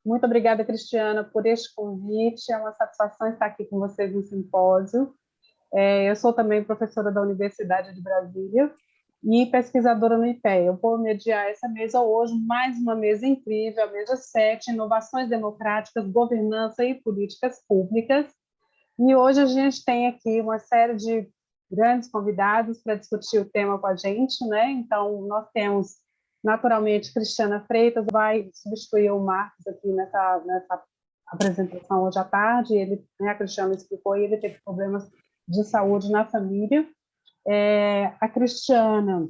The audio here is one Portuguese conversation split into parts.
Muito obrigada, Cristiana, por este convite. É uma satisfação estar aqui com vocês no simpósio. Eu sou também professora da Universidade de Brasília e pesquisadora no IPEA. Eu vou mediar essa mesa hoje, mais uma mesa incrível, a mesa 7, Inovações Democráticas, Governança e Políticas Públicas. E hoje a gente tem aqui uma série de grandes convidados para discutir o tema com a gente, né? Então, nós temos, naturalmente, Cristiana Freitas, vai substituir o Marcos aqui nessa apresentação hoje à tarde. Ele, né, a Cristiana explicou, ele teve problemas de saúde na família. A Cristiana,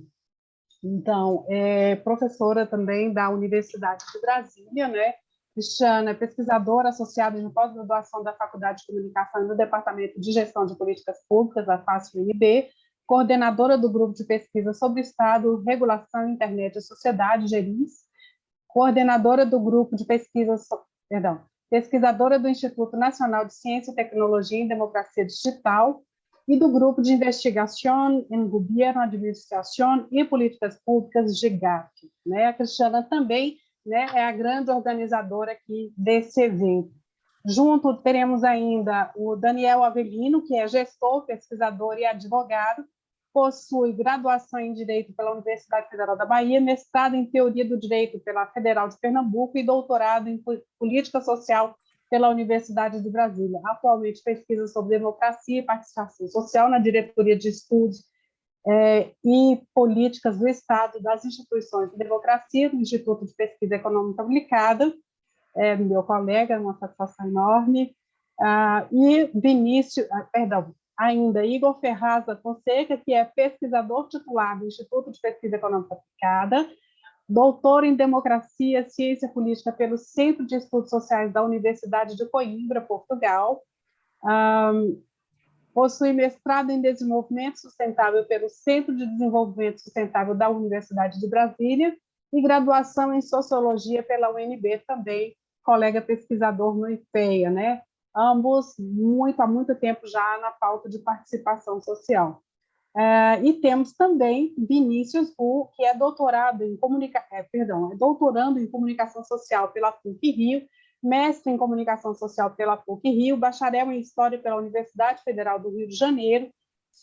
então, é professora também da Universidade de Brasília, né? Cristiana é pesquisadora associada de pós-graduação da Faculdade de Comunicação no Departamento de Gestão de Políticas Públicas, da FASP-UNB, coordenadora do Grupo de Pesquisa sobre Estado, Regulação, Internet e Sociedade, GERIS, coordenadora do Grupo de Pesquisa, pesquisadora do Instituto Nacional de Ciência, Tecnologia e Democracia Digital, e do Grupo de Investigação em Governo, Administração e Políticas Públicas, GEGAP. Né? A Cristiana também, né, é a grande organizadora aqui desse evento. Junto teremos ainda o Daniel Avelino, que é gestor, pesquisador e advogado, possui graduação em Direito pela Universidade Federal da Bahia, mestrado em Teoria do Direito pela Federal de Pernambuco e doutorado em Política Social pela Universidade de Brasília. Atualmente pesquisa sobre democracia e participação social na diretoria de estudos e políticas do Estado das instituições de democracia do Instituto de Pesquisa Econômica Aplicada, meu colega, uma satisfação enorme, e ainda Igor Ferraz da Fonseca, que é pesquisador titular do Instituto de Pesquisa Econômica Aplicada, doutor em Democracia e Ciência Política pelo Centro de Estudos Sociais da Universidade de Coimbra, Portugal, possui mestrado em Desenvolvimento Sustentável pelo Centro de Desenvolvimento Sustentável da Universidade de Brasília e graduação em Sociologia pela UNB também, colega pesquisador no IPEA, né? Ambos há muito tempo já na pauta de participação social. E temos também Vinícius Bu, que é doutorando em Comunicação Social pela PUC-Rio, mestre em Comunicação Social pela PUC-Rio, bacharel em História pela Universidade Federal do Rio de Janeiro,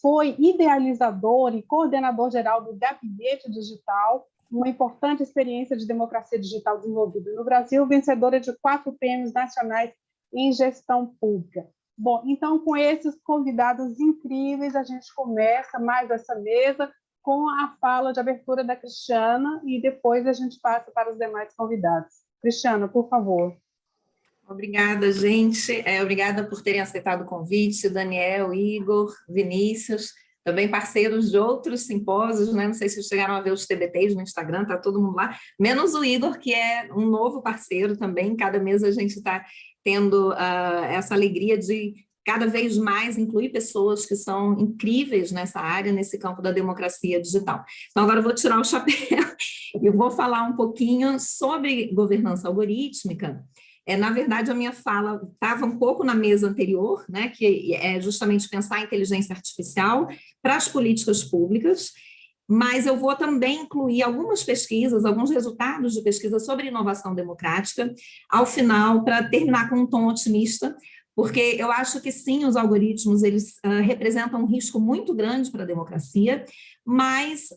foi idealizador e coordenador geral do Gabinete Digital, uma importante experiência de democracia digital desenvolvida no Brasil, vencedora de 4 prêmios nacionais em gestão pública. Bom, então, com esses convidados incríveis, a gente começa mais essa mesa com a fala de abertura da Cristiana e depois a gente passa para os demais convidados. Cristiana, por favor. Obrigada, gente. Obrigada por terem aceitado o convite, Daniel, Igor, Vinícius, também parceiros de outros simpósios, né? Não sei se vocês chegaram a ver os TBTs no Instagram, está todo mundo lá, menos o Igor, que é um novo parceiro também. Cada mês a gente está tendo essa alegria de cada vez mais incluir pessoas que são incríveis nessa área, nesse campo da democracia digital. Então, agora eu vou tirar o chapéu e vou falar um pouquinho sobre governança algorítmica. Na verdade, a minha fala estava um pouco na mesa anterior, né, que é justamente pensar a inteligência artificial para as políticas públicas, mas eu vou também incluir algumas pesquisas, alguns resultados de pesquisa sobre inovação democrática, ao final, para terminar com um tom otimista, porque eu acho que sim, os algoritmos eles representam um risco muito grande para a democracia, mas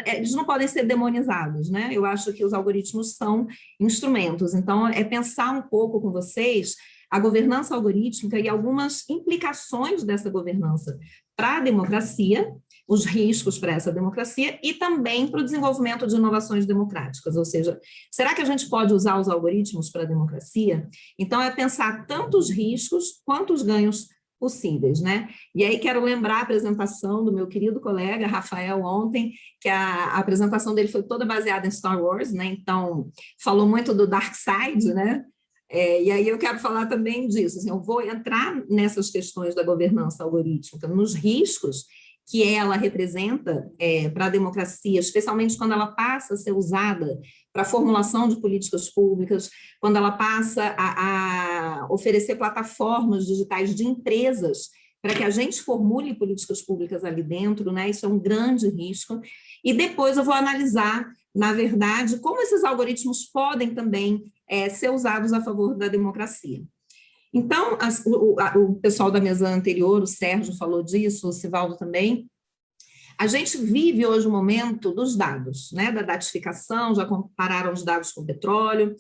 eles não podem ser demonizados, né? Eu acho que os algoritmos são instrumentos, então é pensar um pouco com vocês a governança algorítmica e algumas implicações dessa governança para a democracia, os riscos para essa democracia e também para o desenvolvimento de inovações democráticas, ou seja, será que a gente pode usar os algoritmos para a democracia? Então, é pensar tanto os riscos quanto os ganhos possíveis, né? E aí quero lembrar a apresentação do meu querido colega Rafael ontem, que a apresentação dele foi toda baseada em Star Wars, né? Então, falou muito do Dark Side, né? E aí eu quero falar também disso, assim, eu vou entrar nessas questões da governança algorítmica, nos riscos que ela representa para a democracia, especialmente quando ela passa a ser usada para a formulação de políticas públicas, quando ela passa a oferecer plataformas digitais de empresas para que a gente formule políticas públicas ali dentro, né? Isso é um grande risco. E depois eu vou analisar, na verdade, como esses algoritmos podem também ser usados a favor da democracia. Então, o pessoal da mesa anterior, o Sérgio falou disso, o Sivaldo também, a gente vive hoje o momento dos dados, né, da datificação, já compararam os dados com o petróleo,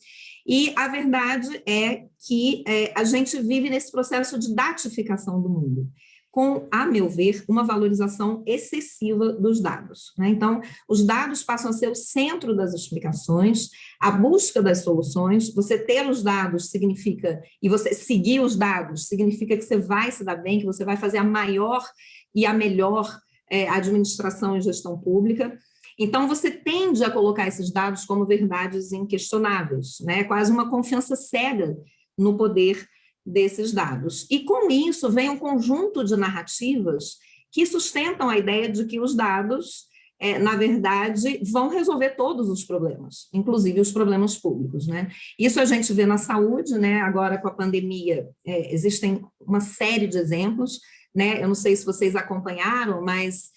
e a verdade é que a gente vive nesse processo de datificação do mundo, com, a meu ver, uma valorização excessiva dos dados, né? Então, os dados passam a ser o centro das explicações, a busca das soluções. Você ter os dados significa, e você seguir os dados, significa que você vai se dar bem, que você vai fazer a maior e a melhor administração e gestão pública. Então, você tende a colocar esses dados como verdades inquestionáveis, né? Quase uma confiança cega no poder desses dados. E com isso vem um conjunto de narrativas que sustentam a ideia de que os dados, na verdade, vão resolver todos os problemas, inclusive os problemas públicos, né? Isso a gente vê na saúde, né? Agora com a pandemia, existem uma série de exemplos, né? Eu não sei se vocês acompanharam, mas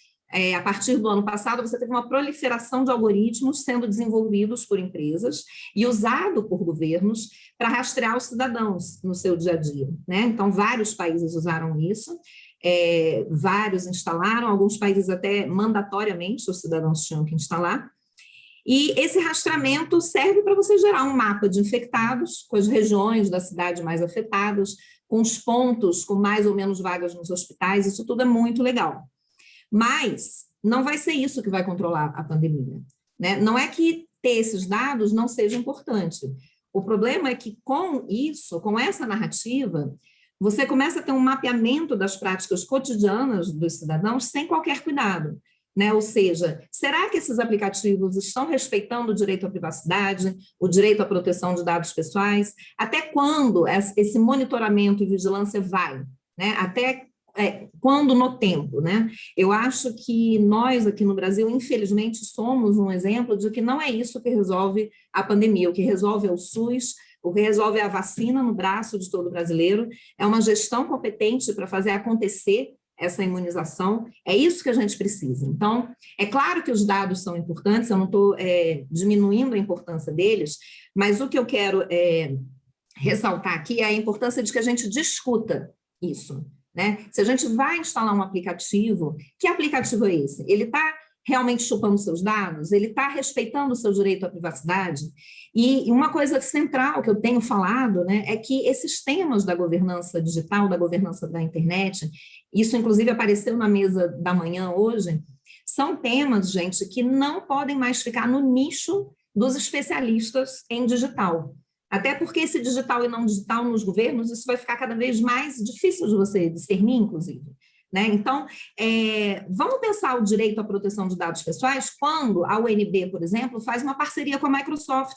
a partir do ano passado, você teve uma proliferação de algoritmos sendo desenvolvidos por empresas e usado por governos para rastrear os cidadãos no seu dia a dia, né? Então, vários países usaram isso, vários instalaram, alguns países até mandatoriamente os cidadãos tinham que instalar, e esse rastreamento serve para você gerar um mapa de infectados, com as regiões da cidade mais afetadas, com os pontos com mais ou menos vagas nos hospitais, isso tudo é muito legal. Mas não vai ser isso que vai controlar a pandemia, né? Não é que ter esses dados não seja importante. O problema é que com isso, com essa narrativa, você começa a ter um mapeamento das práticas cotidianas dos cidadãos sem qualquer cuidado, né? Ou seja, será que esses aplicativos estão respeitando o direito à privacidade, o direito à proteção de dados pessoais? Até quando esse monitoramento e vigilância vai, né? Até quando no tempo, né? Eu acho que nós aqui no Brasil, infelizmente, somos um exemplo de que não é isso que resolve a pandemia. O que resolve é o SUS, o que resolve é a vacina no braço de todo brasileiro, é uma gestão competente para fazer acontecer essa imunização, é isso que a gente precisa. Então, é claro que os dados são importantes, eu não estou diminuindo a importância deles, mas o que eu quero ressaltar aqui é a importância de que a gente discuta isso, né? Se a gente vai instalar um aplicativo, que aplicativo é esse? Ele está realmente chupando seus dados? Ele está respeitando o seu direito à privacidade? E uma coisa central que eu tenho falado, né, é que esses temas da governança digital, da governança da internet, isso inclusive apareceu na mesa da manhã hoje, são temas, gente, que não podem mais ficar no nicho dos especialistas em digital. Até porque esse digital e não digital nos governos, isso vai ficar cada vez mais difícil de você discernir, inclusive, né? Então, vamos pensar o direito à proteção de dados pessoais quando a UNB, por exemplo, faz uma parceria com a Microsoft.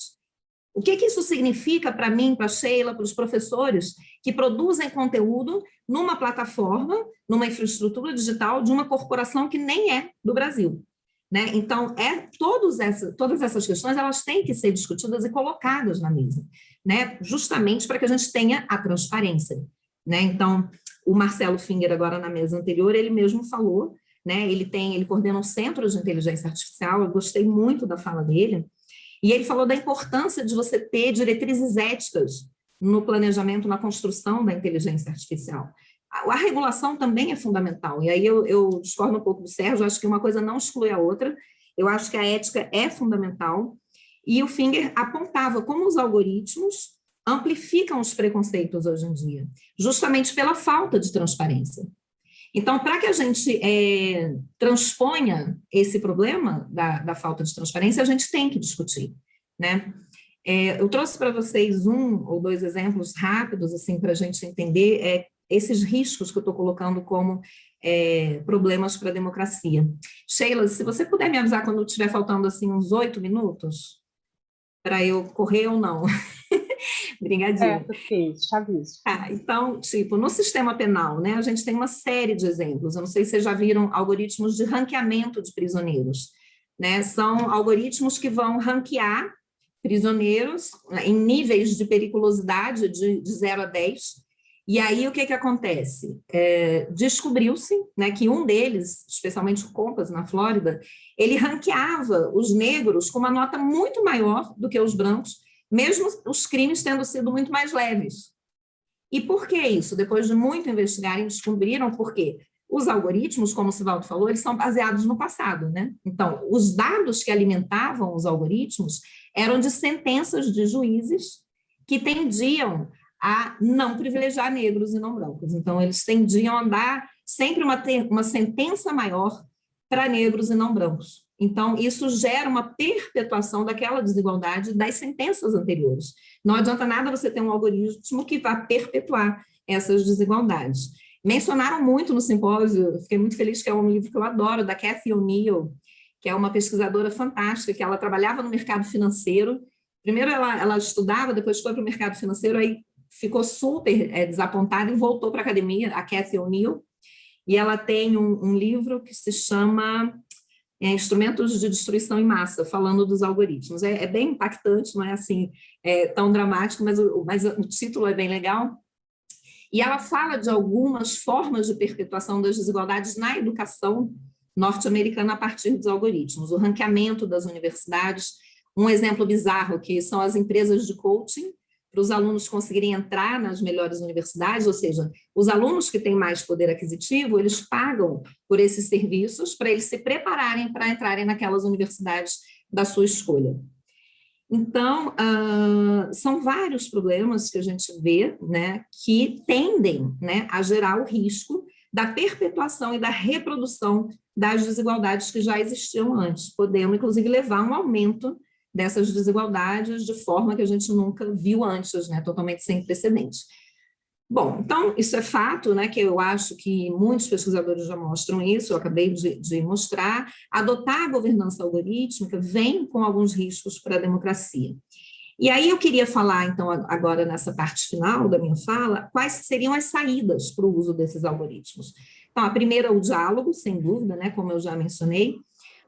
O que isso significa para mim, para a Sheila, para os professores que produzem conteúdo numa plataforma, numa infraestrutura digital de uma corporação que nem é do Brasil? Né? Então, todas essas questões elas têm que ser discutidas e colocadas na mesa, né? Justamente para que a gente tenha a transparência, né? Então, o Marcelo Finger, agora na mesa anterior, ele mesmo falou, né? Ele coordena um centro de inteligência artificial, eu gostei muito da fala dele, e ele falou da importância de você ter diretrizes éticas no planejamento, na construção da inteligência artificial. A regulação também é fundamental, e aí eu discordo um pouco do Sérgio, acho que uma coisa não exclui a outra, eu acho que a ética é fundamental, e o Finger apontava como os algoritmos amplificam os preconceitos hoje em dia, justamente pela falta de transparência. Então, para que a gente transponha esse problema da falta de transparência, a gente tem que discutir, né? Eu trouxe para vocês um ou dois exemplos rápidos, assim, para a gente entender esses riscos que eu estou colocando como problemas para a democracia. Sheila, se você puder me avisar quando estiver faltando assim, uns 8 minutos, para eu correr ou não. Obrigadinha. Te aviso. Então, tipo, no sistema penal, né, a gente tem uma série de exemplos. Eu não sei se vocês já viram algoritmos de ranqueamento de prisioneiros, né? São algoritmos que vão ranquear prisioneiros em níveis de periculosidade de 0 a 10. E aí, o que acontece? Descobriu-se, né, que um deles, especialmente o Compass, na Flórida, ele ranqueava os negros com uma nota muito maior do que os brancos, mesmo os crimes tendo sido muito mais leves. E por que isso? Depois de muito investigarem, descobriram por quê. Os algoritmos, como o Sivaldo falou, eles são baseados no passado, né? Então, os dados que alimentavam os algoritmos eram de sentenças de juízes que tendiam a não privilegiar negros e não brancos. Então, eles tendiam a dar sempre uma sentença maior para negros e não brancos. Então, isso gera uma perpetuação daquela desigualdade das sentenças anteriores. Não adianta nada você ter um algoritmo que vá perpetuar essas desigualdades. Mencionaram muito no simpósio, fiquei muito feliz, que é um livro que eu adoro, da Cathy O'Neil, que é uma pesquisadora fantástica, que ela trabalhava no mercado financeiro. Primeiro ela estudava, depois foi para o mercado financeiro, aí ficou super desapontada e voltou para a academia, a Cathy O'Neil, e ela tem um livro que se chama Instrumentos de Destruição em Massa, falando dos algoritmos. É bem impactante, não é assim tão dramático, mas o título é bem legal. E ela fala de algumas formas de perpetuação das desigualdades na educação norte-americana a partir dos algoritmos. O ranqueamento das universidades, um exemplo bizarro, que são as empresas de coaching, para os alunos conseguirem entrar nas melhores universidades, ou seja, os alunos que têm mais poder aquisitivo, eles pagam por esses serviços para eles se prepararem para entrarem naquelas universidades da sua escolha. Então, são vários problemas que a gente vê, né, que tendem, né, a gerar o risco da perpetuação e da reprodução das desigualdades que já existiam antes, podendo, inclusive, levar a um aumento dessas desigualdades de forma que a gente nunca viu antes, né, totalmente sem precedentes. Bom, então, isso é fato, né, que eu acho que muitos pesquisadores já mostram isso, eu acabei de mostrar. Adotar a governança algorítmica vem com alguns riscos para a democracia. E aí eu queria falar, então, agora nessa parte final da minha fala, quais seriam as saídas para o uso desses algoritmos. Então, a primeira é o diálogo, sem dúvida, né, como eu já mencionei.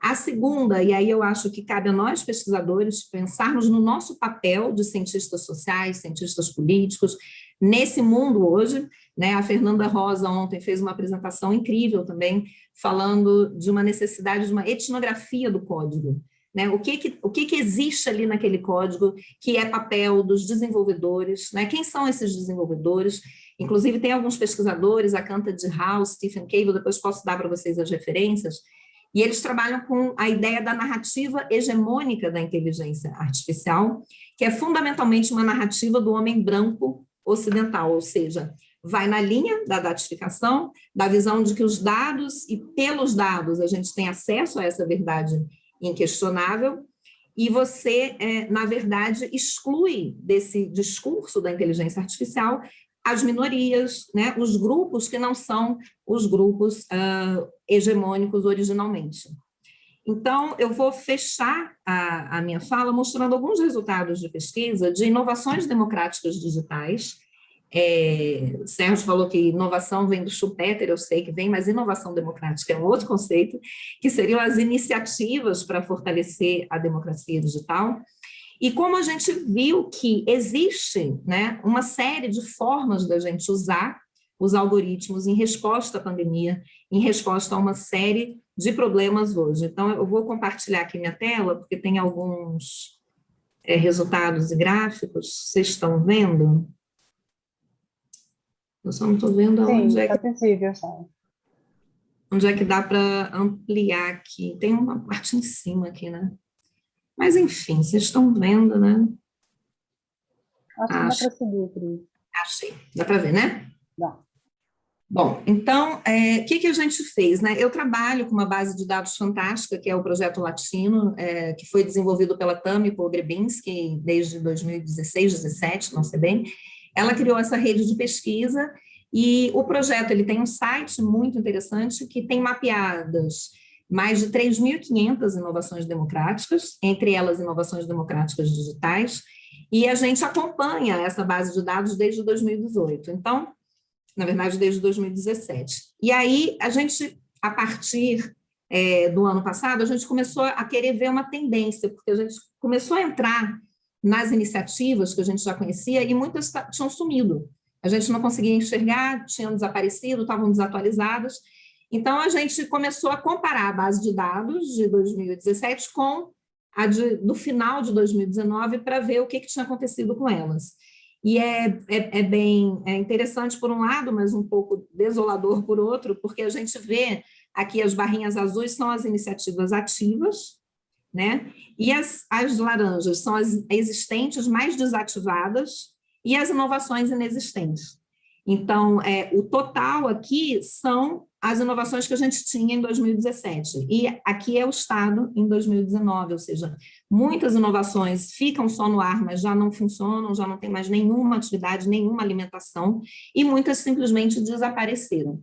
A segunda, e aí eu acho que cabe a nós pesquisadores pensarmos no nosso papel de cientistas sociais, cientistas políticos, nesse mundo hoje, né? A Fernanda Rosa ontem fez uma apresentação incrível também, falando de uma necessidade de uma etnografia do código, né? O que existe ali naquele código que é papel dos desenvolvedores, né? Quem são esses desenvolvedores? Inclusive tem alguns pesquisadores, a Canta de House, Stephen Cable, depois posso dar para vocês as referências, e eles trabalham com a ideia da narrativa hegemônica da inteligência artificial, que é fundamentalmente uma narrativa do homem branco ocidental, ou seja, vai na linha da datificação, da visão de que os dados, e pelos dados a gente tem acesso a essa verdade inquestionável, e você, na verdade, exclui desse discurso da inteligência artificial as minorias, né, os grupos que não são os grupos hegemônicos originalmente. Então, eu vou fechar a minha fala mostrando alguns resultados de pesquisa de inovações democráticas digitais. O Sérgio falou que inovação vem do Schumpeter, eu sei que vem, mas inovação democrática é um outro conceito, que seriam as iniciativas para fortalecer a democracia digital. E como a gente viu que existe, né, uma série de formas da gente usar os algoritmos em resposta à pandemia, em resposta a uma série de problemas hoje. Então, eu vou compartilhar aqui minha tela, porque tem alguns resultados e gráficos. Vocês estão vendo? Eu só não estou vendo aonde. Sim, está visível, sabe? Onde é que dá para ampliar aqui. Tem uma parte em cima aqui, né? Mas, enfim, vocês estão vendo, né? Acho que dá para seguir, Cris. Achei. Dá para ver, né? Dá. Bom, então, o que a gente fez, né? Eu trabalho com uma base de dados fantástica, que é o Projeto Latino, que foi desenvolvido pela Tami Pogrebinski desde 2016, 2017, não sei bem. Ela criou essa rede de pesquisa e o projeto ele tem um site muito interessante que tem mapeadas mais de 3.500 inovações democráticas, entre elas inovações democráticas digitais, e a gente acompanha essa base de dados desde 2018. Então, na verdade, desde 2017. E aí, a gente, a partir do ano passado, a gente começou a querer ver uma tendência, porque a gente começou a entrar nas iniciativas que a gente já conhecia e muitas tinham sumido. A gente não conseguia enxergar, tinham desaparecido, estavam desatualizadas. Então, a gente começou a comparar a base de dados de 2017 com do final de 2019 para ver o que tinha acontecido com elas. E é bem interessante por um lado, mas um pouco desolador por outro, porque a gente vê aqui as barrinhas azuis são as iniciativas ativas, né? E as laranjas são as existentes mais desativadas e as inovações inexistentes. Então, o total aqui são as inovações que a gente tinha em 2017, e aqui é o estado em 2019, ou seja, muitas inovações ficam só no ar, mas já não funcionam, já não tem mais nenhuma atividade, nenhuma alimentação, e muitas simplesmente desapareceram.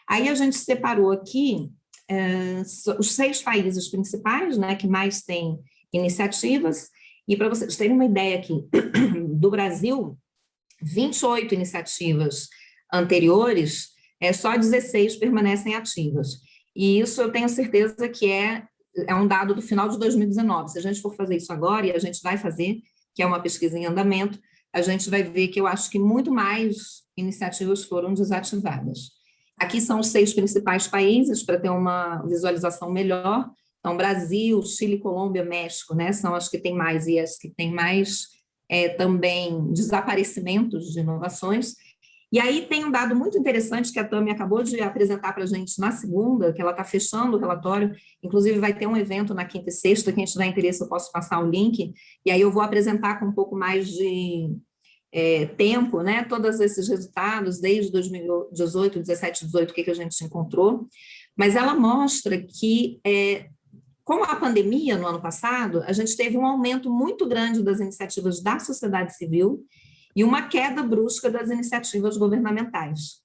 Aí a gente separou aqui os 6 países principais, né, que mais têm iniciativas, e para vocês terem uma ideia aqui, do Brasil, 28 iniciativas anteriores, só 16 permanecem ativas. E isso eu tenho certeza que é um dado do final de 2019. Se a gente for fazer isso agora, e a gente vai fazer, que é uma pesquisa em andamento, a gente vai ver que eu acho que muito mais iniciativas foram desativadas. Aqui são os 6 principais países, para ter uma visualização melhor. Então, Brasil, Chile, Colômbia, México, né, são as que têm mais, e as que têm mais também desaparecimentos de inovações. E aí tem um dado muito interessante que a Tami acabou de apresentar para a gente na segunda, que ela está fechando o relatório, inclusive vai ter um evento na quinta e sexta, quem tiver interesse eu posso passar o link, e aí eu vou apresentar com um pouco mais de tempo, né, todos esses resultados, desde 2018, 17, 18, o que a gente encontrou, mas ela mostra que com a pandemia, no ano passado, a gente teve um aumento muito grande das iniciativas da sociedade civil e uma queda brusca das iniciativas governamentais.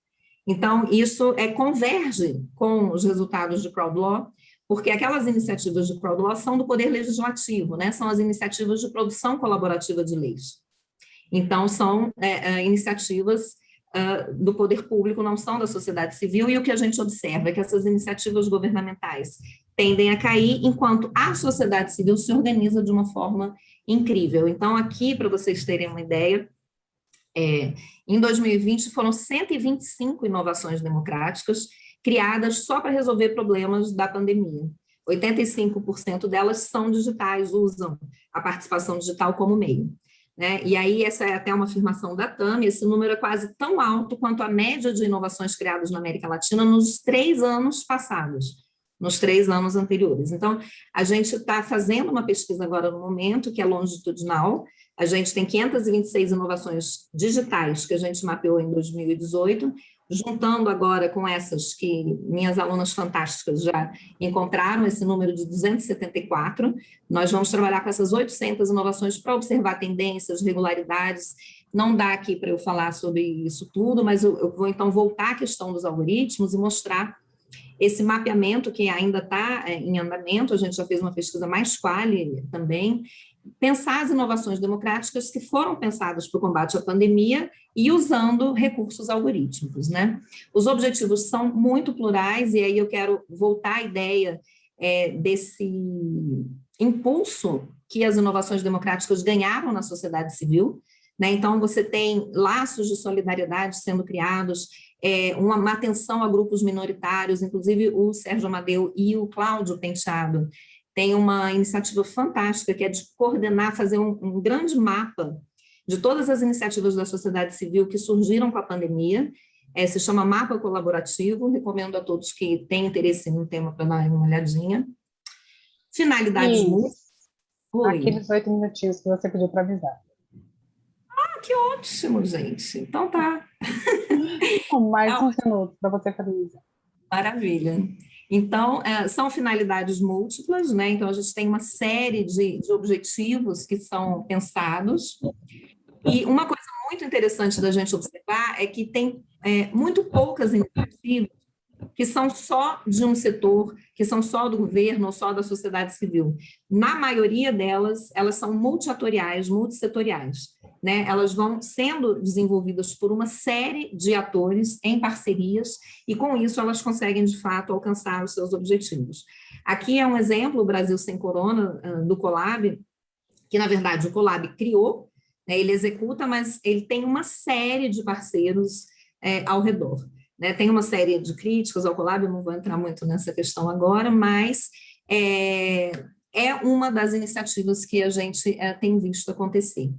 Então, isso converge com os resultados de crowd law, porque aquelas iniciativas de crowd law são do poder legislativo, né? São as iniciativas de produção colaborativa de leis. Então, são iniciativas do poder público, não são da sociedade civil, e o que a gente observa é que essas iniciativas governamentais tendem a cair, enquanto a sociedade civil se organiza de uma forma incrível. Então, aqui, para vocês terem uma ideia, em 2020 foram 125 inovações democráticas criadas só para resolver problemas da pandemia. 85% delas são digitais, usam a participação digital como meio. Né? E aí, essa é até uma afirmação da Tami, esse número é quase tão alto quanto a média de inovações criadas na América Latina nos 3 anos passados, nos 3 anos anteriores. Então, a gente está fazendo uma pesquisa agora no momento, que é longitudinal. A gente tem 526 inovações digitais que a gente mapeou em 2018, juntando agora com essas que minhas alunas fantásticas já encontraram, esse número de 274, nós vamos trabalhar com essas 800 inovações para observar tendências, regularidades. Não dá aqui para eu falar sobre isso tudo, mas eu vou então voltar à questão dos algoritmos e mostrar esse mapeamento que ainda está em andamento. A gente já fez uma pesquisa mais quali também, pensar as inovações democráticas que foram pensadas para o combate à pandemia e usando recursos algorítmicos, né? Os objetivos são muito plurais, e aí eu quero voltar à ideia desse impulso que as inovações democráticas ganharam na sociedade civil, né? Então, você tem laços de solidariedade sendo criados, uma atenção a grupos minoritários, inclusive o Sérgio Amadeu e o Cláudio Penteado tem uma iniciativa fantástica, que é de coordenar, fazer um grande mapa de todas as iniciativas da sociedade civil que surgiram com a pandemia, se chama Mapa Colaborativo, recomendo a todos que têm interesse no tema para dar uma olhadinha. Finalidades múltiplas. Aqueles 8 minutinhos que você pediu para avisar. Ah, que ótimo, gente. Então tá. Mais uns minutos para você finalizar. Maravilha. Então, são finalidades múltiplas, né? Então, a gente tem uma série de objetivos que são pensados. E uma coisa muito interessante da gente observar é que tem muito poucas iniciativas que são só de um setor, que são só do governo ou só da sociedade civil. Na maioria delas, elas são multiatoriais, multissetoriais, né? Elas vão sendo desenvolvidas por uma série de atores em parcerias, e com isso elas conseguem, de fato, alcançar os seus objetivos. Aqui é um exemplo, o Brasil Sem Corona, do Colab, que, na verdade, o Colab criou, né? Ele executa, mas ele tem uma série de parceiros ao redor. Né, tem uma série de críticas ao Colab, eu não vou entrar muito nessa questão agora, mas é uma das iniciativas que a gente tem visto acontecer.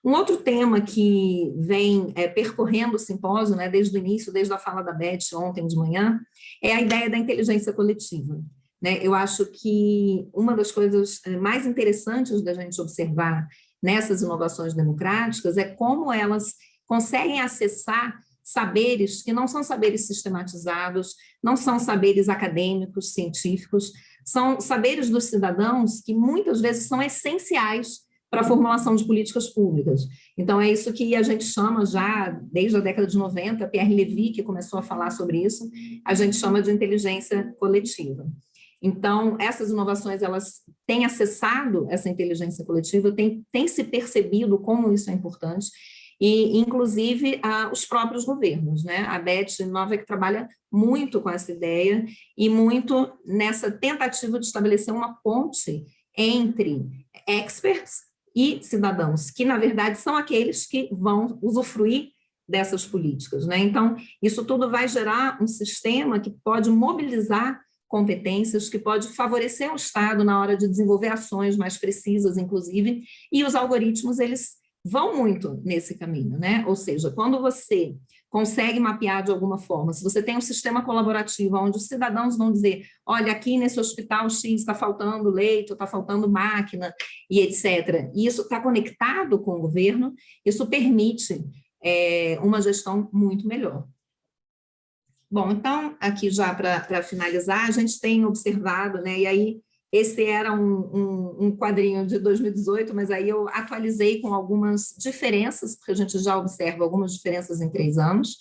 Um outro tema que vem percorrendo o simpósio, né, desde o início, desde a fala da Beth ontem de manhã, é a ideia da inteligência coletiva. Né? Eu acho que uma das coisas mais interessantes da gente observar nessas inovações democráticas é como elas conseguem acessar saberes que não são saberes sistematizados, não são saberes acadêmicos, científicos, são saberes dos cidadãos que muitas vezes são essenciais para a formulação de políticas públicas. Então, é isso que a gente chama já, desde a década de 90, Pierre Levy, que começou a falar sobre isso, a gente chama de inteligência coletiva. Então, essas inovações, elas têm acessado essa inteligência coletiva, têm se percebido como isso é importante, e, inclusive, os próprios governos, né? A Beth Novak trabalha muito com essa ideia e muito nessa tentativa de estabelecer uma ponte entre experts e cidadãos, que, na verdade, são aqueles que vão usufruir dessas políticas, né? Então, isso tudo vai gerar um sistema que pode mobilizar competências, que pode favorecer o Estado na hora de desenvolver ações mais precisas, inclusive, e os algoritmos, eles vão muito nesse caminho, né? Ou seja, quando você consegue mapear de alguma forma, se você tem um sistema colaborativo onde os cidadãos vão dizer, olha, aqui nesse hospital X está faltando leito, está faltando máquina, e etc. E isso está conectado com o governo, isso permite uma gestão muito melhor. Bom, então, aqui já para finalizar, a gente tem observado, né, e aí esse era um quadrinho de 2018, mas aí eu atualizei com algumas diferenças, porque a gente já observa algumas diferenças em 3 anos.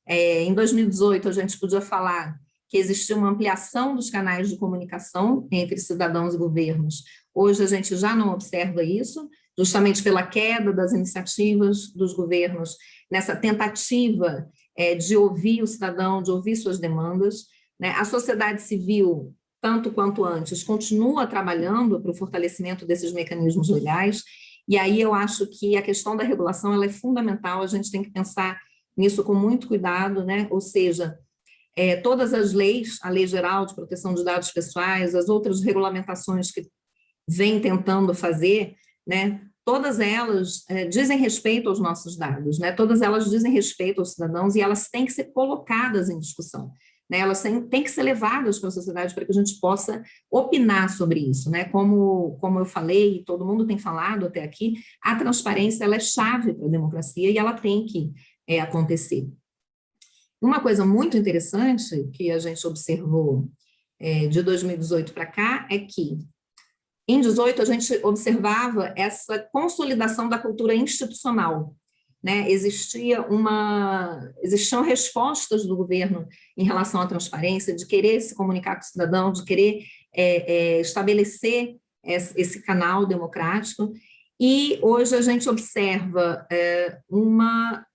Em 2018, a gente podia falar que existia uma ampliação dos canais de comunicação entre cidadãos e governos. Hoje, a gente já não observa isso, justamente pela queda das iniciativas dos governos nessa tentativa de ouvir o cidadão, de ouvir suas demandas, né? A sociedade civil, tanto quanto antes, continua trabalhando para o fortalecimento desses mecanismos legais, e aí eu acho que a questão da regulação ela é fundamental, a gente tem que pensar nisso com muito cuidado, né? Ou seja, todas as leis, a Lei Geral de Proteção de Dados Pessoais, as outras regulamentações que vem tentando fazer, né? Todas elas dizem respeito aos nossos dados, né? Todas elas dizem respeito aos cidadãos e elas têm que ser colocadas em discussão, né? Elas têm que ser levadas para a sociedade para que a gente possa opinar sobre isso, né? Como eu falei, e todo mundo tem falado até aqui, a transparência ela é chave para a democracia e ela tem que acontecer. Uma coisa muito interessante que a gente observou de 2018 para cá é que em 2018, a gente observava essa consolidação da cultura institucional, né? Existiam respostas do governo em relação à transparência, de querer se comunicar com o cidadão, de querer estabelecer esse canal democrático, e hoje a gente observa uma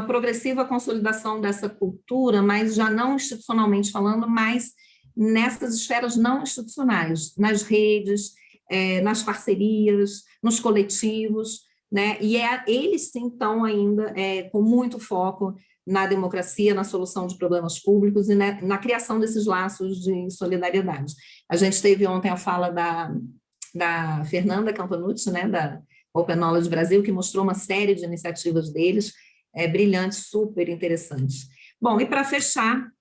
progressiva consolidação dessa cultura, mas já não institucionalmente falando, mas nessas esferas não institucionais, nas redes, nas parcerias, nos coletivos, né? E eles sim estão ainda com muito foco na democracia, na solução de problemas públicos e na criação desses laços de solidariedade. A gente teve ontem a fala da Fernanda Campanucci, né, da Open Knowledge Brasil, que mostrou uma série de iniciativas deles, brilhantes, super interessantes. Bom, e para fechar,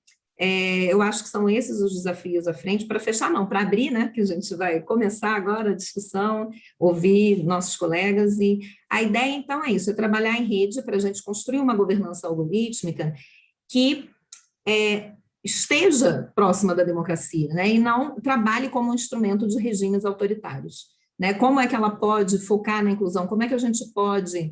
eu acho que são esses os desafios à frente, para fechar não, para abrir, né, que a gente vai começar agora a discussão, ouvir nossos colegas, e a ideia então é isso, é trabalhar em rede para a gente construir uma governança algorítmica que esteja próxima da democracia, né, e não trabalhe como um instrumento de regimes autoritários, né, como é que ela pode focar na inclusão, como é que a gente pode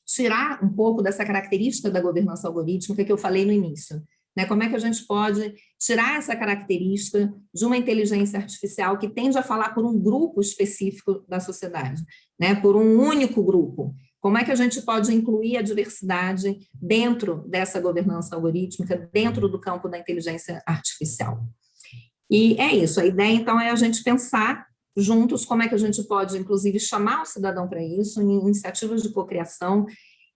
tirar um pouco dessa característica da governança algorítmica que eu falei no início, né? Como é que a gente pode tirar essa característica de uma inteligência artificial que tende a falar por um grupo específico da sociedade, né? Por um único grupo. Como é que a gente pode incluir a diversidade dentro dessa governança algorítmica, dentro do campo da inteligência artificial? E é isso, a ideia então é a gente pensar juntos, como é que a gente pode, inclusive, chamar o cidadão para isso, em iniciativas de cocriação,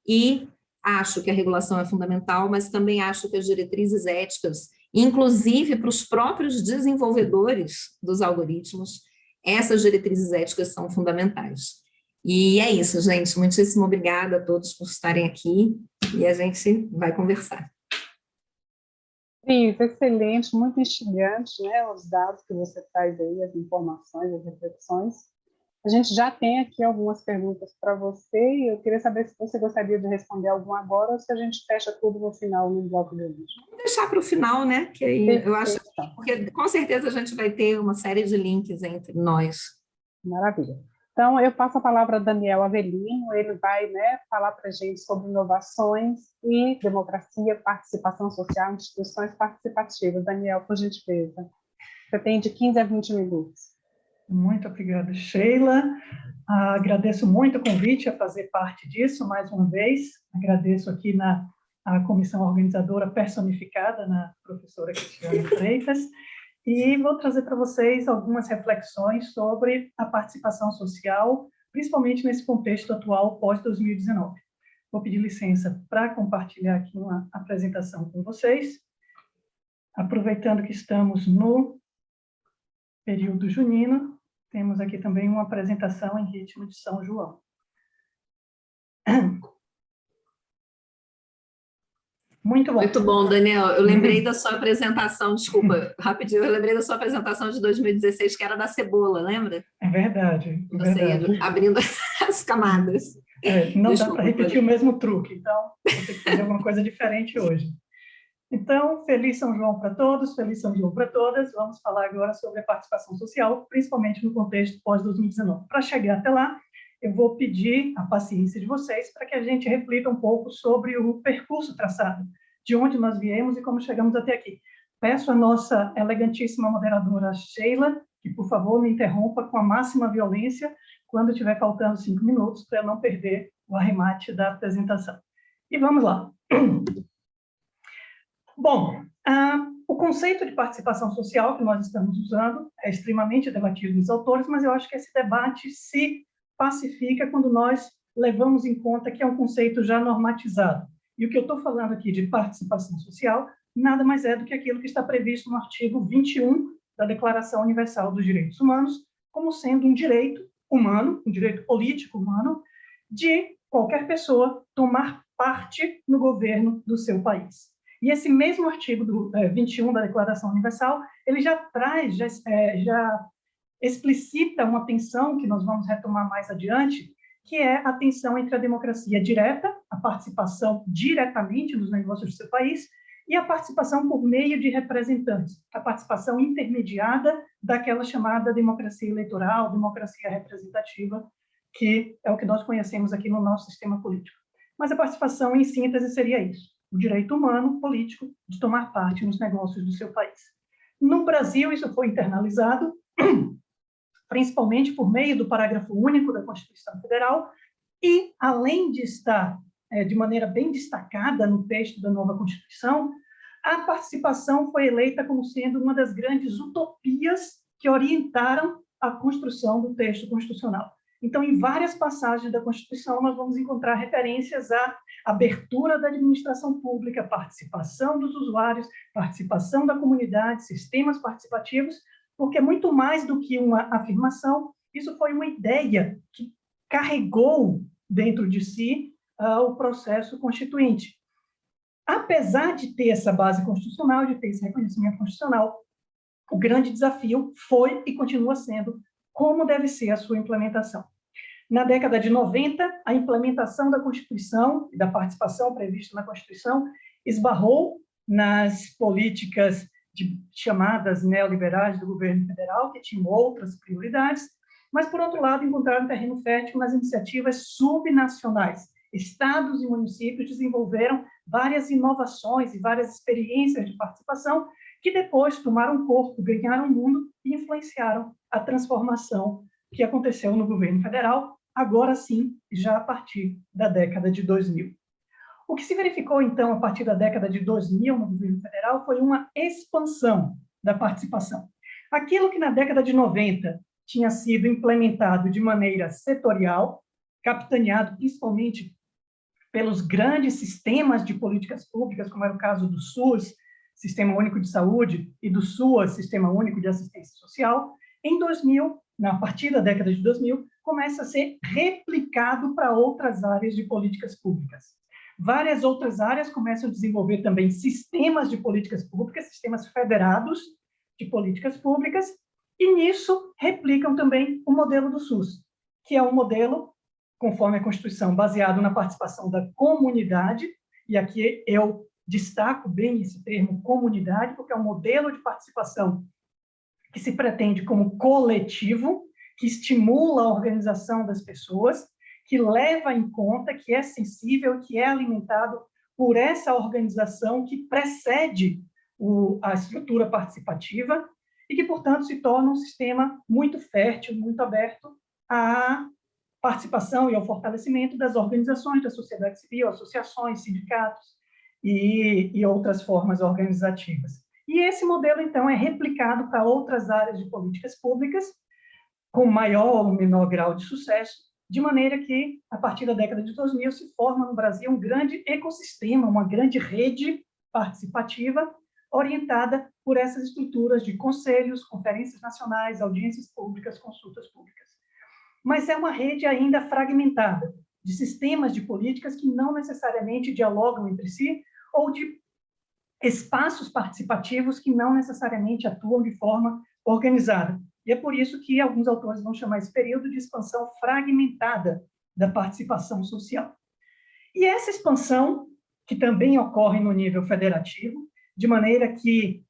e acho que a regulação é fundamental, mas também acho que as diretrizes éticas inclusive para os próprios desenvolvedores dos algoritmos, essas diretrizes éticas são fundamentais. E é isso, gente. Muitíssimo obrigada a todos por estarem aqui e a gente vai conversar. Cris, excelente, muito instigante, né, os dados que você traz aí, as informações, as reflexões. A gente já tem aqui algumas perguntas para você e eu queria saber se você gostaria de responder alguma agora ou se a gente fecha tudo no final, no bloco de hoje. Vamos deixar para o final, né? Que aí eu acho porque com certeza a gente vai ter uma série de links entre nós. Maravilha. Então, eu passo a palavra a Daniel Avelino, ele vai, né, falar para a gente sobre inovações e democracia, participação social, instituições participativas. Daniel, por gentileza. Você tem de 15 a 20 minutos. Muito obrigada, Sheila. Agradeço muito o convite a fazer parte disso, mais uma vez. Agradeço aqui a comissão organizadora personificada na professora Cristiane Freitas. E vou trazer para vocês algumas reflexões sobre a participação social, principalmente nesse contexto atual pós-2019. Vou pedir licença para compartilhar aqui uma apresentação com vocês, aproveitando que estamos no período junino, temos aqui também uma apresentação em ritmo de São João. Muito bom. Muito bom, Daniel. Eu lembrei da sua apresentação, desculpa, rapidinho, eu lembrei da sua apresentação de 2016, que era da cebola, lembra? É verdade. É Você verdade. abrindo as camadas. Não dá para repetir o mesmo truque, então vou ter que fazer alguma coisa diferente hoje. Então, feliz São João para todos, feliz São João para todas. Vamos falar agora sobre a participação social, principalmente no contexto pós-2019. Para chegar até lá, eu vou pedir a paciência de vocês para que a gente reflita um pouco sobre o percurso traçado, de onde nós viemos e como chegamos até aqui. Peço à nossa elegantíssima moderadora Sheila que, por favor, me interrompa com a máxima violência quando estiver faltando 5 minutos, para eu não perder o arremate da apresentação. E vamos lá. Bom, o conceito de participação social que nós estamos usando é extremamente debatido nos autores, mas eu acho que esse debate se pacifica quando nós levamos em conta que é um conceito já normatizado. E o que eu estou falando aqui de participação social nada mais é do que aquilo que está previsto no artigo 21 da Declaração Universal dos Direitos Humanos, como sendo um direito humano, um direito político humano, de qualquer pessoa tomar parte no governo do seu país. E esse mesmo artigo do 21 da Declaração Universal, ele já traz, já explicita uma tensão que nós vamos retomar mais adiante, que é a tensão entre a democracia direta, a participação diretamente nos negócios do seu país, e a participação por meio de representantes, a participação intermediada daquela chamada democracia eleitoral, democracia representativa, que é o que nós conhecemos aqui no nosso sistema político. Mas a participação, em síntese, seria isso: o direito humano, político, de tomar parte nos negócios do seu país. No Brasil, isso foi internalizado, principalmente por meio do parágrafo único da Constituição Federal, e, além de estar de maneira bem destacada no texto da nova Constituição, a participação foi eleita como sendo uma das grandes utopias que orientaram a construção do texto constitucional. Então, em várias passagens da Constituição, nós vamos encontrar referências à abertura da administração pública, participação dos usuários, participação da comunidade, sistemas participativos, porque muito mais do que uma afirmação, isso foi uma ideia que carregou dentro de si o processo constituinte. Apesar de ter essa base constitucional, de ter esse reconhecimento constitucional, o grande desafio foi e continua sendo como deve ser a sua implementação. Na década de 90, a implementação da Constituição e da participação prevista na Constituição esbarrou nas políticas chamadas neoliberais do governo federal, que tinham outras prioridades, mas, por outro lado, encontraram terreno fértil nas iniciativas subnacionais. Estados e municípios desenvolveram várias inovações e várias experiências de participação que depois tomaram corpo, ganharam o mundo e influenciaram a transformação que aconteceu no governo federal, agora sim, já a partir da década de 2000. O que se verificou, então, a partir da década de 2000 no governo federal foi uma expansão da participação. Aquilo que na década de 90 tinha sido implementado de maneira setorial, capitaneado principalmente pelos grandes sistemas de políticas públicas, como era o caso do SUS, Sistema Único de Saúde, e do SUAS, Sistema Único de Assistência Social, em 2000, a partir da década de 2000, começa a ser replicado para outras áreas de políticas públicas. Várias outras áreas começam a desenvolver também sistemas de políticas públicas, sistemas federados de políticas públicas, e nisso replicam também o modelo do SUS, que é um modelo, conforme a Constituição, baseado na participação da comunidade, e aqui eu destaco bem esse termo comunidade, porque é um modelo de participação que se pretende como coletivo, que estimula a organização das pessoas, que leva em conta, que é sensível, que é alimentado por essa organização que precede a estrutura participativa e que, portanto, se torna um sistema muito fértil, muito aberto à participação e ao fortalecimento das organizações da sociedade civil, associações, sindicatos e outras formas organizativas. E esse modelo, então, é replicado para outras áreas de políticas públicas, com maior ou menor grau de sucesso, de maneira que, a partir da década de 2000, se forma no Brasil um grande ecossistema, uma grande rede participativa, orientada por essas estruturas de conselhos, conferências nacionais, audiências públicas, consultas públicas. Mas é uma rede ainda fragmentada, de sistemas de políticas que não necessariamente dialogam entre si, ou de espaços participativos que não necessariamente atuam de forma organizada. E é por isso que alguns autores vão chamar esse período de expansão fragmentada da participação social. E essa expansão, que também ocorre no nível federativo, de maneira que,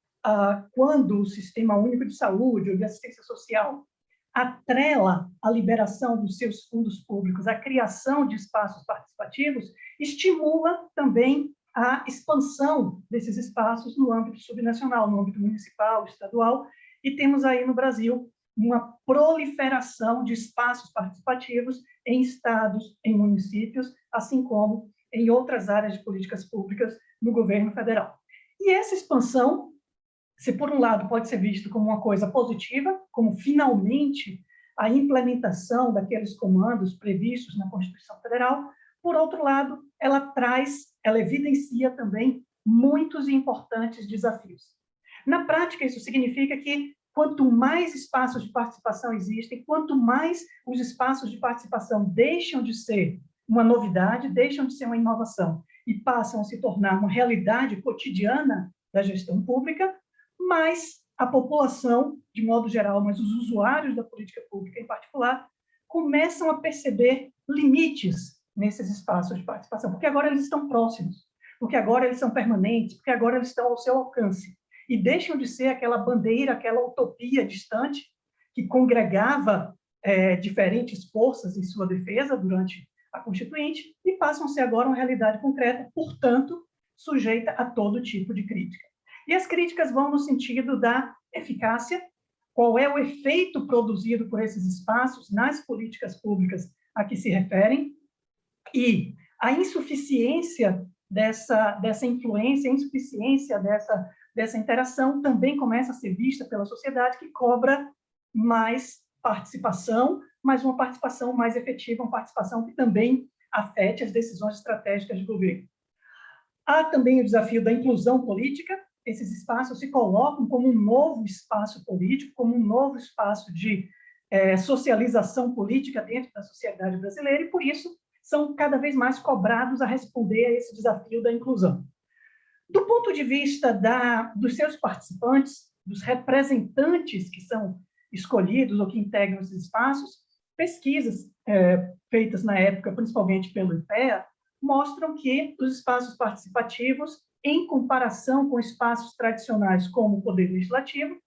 quando o Sistema Único de Saúde ou de Assistência Social atrela a liberação dos seus fundos públicos à criação de espaços participativos, estimula também a expansão desses espaços no âmbito subnacional, no âmbito municipal, estadual, e temos aí no Brasil uma proliferação de espaços participativos em estados, em municípios, assim como em outras áreas de políticas públicas no governo federal. E essa expansão, se por um lado pode ser visto como uma coisa positiva, como finalmente a implementação daqueles comandos previstos na Constituição Federal, por outro lado, ela evidencia também muitos e importantes desafios. Na prática, isso significa que quanto mais espaços de participação existem, quanto mais os espaços de participação deixam de ser uma novidade, deixam de ser uma inovação e passam a se tornar uma realidade cotidiana da gestão pública, mais a população, de modo geral, mas os usuários da política pública em particular, começam a perceber limites nesses espaços de participação, porque agora eles estão próximos, porque agora eles são permanentes, porque agora eles estão ao seu alcance, e deixam de ser aquela bandeira, aquela utopia distante que congregava diferentes forças em sua defesa durante a Constituinte, e passam a ser agora uma realidade concreta, portanto, sujeita a todo tipo de crítica. E as críticas vão no sentido da eficácia, qual é o efeito produzido por esses espaços nas políticas públicas a que se referem, e a insuficiência dessa influência, a insuficiência dessa interação também começa a ser vista pela sociedade, que cobra mais participação, mas uma participação mais efetiva, uma participação que também afete as decisões estratégicas de governo. Há também o desafio da inclusão política. Esses espaços se colocam como um novo espaço político, como um novo espaço de socialização política dentro da sociedade brasileira, e por isso são cada vez mais cobrados a responder a esse desafio da inclusão. Do ponto de vista dos seus participantes, dos representantes que são escolhidos ou que integram esses espaços, pesquisas feitas na época, principalmente pelo IPEA, mostram que os espaços participativos, em comparação com espaços tradicionais como o Poder Legislativo,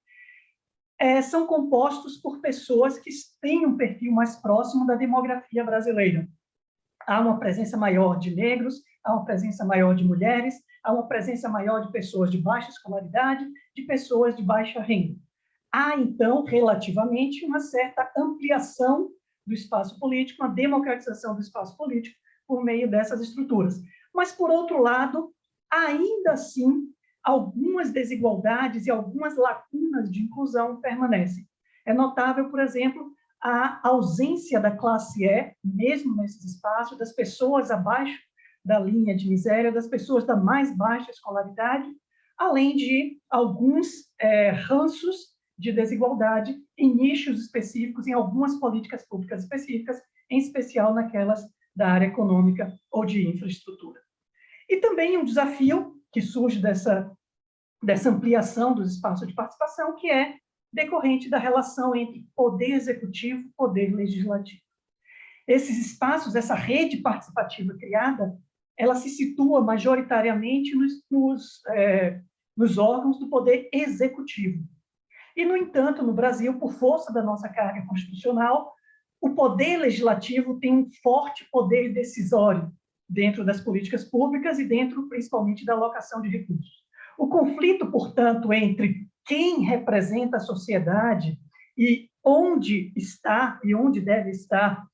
são compostos por pessoas que têm um perfil mais próximo da demografia brasileira. Há uma presença maior de negros, há uma presença maior de mulheres, há uma presença maior de pessoas de baixa escolaridade, de pessoas de baixa renda. Há, então, relativamente, uma certa ampliação do espaço político, uma democratização do espaço político por meio dessas estruturas. Mas, por outro lado, ainda assim, algumas desigualdades e algumas lacunas de inclusão permanecem. É notável, por exemplo, a ausência da classe E, mesmo nesses espaços, das pessoas abaixo da linha de miséria, das pessoas da mais baixa escolaridade, além de alguns ranços de desigualdade em nichos específicos, em algumas políticas públicas específicas, em especial naquelas da área econômica ou de infraestrutura. E também um desafio que surge dessa ampliação dos espaços de participação, que é decorrente da relação entre poder executivo e poder legislativo. Esses espaços, essa rede participativa criada, ela se situa majoritariamente nos órgãos do poder executivo. E, no entanto, no Brasil, por força da nossa carga constitucional, o poder legislativo tem um forte poder decisório dentro das políticas públicas e dentro, principalmente, da alocação de recursos. O conflito, portanto, entre quem representa a sociedade e onde está e onde deve estar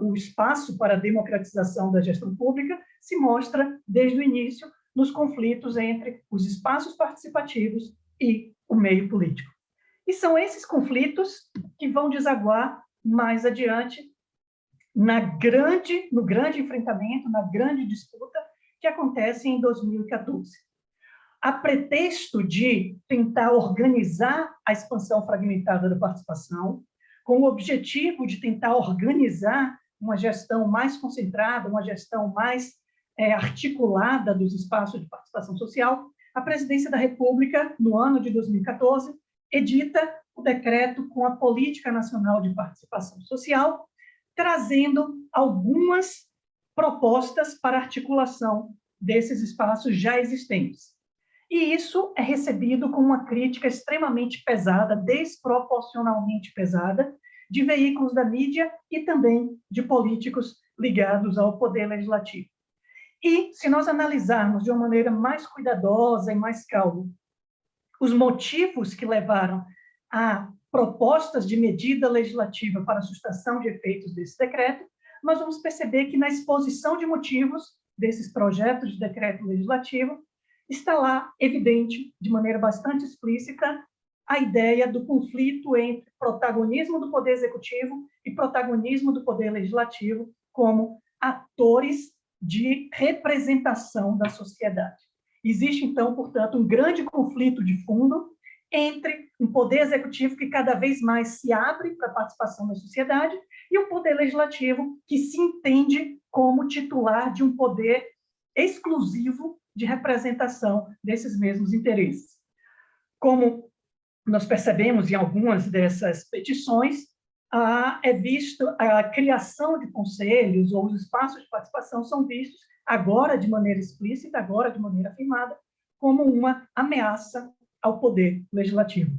o espaço para a democratização da gestão pública se mostra, desde o início, nos conflitos entre os espaços participativos e o meio político. E são esses conflitos que vão desaguar mais adiante no grande enfrentamento, na grande disputa que acontece em 2014. A pretexto de tentar organizar a expansão fragmentada da participação, com o objetivo de tentar organizar uma gestão mais concentrada, uma gestão mais articulada dos espaços de participação social, a Presidência da República, no ano de 2014, edita o decreto com a Política Nacional de Participação Social, trazendo algumas propostas para articulação desses espaços já existentes. E isso é recebido com uma crítica extremamente pesada, desproporcionalmente pesada, de veículos da mídia e também de políticos ligados ao poder legislativo. E, se nós analisarmos de uma maneira mais cuidadosa e mais calma os motivos que levaram a propostas de medida legislativa para a sustação de efeitos desse decreto, nós vamos perceber que na exposição de motivos desses projetos de decreto legislativo está lá evidente, de maneira bastante explícita, a ideia do conflito entre protagonismo do poder executivo e protagonismo do poder legislativo como atores de representação da sociedade. Existe, então, portanto, um grande conflito de fundo entre um poder executivo que cada vez mais se abre para a participação da sociedade e um poder legislativo que se entende como titular de um poder exclusivo de representação desses mesmos interesses. Como nós percebemos em algumas dessas petições, é visto a criação de conselhos ou os espaços de participação são vistos agora de maneira explícita, agora de maneira afirmada, como uma ameaça ao poder legislativo.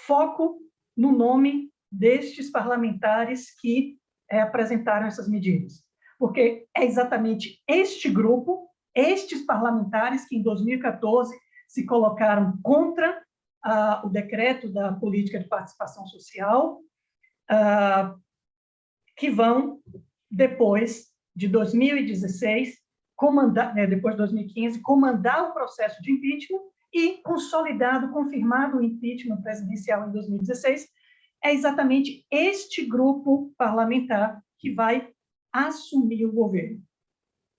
Foco no nome destes parlamentares que apresentaram essas medidas, porque é exatamente este grupo, estes parlamentares que em 2014 se colocaram contra o decreto da política de participação social, que vão, depois de 2016, depois de 2015, comandar o processo de impeachment e consolidado, confirmado o impeachment presidencial em 2016, é exatamente este grupo parlamentar que vai assumir o governo,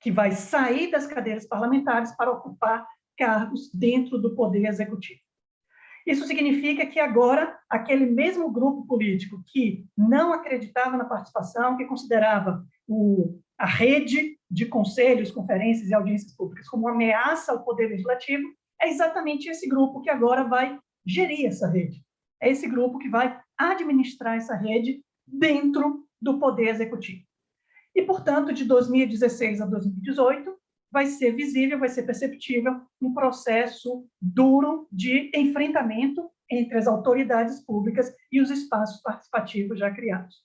que vai sair das cadeiras parlamentares para ocupar cargos dentro do poder executivo. Isso significa que agora, aquele mesmo grupo político que não acreditava na participação, que considerava a rede de conselhos, conferências e audiências públicas como uma ameaça ao poder legislativo, é exatamente esse grupo que agora vai gerir essa rede. É esse grupo que vai administrar essa rede dentro do poder executivo. E, portanto, de 2016 a 2018, vai ser visível, vai ser perceptível um processo duro de enfrentamento entre as autoridades públicas e os espaços participativos já criados.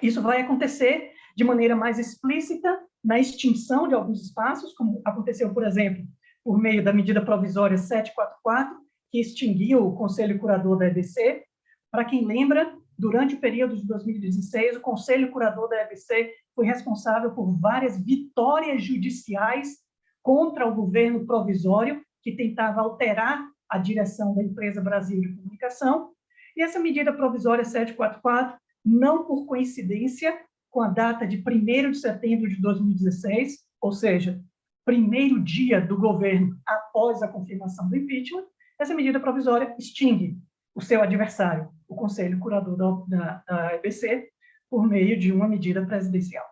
Isso vai acontecer de maneira mais explícita na extinção de alguns espaços, como aconteceu, por exemplo, por meio da medida provisória 744, que extinguiu o Conselho Curador da EBC. Para quem lembra, durante o período de 2016, o Conselho Curador da EBC foi responsável por várias vitórias judiciais contra o governo provisório, que tentava alterar a direção da Empresa Brasil de Comunicação. E essa medida provisória 744, não por coincidência com a data de 1º de setembro de 2016, ou seja, primeiro dia do governo após a confirmação do impeachment, essa medida provisória extingue o seu adversário, o Conselho Curador da EBC, por meio de uma medida presidencial.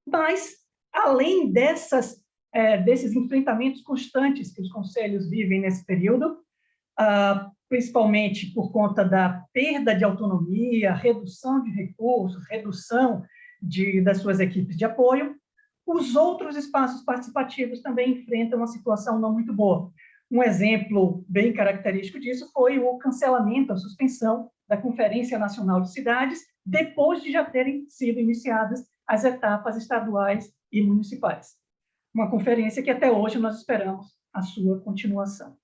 Mas, além desses enfrentamentos constantes que os conselhos vivem nesse período, principalmente por conta da perda de autonomia, redução de recursos, redução das suas equipes de apoio, os outros espaços participativos também enfrentam uma situação não muito boa. Um exemplo bem característico disso foi o cancelamento, a suspensão da Conferência Nacional de Cidades, depois de já terem sido iniciadas as etapas estaduais e municipais. Uma conferência que até hoje nós esperamos a sua continuação.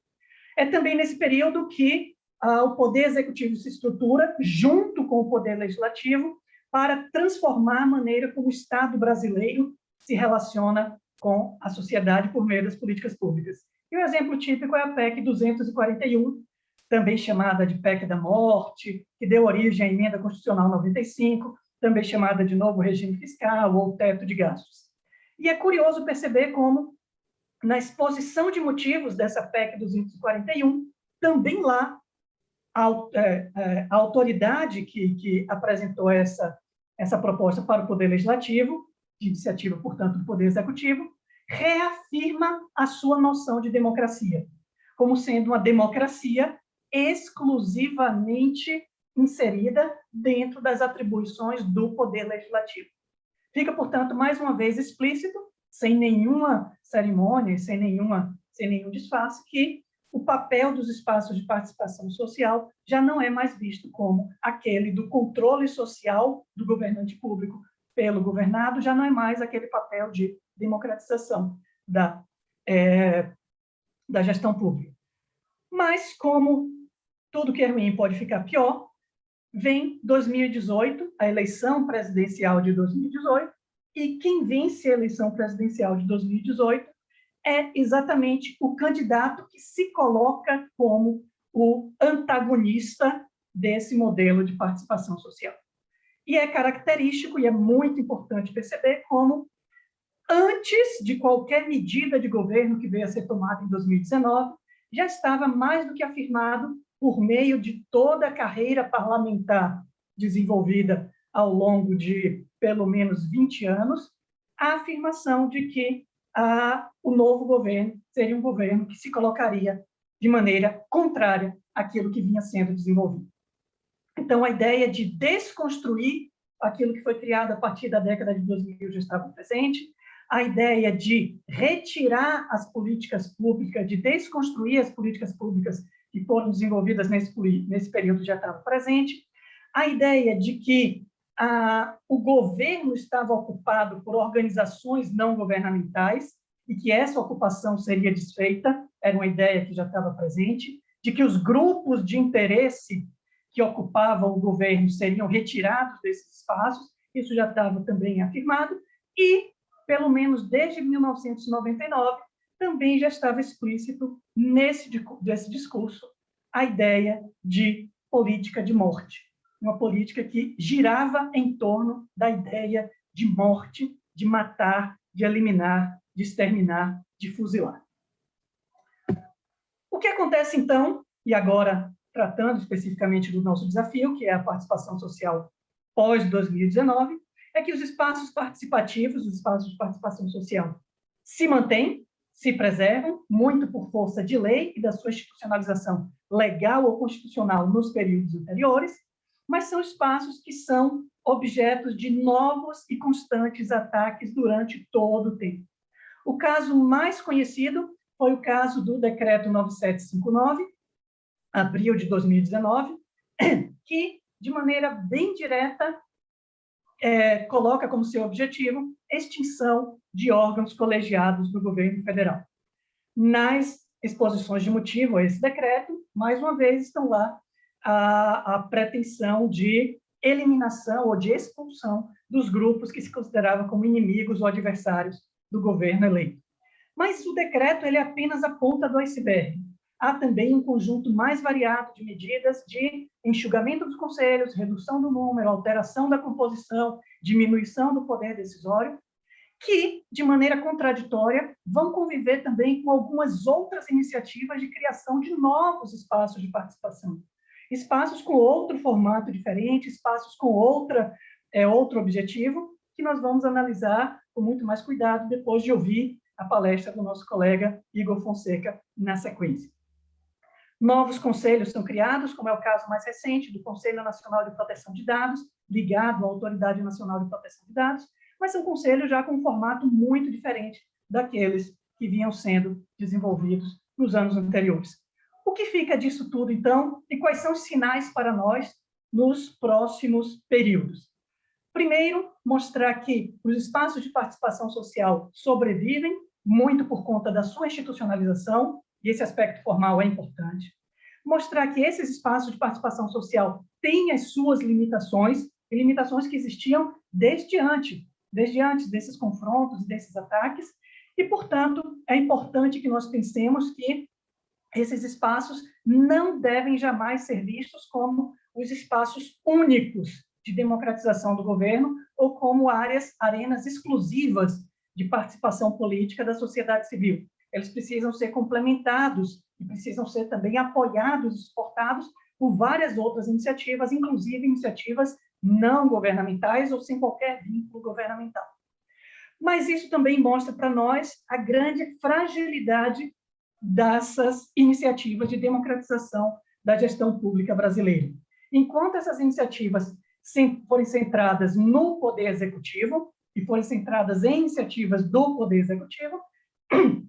É também nesse período que o Poder Executivo se estrutura, junto com o Poder Legislativo, para transformar a maneira como o Estado brasileiro se relaciona com a sociedade por meio das políticas públicas. E o exemplo típico é a PEC 241, também chamada de PEC da Morte, que deu origem à Emenda Constitucional 95, também chamada de Novo Regime Fiscal ou Teto de Gastos. E é curioso perceber como, na exposição de motivos dessa PEC 241, também lá, a autoridade que apresentou essa proposta para o Poder Legislativo, de iniciativa, portanto, do Poder Executivo, reafirma a sua noção de democracia, como sendo uma democracia exclusivamente inserida dentro das atribuições do Poder Legislativo. Fica, portanto, mais uma vez explícito, sem nenhuma cerimônia, sem nenhum disfarce, que o papel dos espaços de participação social já não é mais visto como aquele do controle social do governante público pelo governado, já não é mais aquele papel de democratização da gestão pública. Mas, como tudo que é ruim pode ficar pior, vem 2018, a eleição presidencial de 2018, e quem vence a eleição presidencial de 2018 é exatamente o candidato que se coloca como o antagonista desse modelo de participação social. E é característico e é muito importante perceber como, antes de qualquer medida de governo que veio a ser tomada em 2019, já estava mais do que afirmado, por meio de toda a carreira parlamentar desenvolvida ao longo de pelo menos 20 anos, a afirmação de que o novo governo seria um governo que se colocaria de maneira contrária àquilo que vinha sendo desenvolvido. Então, a ideia de desconstruir aquilo que foi criado a partir da década de 2000 já estava presente, a ideia de retirar as políticas públicas, de desconstruir as políticas públicas que foram desenvolvidas nesse período já estava presente, a ideia de que o governo estava ocupado por organizações não governamentais e que essa ocupação seria desfeita, era uma ideia que já estava presente, de que os grupos de interesse que ocupavam o governo seriam retirados desses espaços, isso já estava também afirmado, e, pelo menos desde 1999, também já estava explícito nesse discurso a ideia de política de morte, uma política que girava em torno da ideia de morte, de matar, de eliminar, de exterminar, de fuzilar. O que acontece, então, e agora tratando especificamente do nosso desafio, que é a participação social pós-2019, é que os espaços participativos, os espaços de participação social, se mantêm, se preservam, muito por força de lei e da sua institucionalização legal ou constitucional nos períodos anteriores, mas são espaços que são objetos de novos e constantes ataques durante todo o tempo. O caso mais conhecido foi o caso do Decreto 9759, abril de 2019, que, de maneira bem direta, coloca como seu objetivo extinção de órgãos colegiados do governo federal. Nas exposições de motivo a esse decreto, mais uma vez, estão lá a pretensão de eliminação ou de expulsão dos grupos que se consideravam como inimigos ou adversários do governo eleito. Mas o decreto ele é apenas a ponta do iceberg. Há também um conjunto mais variado de medidas de enxugamento dos conselhos, redução do número, alteração da composição, diminuição do poder decisório, que, de maneira contraditória, vão conviver também com algumas outras iniciativas de criação de novos espaços de participação. Espaços com outro formato diferente, espaços com outro objetivo, que nós vamos analisar com muito mais cuidado depois de ouvir a palestra do nosso colega Igor Fonseca na sequência. Novos conselhos são criados, como é o caso mais recente do Conselho Nacional de Proteção de Dados, ligado à Autoridade Nacional de Proteção de Dados, mas são conselhos já com um formato muito diferente daqueles que vinham sendo desenvolvidos nos anos anteriores. O que fica disso tudo, então, e quais são os sinais para nós nos próximos períodos? Primeiro, mostrar que os espaços de participação social sobrevivem, muito por conta da sua institucionalização, e esse aspecto formal é importante. Mostrar que esses espaços de participação social têm as suas limitações, e limitações que existiam desde antes desses confrontos, desses ataques, e, portanto, é importante que nós pensemos que esses espaços não devem jamais ser vistos como os espaços únicos de democratização do governo ou como arenas exclusivas de participação política da sociedade civil. Eles precisam ser complementados e precisam ser também apoiados e suportados por várias outras iniciativas, inclusive iniciativas não governamentais ou sem qualquer vínculo governamental. Mas isso também mostra para nós a grande fragilidade dessas iniciativas de democratização da gestão pública brasileira. Enquanto essas iniciativas forem centradas no Poder Executivo e forem centradas em iniciativas do Poder Executivo,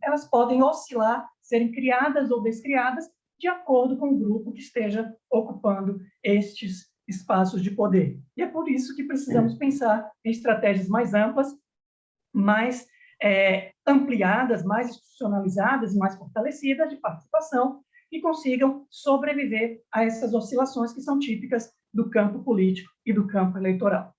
elas podem oscilar, serem criadas ou descriadas de acordo com o grupo que esteja ocupando estes espaços de poder. E é por isso que precisamos pensar em estratégias mais amplas, mais ampliadas, mais institucionalizadas, mais fortalecidas de participação, que consigam sobreviver a essas oscilações que são típicas do campo político e do campo eleitoral.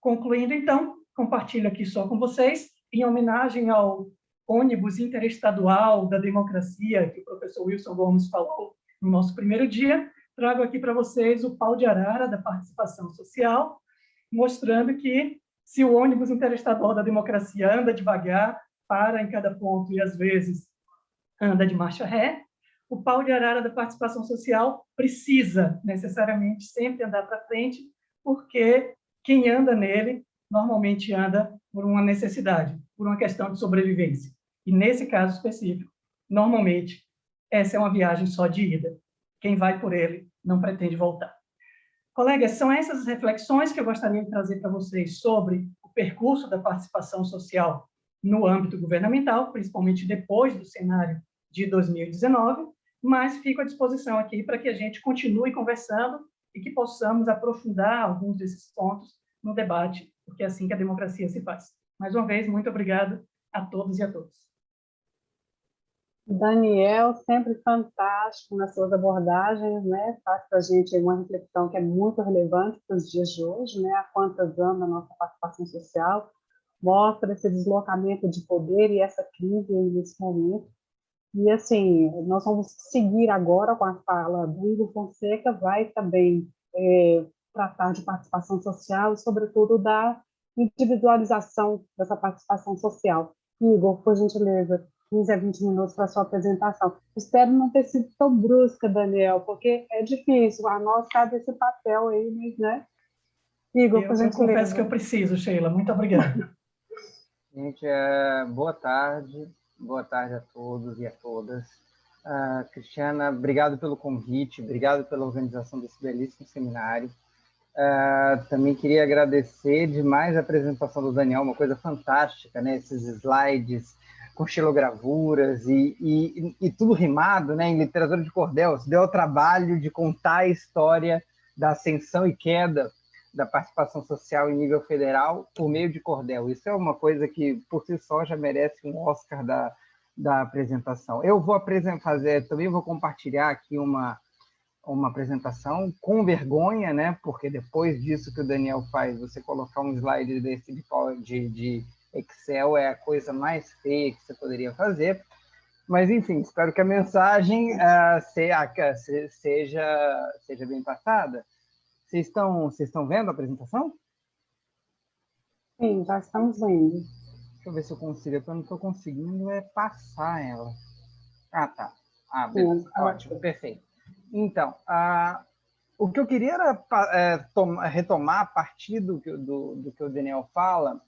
Concluindo, então, compartilho aqui só com vocês, em homenagem ao ônibus interestadual da democracia, que o professor Wilson Gomes falou no nosso primeiro dia, trago aqui para vocês o pau de arara da participação social, mostrando que se o ônibus interestadual da democracia anda devagar, para em cada ponto e, às vezes, anda de marcha ré, o pau de arara da participação social precisa, necessariamente, sempre andar para frente, porque quem anda nele, normalmente anda por uma necessidade, por uma questão de sobrevivência. E, nesse caso específico, normalmente, essa é uma viagem só de ida. Quem vai por ele não pretende voltar. Colegas, são essas reflexões que eu gostaria de trazer para vocês sobre o percurso da participação social no âmbito governamental, principalmente depois do cenário de 2019, mas fico à disposição aqui para que a gente continue conversando e que possamos aprofundar alguns desses pontos no debate, porque é assim que a democracia se faz. Mais uma vez, muito obrigado a todos e a todas. Daniel, sempre fantástico nas suas abordagens, né? Faz para a gente uma reflexão que é muito relevante para os dias de hoje, né? Há quantas anos a nossa participação social mostra esse deslocamento de poder e essa crise nesse momento. E, assim, nós vamos seguir agora com a fala do Igor Fonseca, vai também tratar de participação social e, sobretudo, da individualização dessa participação social. Igor, por gentileza, 15 a 20 minutos para a sua apresentação. Espero não ter sido tão brusca, Daniel, porque é difícil, a nós cabe esse papel aí, né? Igor, por gentileza. Eu confesso que eu preciso, Sheila. Muito obrigada. Gente, boa tarde a todos e a todas. Cristiana, obrigado pelo convite, obrigado pela organização desse belíssimo seminário. Também queria agradecer demais a apresentação do Daniel, uma coisa fantástica, né? Esses slides com xilogravuras e tudo rimado, né? Em literatura de cordel. Se deu ao trabalho de contar a história da ascensão e queda da participação social em nível federal por meio de cordel. Isso é uma coisa que, por si só, já merece um Oscar da apresentação. Eu vou também vou compartilhar aqui uma apresentação com vergonha, né? Porque depois disso que o Daniel faz, você colocar um slide desse de Excel é a coisa mais feia que você poderia fazer. Mas, enfim, espero que a mensagem seja bem passada. Vocês estão vendo a apresentação? Sim, já estamos vendo. Deixa eu ver se eu consigo, eu não estou conseguindo passar ela. Ah, tá. Ah, beleza. Sim, Ótimo, perfeito. Então, o que eu queria era retomar a partir do que o Daniel fala,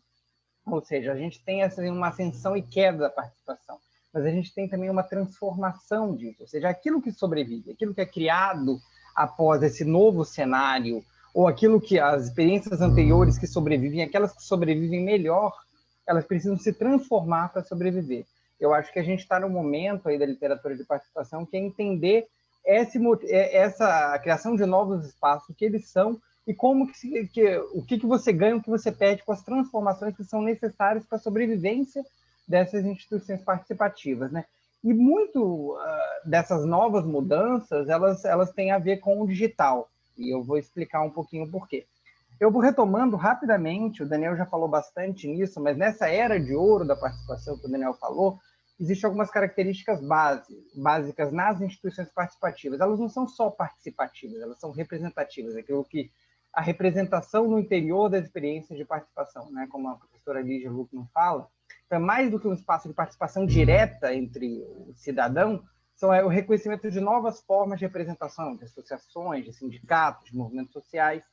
ou seja, a gente tem assim, uma ascensão e queda da participação, mas a gente tem também uma transformação disso, ou seja, aquilo que sobrevive, aquilo que é criado após esse novo cenário, ou aquilo que as experiências anteriores que sobrevivem, aquelas que sobrevivem melhor, elas precisam se transformar para sobreviver. Eu acho que a gente está no momento aí da literatura de participação que é entender a criação de novos espaços, o que eles são e como o que você ganha, o que você perde com as transformações que são necessárias para a sobrevivência dessas instituições participativas, né? E muito dessas novas mudanças, elas têm a ver com o digital, e eu vou explicar um pouquinho o porquê. Eu vou retomando rapidamente, o Daniel já falou bastante nisso, mas nessa era de ouro da participação que o Daniel falou, existem algumas características básicas nas instituições participativas. Elas não são só participativas, elas são representativas, aquilo que a representação no interior das experiências de participação, né? Como a professora Lígia Luckmann fala, então, mais do que um espaço de participação direta entre o cidadão, são o reconhecimento de novas formas de representação, de associações, de sindicatos, de movimentos sociais,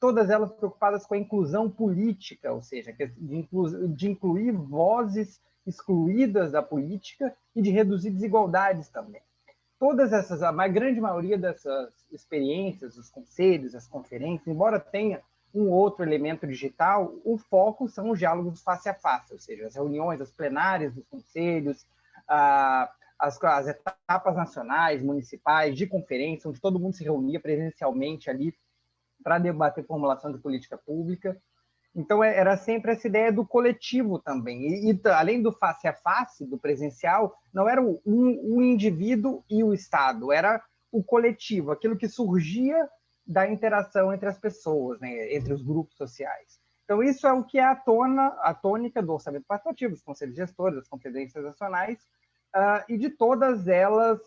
todas elas preocupadas com a inclusão política, ou seja, de incluir vozes excluídas da política e de reduzir desigualdades também. Todas essas, a grande maioria dessas experiências, os conselhos, as conferências, embora tenha um outro elemento digital, o foco são os diálogos face a face, ou seja, as reuniões, as plenárias dos conselhos, as etapas nacionais, municipais, de conferência, onde todo mundo se reunia presencialmente ali para debater formulação de política pública. Então, era sempre essa ideia do coletivo também. Além do face a face, do presencial, não era o indivíduo e o Estado, era o coletivo, aquilo que surgia da interação entre as pessoas, né, entre os grupos sociais. Então, isso é o que é a tônica do orçamento participativo, dos conselhos gestores, das conferências nacionais, e de todas elas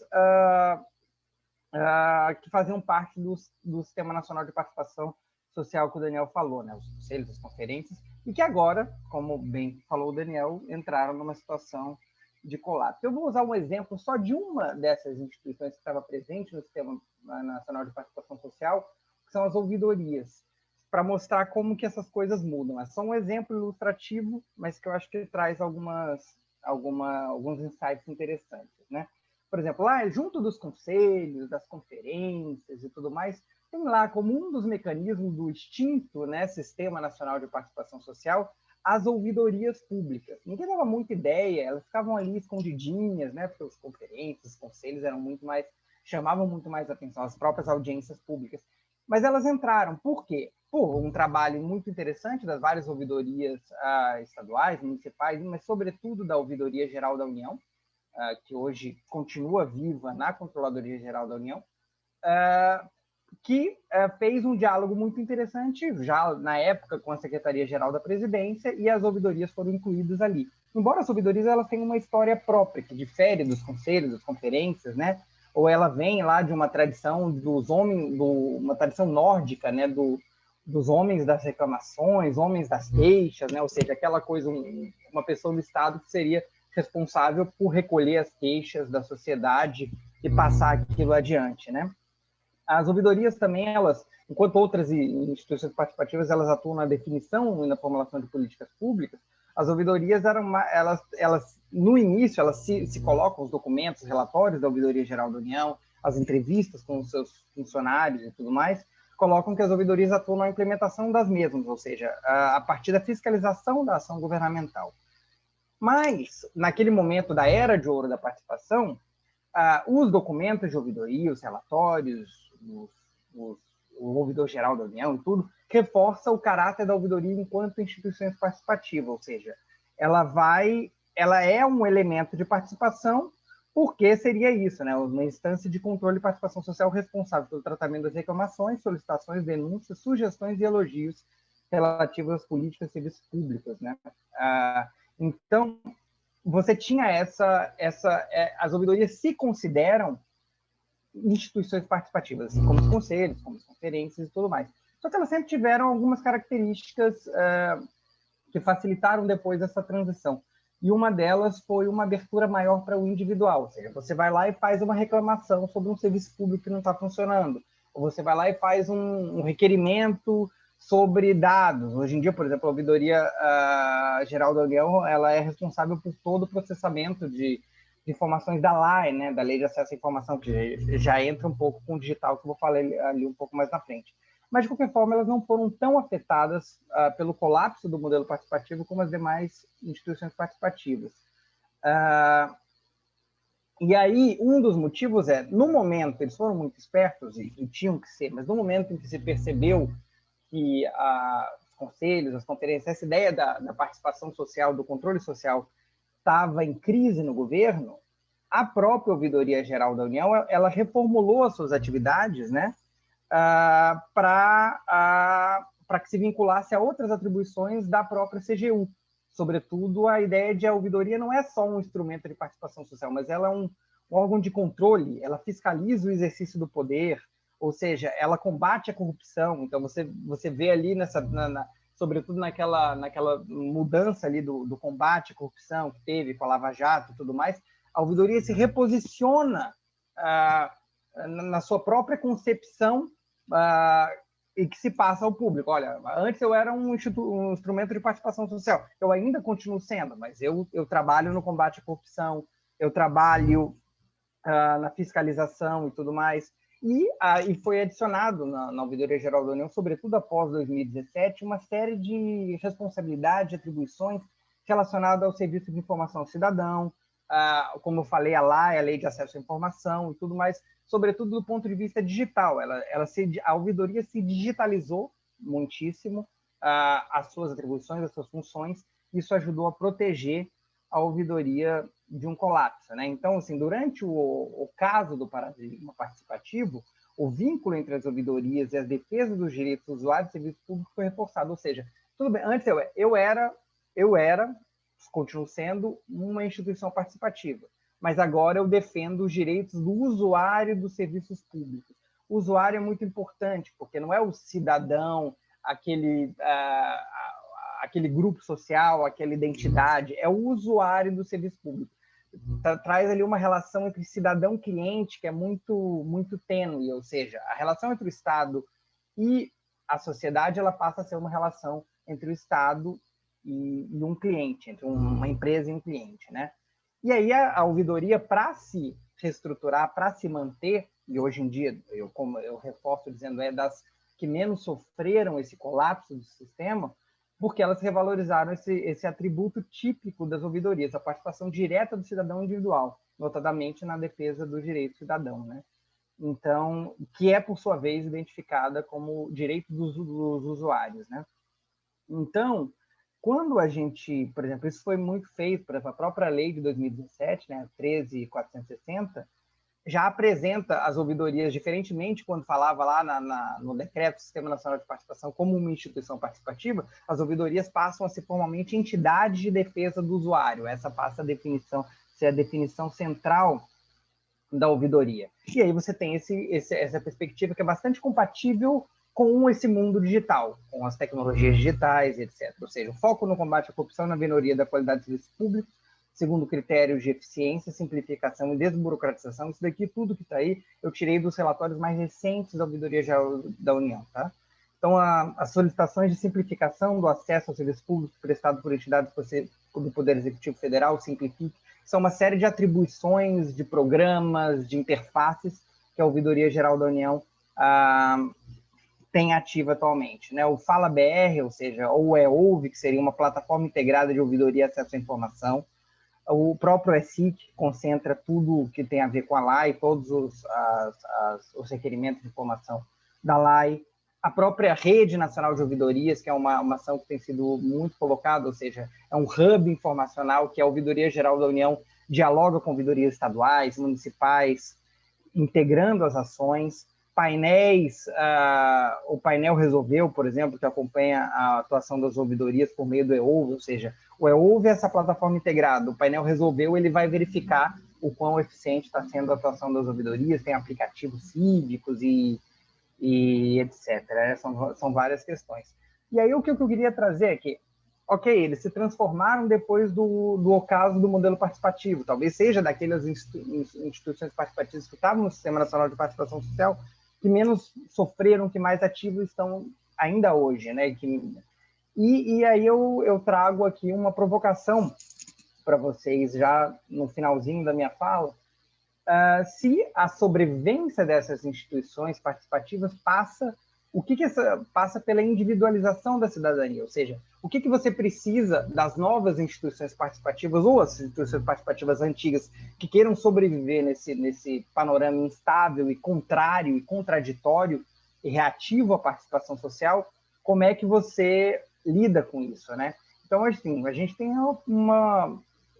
que faziam parte do Sistema Nacional de Participação Social que o Daniel falou, né? Os conselhos, as conferências, e que agora, como bem falou o Daniel, entraram numa situação de colapso. Eu vou usar um exemplo só de uma dessas instituições que estava presente no Sistema Nacional de Participação Social, que são as ouvidorias, para mostrar como que essas coisas mudam. É só um exemplo ilustrativo, mas que eu acho que traz alguns insights interessantes, né? Por exemplo, lá junto dos conselhos, das conferências e tudo mais, tem lá como um dos mecanismos do extinto, né, Sistema Nacional de Participação Social, as ouvidorias públicas. Ninguém dava muita ideia, elas ficavam ali escondidinhas, né, porque as conferências, os conselhos chamavam muito mais atenção, as próprias audiências públicas. Mas elas entraram. Por quê? Por um trabalho muito interessante das várias ouvidorias estaduais, municipais, mas sobretudo da Ouvidoria Geral da União, que hoje continua viva na Controladoria Geral da União, que fez um diálogo muito interessante, já na época, com a Secretaria-Geral da Presidência, e as ouvidorias foram incluídas ali. Embora as ouvidorias elas tenham uma história própria, que difere dos conselhos, das conferências, né? Ou ela vem lá de uma tradição dos homens, uma tradição nórdica, né? Dos homens das reclamações, homens das queixas, né? Ou seja, aquela coisa, uma pessoa do Estado que seria responsável por recolher as queixas da sociedade e passar aquilo adiante, né? As ouvidorias também, enquanto outras instituições participativas, elas atuam na definição e na formulação de políticas públicas, as ouvidorias elas no início, elas se colocam os documentos, os relatórios da Ouvidoria Geral da União, as entrevistas com os seus funcionários e tudo mais, colocam que as ouvidorias atuam na implementação das mesmas, ou seja, a partir da fiscalização da ação governamental. Mas, naquele momento da era de ouro da participação, os documentos de ouvidoria, os relatórios, o ouvidor geral da União e tudo, reforça o caráter da ouvidoria enquanto instituição participativa, ou seja, ela é um elemento de participação, porque seria isso, né? Uma instância de controle e participação social responsável pelo tratamento das reclamações, solicitações, denúncias, sugestões e elogios relativos às políticas e serviços públicos, né? Então, você tinha as ouvidorias se consideram instituições participativas, assim, como os conselhos, como as conferências e tudo mais. Só que elas sempre tiveram algumas características que facilitaram depois essa transição. E uma delas foi uma abertura maior para o individual, ou seja, você vai lá e faz uma reclamação sobre um serviço público que não está funcionando, ou você vai lá e faz um requerimento sobre dados. Hoje em dia, por exemplo, a Ouvidoria Geral da União, ela é responsável por todo o processamento de informações da LAI, né, da Lei de Acesso à Informação, que já entra um pouco com o digital, que eu vou falar ali um pouco mais na frente. Mas, de qualquer forma, elas não foram tão afetadas pelo colapso do modelo participativo como as demais instituições participativas. E aí, um dos motivos no momento, eles foram muito espertos, e tinham que ser, mas no momento em que se percebeu que os conselhos, as conferências, essa ideia da participação social, do controle social, estava em crise no governo, a própria Ouvidoria Geral da União, ela reformulou as suas atividades, né, para que se vinculasse a outras atribuições da própria CGU. Sobretudo, a ideia de a ouvidoria não é só um instrumento de participação social, mas ela é um órgão de controle, ela fiscaliza o exercício do poder, ou seja, ela combate a corrupção. Então, você vê ali, sobretudo naquela mudança ali do combate à corrupção que teve com a Lava Jato e tudo mais, a ouvidoria se reposiciona na sua própria concepção e que se passa ao público. Olha, antes eu era um instrumento de participação social, eu ainda continuo sendo, mas eu trabalho no combate à corrupção, eu trabalho na fiscalização e tudo mais. E foi adicionado na Ouvidoria Geral da União, sobretudo após 2017, uma série de responsabilidades e atribuições relacionadas ao Serviço de Informação ao Cidadão, como eu falei, a Lei de Acesso à Informação e tudo mais, sobretudo do ponto de vista digital. A ouvidoria se digitalizou muitíssimo, as suas atribuições, as suas funções. Isso ajudou a proteger a ouvidoria de um colapso, né? Então, assim, durante o caso do paradigma participativo, o vínculo entre as ouvidorias e as defesas dos direitos dos usuários do serviço público foi reforçado. Ou seja, tudo bem, antes eu era, continuo sendo, uma instituição participativa, mas agora eu defendo os direitos do usuário dos serviços públicos. O usuário é muito importante, porque não é o cidadão, aquele grupo social, aquela identidade, é o usuário do serviço público. Traz ali uma relação entre cidadão-cliente que é muito, muito tênue, ou seja, a relação entre o Estado e a sociedade, ela passa a ser uma relação entre o Estado e um cliente, entre uma empresa e um cliente, né? E aí a ouvidoria, para se reestruturar, para se manter, e hoje em dia, como eu reforço dizendo, é das que menos sofreram esse colapso do sistema, porque elas revalorizaram esse atributo típico das ouvidorias, a participação direta do cidadão individual, notadamente na defesa do direito cidadão, né? Então, que é, por sua vez, identificada como direito dos usuários, né? Então, quando a gente, por exemplo, isso foi muito feito, por exemplo, a própria lei de 2017, né, 13.460, já apresenta as ouvidorias, diferentemente quando falava lá no decreto do Sistema Nacional de Participação como uma instituição participativa, as ouvidorias passam a ser formalmente entidades de defesa do usuário. Essa passa a ser a definição central da ouvidoria. E aí você tem essa perspectiva que é bastante compatível com esse mundo digital, com as tecnologias digitais, etc. Ou seja, o foco no combate à corrupção e na melhoria da qualidade de serviços públicos, segundo critérios de eficiência, simplificação e desburocratização. Isso daqui, tudo que está aí, eu tirei dos relatórios mais recentes da Ouvidoria Geral da União, tá? Então, as solicitações de simplificação do acesso aos serviços públicos prestados por entidades do Poder Executivo Federal, Simplifique, são uma série de atribuições, de programas, de interfaces que a Ouvidoria Geral da União tem ativa atualmente, né? O Fala BR, ou seja, ou Ouve, que seria uma plataforma integrada de ouvidoria e acesso à informação. O próprio ESIC, que concentra tudo que tem a ver com a LAI, todos os requerimentos de informação da LAI. A própria Rede Nacional de Ouvidorias, que é uma ação que tem sido muito colocada, ou seja, é um hub informacional que a Ouvidoria Geral da União dialoga com ouvidorias estaduais, municipais, integrando as ações. Painéis, o painel Resolveu, por exemplo, que acompanha a atuação das ouvidorias por meio do EOUVE, ou seja, o EOUVE é essa plataforma integrada, o painel Resolveu, ele vai verificar o quão eficiente está sendo a atuação das ouvidorias, tem aplicativos cívicos e etc. São várias questões. E aí o que eu queria trazer aqui, ok, eles se transformaram depois do ocaso do modelo participativo, talvez seja daquelas instituições participativas que estavam no Sistema Nacional de Participação Social que menos sofreram, que mais ativos estão ainda hoje, né? E aí eu trago aqui uma provocação para vocês, já no finalzinho da minha fala, se a sobrevivência dessas instituições participativas passa pela individualização da cidadania, ou seja, o que você precisa das novas instituições participativas ou as instituições participativas antigas que queiram sobreviver nesse panorama instável e contrário e contraditório e reativo à participação social, como é que você lida com isso, né? Então, assim, a gente tem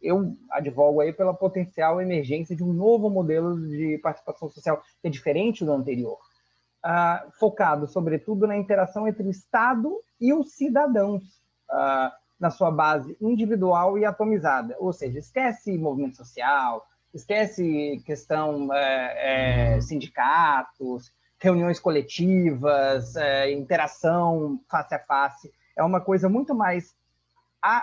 eu advogo aí pela potencial emergência de um novo modelo de participação social que é diferente do anterior, focado, sobretudo, na interação entre o Estado e os cidadãos, na sua base individual e atomizada. Ou seja, esquece movimento social, esquece questão sindicatos, reuniões coletivas, interação face a face. É uma coisa muito mais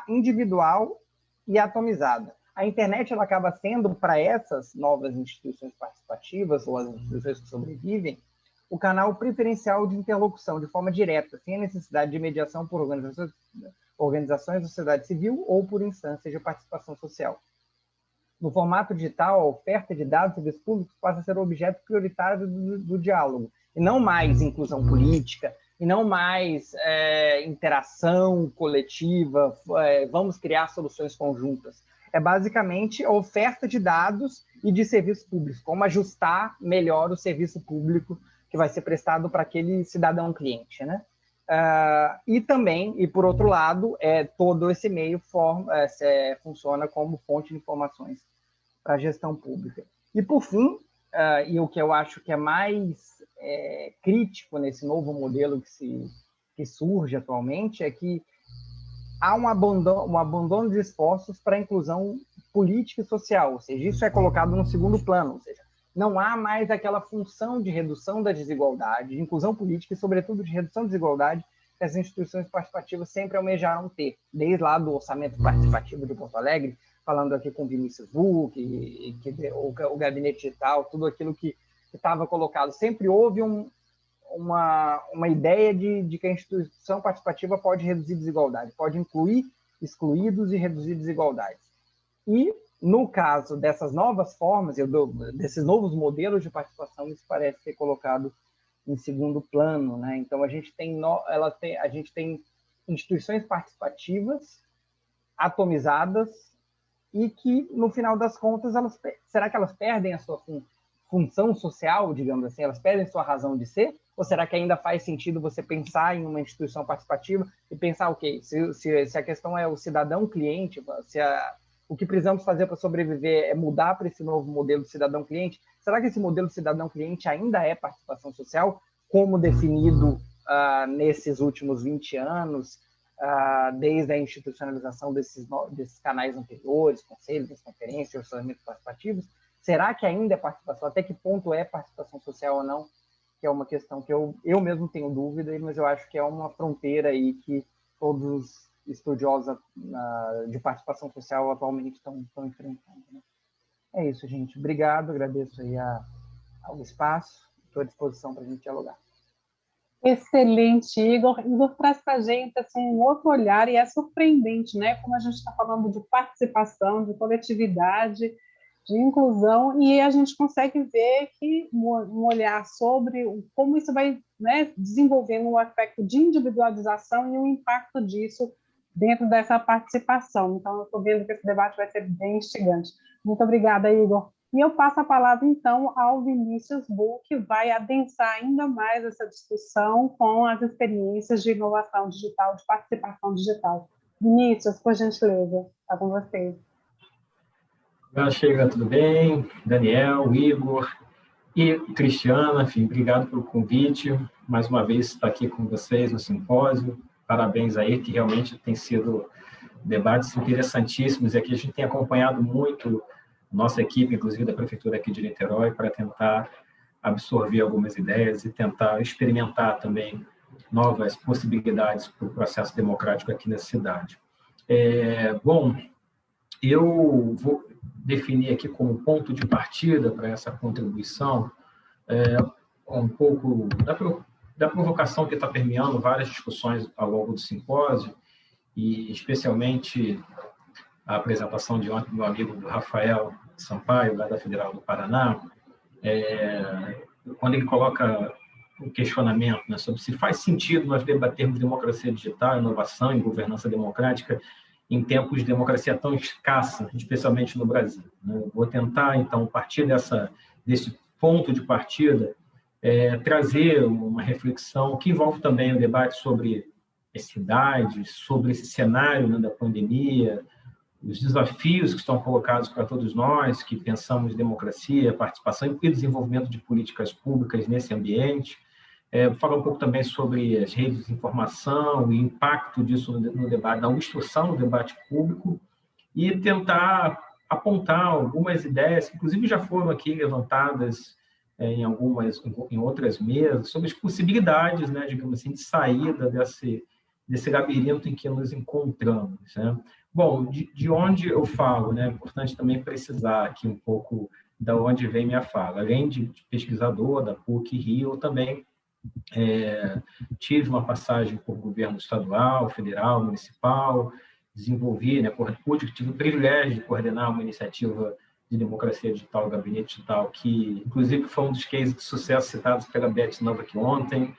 individual e atomizada. A internet ela acaba sendo, para essas novas instituições participativas, ou as instituições que sobrevivem, o canal preferencial de interlocução, de forma direta, sem a necessidade de mediação por organizações da sociedade civil ou por instâncias de participação social. No formato digital, a oferta de dados e serviços públicos passa a ser o objeto prioritário do diálogo, e não mais inclusão política, e não mais interação coletiva, vamos criar soluções conjuntas. É basicamente a oferta de dados e de serviços públicos, como ajustar melhor o serviço público que vai ser prestado para aquele cidadão cliente, né? E também, e por outro lado, todo esse meio funciona como fonte de informações para a gestão pública. E por fim, e o que eu acho que é mais crítico nesse novo modelo que surge atualmente é que há um abandono de esforços para a inclusão política e social, ou seja, isso é colocado no segundo plano, ou seja, não há mais aquela função de redução da desigualdade, de inclusão política e, sobretudo, de redução da desigualdade que as instituições participativas sempre almejaram ter, desde lá do orçamento participativo de Porto Alegre, falando aqui com Vinícius Buch, o gabinete digital, tudo aquilo que estava colocado. Sempre houve uma ideia de que a instituição participativa pode reduzir desigualdade, pode incluir excluídos e reduzir desigualdades. E, no caso dessas novas formas, desses novos modelos de participação, isso parece ser colocado em segundo plano, né? Então, a gente tem instituições participativas atomizadas e que, no final das contas, será que elas perdem a sua função social, digamos assim? Elas perdem sua razão de ser? Ou será que ainda faz sentido você pensar em uma instituição participativa e pensar, ok, se a questão é o cidadão cliente, o que precisamos fazer para sobreviver é mudar para esse novo modelo de cidadão cliente, será que esse modelo de cidadão cliente ainda é participação social, como definido nesses últimos 20 anos, desde a institucionalização desses canais anteriores, conselhos, conferências, orçamentos participativos? Será que ainda é participação? Até que ponto é participação social ou não? Que é uma questão que eu mesmo tenho dúvida, mas eu acho que é uma fronteira aí que todos os estudiosos de participação social atualmente estão enfrentando, né? É isso, gente. Obrigado, agradeço aí ao espaço, estou à disposição para a gente dialogar. Excelente, Igor. Igor traz para a gente assim, um outro olhar, e é surpreendente, né? Como a gente está falando de participação, de coletividade, de inclusão, e a gente consegue ver que um olhar sobre como isso vai, né, desenvolvendo um aspecto de individualização e o impacto disso dentro dessa participação. Então, eu estou vendo que esse debate vai ser bem instigante. Muito obrigada, Igor. E eu passo a palavra, então, ao Vinícius Buch, que vai adensar ainda mais essa discussão com as experiências de inovação digital, de participação digital. Vinícius, por gentileza, está com vocês. Chega, tudo bem? Daniel, Igor e Cristiana, enfim, obrigado pelo convite. Mais uma vez, estar aqui com vocês no simpósio. Parabéns aí, que realmente tem sido debates interessantíssimos, e aqui a gente tem acompanhado muito nossa equipe, inclusive da Prefeitura aqui de Niterói, para tentar absorver algumas ideias e tentar experimentar também novas possibilidades para o processo democrático aqui na cidade. Bom, eu vou definir aqui como ponto de partida para essa contribuição um pouco da provocação que está permeando várias discussões ao longo do simpósio, e especialmente a apresentação de ontem do meu amigo Rafael Sampaio, lá da Federal do Paraná, quando ele coloca o questionamento, né, sobre se faz sentido nós debatermos democracia digital, inovação e governança democrática em tempos de democracia tão escassa, especialmente no Brasil. Né? Eu vou tentar, então, a partir desse ponto de partida, trazer uma reflexão que envolve também o debate sobre as cidades, sobre esse cenário, né, da pandemia, os desafios que estão colocados para todos nós, que pensamos democracia, participação e desenvolvimento de políticas públicas nesse ambiente. Falar um pouco também sobre as redes de informação e o impacto disso no debate, na obstrução do debate público, e tentar apontar algumas ideias que, inclusive, já foram aqui levantadas em outras mesas, sobre as possibilidades, né, digamos assim, de saída desse labirinto em que nos encontramos, né? Bom, de onde eu falo, né? É importante também precisar aqui um pouco de onde vem minha fala. Além de pesquisador da PUC-Rio, eu também tive uma passagem por governo estadual, federal, municipal, desenvolvi, né, tive o privilégio de coordenar uma iniciativa de democracia digital, o Gabinete Digital, que, inclusive, foi um dos cases de sucesso citados pela Beth Nova aqui ontem,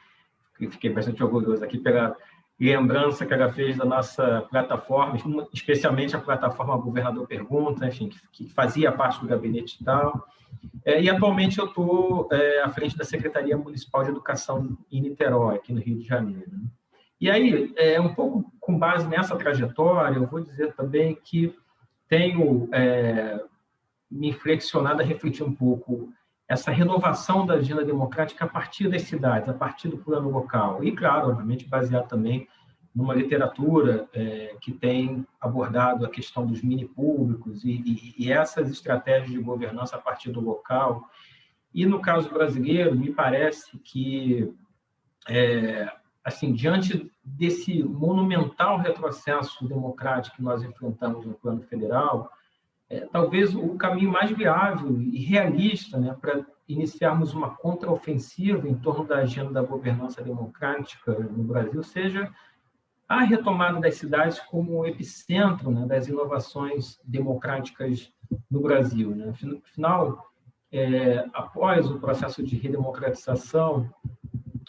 e fiquei bastante orgulhoso aqui pela lembrança que ela fez da nossa plataforma, especialmente a plataforma Governador Pergunta, enfim, que fazia parte do Gabinete Digital. E atualmente eu estou à frente da Secretaria Municipal de Educação em Niterói, aqui no Rio de Janeiro. E aí, um pouco com base nessa trajetória, eu vou dizer também que tenho me flexionado a refletir um pouco essa renovação da agenda democrática a partir das cidades, a partir do plano local. E, claro, obviamente, baseado também numa literatura que tem abordado a questão dos mini-públicos e essas estratégias de governança a partir do local. E, no caso brasileiro, me parece que, assim, diante desse monumental retrocesso democrático que nós enfrentamos no plano federal, talvez o caminho mais viável e realista, né, para iniciarmos uma contraofensiva em torno da agenda da governança democrática no Brasil seja a retomada das cidades como epicentro, né, das inovações democráticas no Brasil. Né? Afinal, após o processo de redemocratização,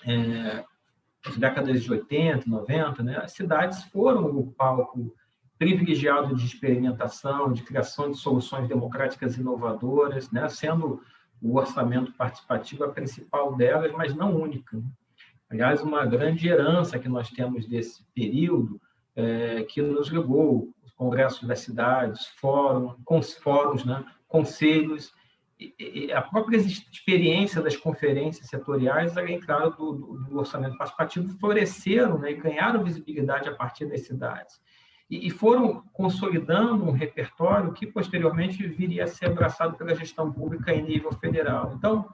nas décadas de 80, 90, né, as cidades foram o palco privilegiado de experimentação, de criação de soluções democráticas inovadoras, né, sendo o orçamento participativo a principal delas, mas não única. Aliás, uma grande herança que nós temos desse período, que nos legou os congressos das cidades, fóruns, né, conselhos, e a própria experiência das conferências setoriais, além, claro, do orçamento participativo, floresceram, né, e ganharam visibilidade a partir das cidades. E foram consolidando um repertório que, posteriormente, viria a ser abraçado pela gestão pública em nível federal. Então,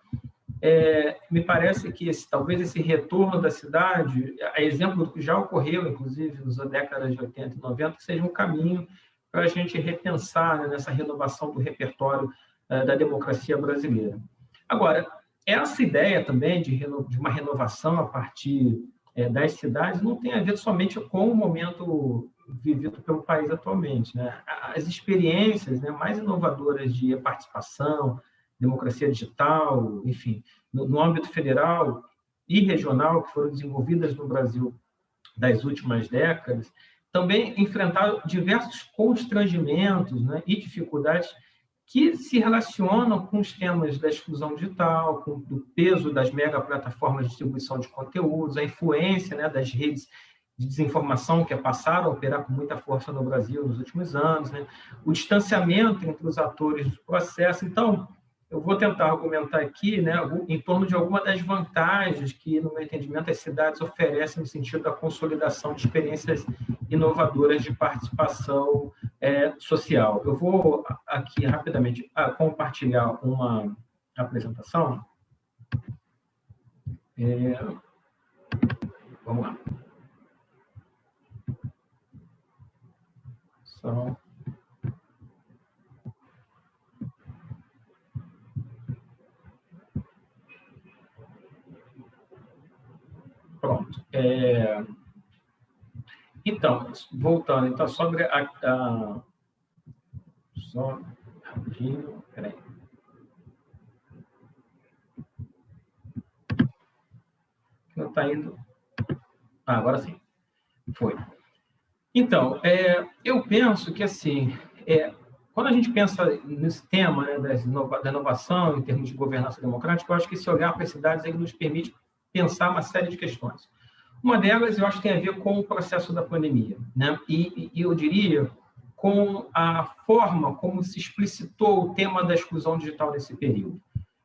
me parece que talvez esse retorno da cidade, a exemplo do que já ocorreu, inclusive, nas décadas de 80 e 90, seja um caminho para a gente repensar, né, nessa renovação do repertório da democracia brasileira. Agora, essa ideia também de uma renovação a partir das cidades não tem a ver somente com o momento vivido pelo país atualmente, né? As experiências, né, mais inovadoras de participação, democracia digital, enfim, no âmbito federal e regional, que foram desenvolvidas no Brasil das últimas décadas, também enfrentaram diversos constrangimentos, né, e dificuldades que se relacionam com os temas da exclusão digital, com o peso das megaplataformas de distribuição de conteúdos, a influência, né, das redes de desinformação que passaram a operar com muita força no Brasil nos últimos anos, né, o distanciamento entre os atores do processo. Então, eu vou tentar argumentar aqui, né, em torno de alguma das vantagens que, no meu entendimento, as cidades oferecem no sentido da consolidação de experiências inovadoras de participação social. Eu vou aqui rapidamente compartilhar uma apresentação. Vamos lá. apresentação. Pronto. Então, voltando, então, sobre só rapidinho, peraí. Não está indo. Ah, agora sim. Foi. Então, eu penso que, assim, quando a gente pensa nesse tema, né, da inovação em termos de governança democrática, eu acho que esse olhar para as cidades ele nos permite pensar uma série de questões. Uma delas, eu acho que tem a ver com o processo da pandemia, né? E eu diria com a forma como se explicitou o tema da exclusão digital nesse período.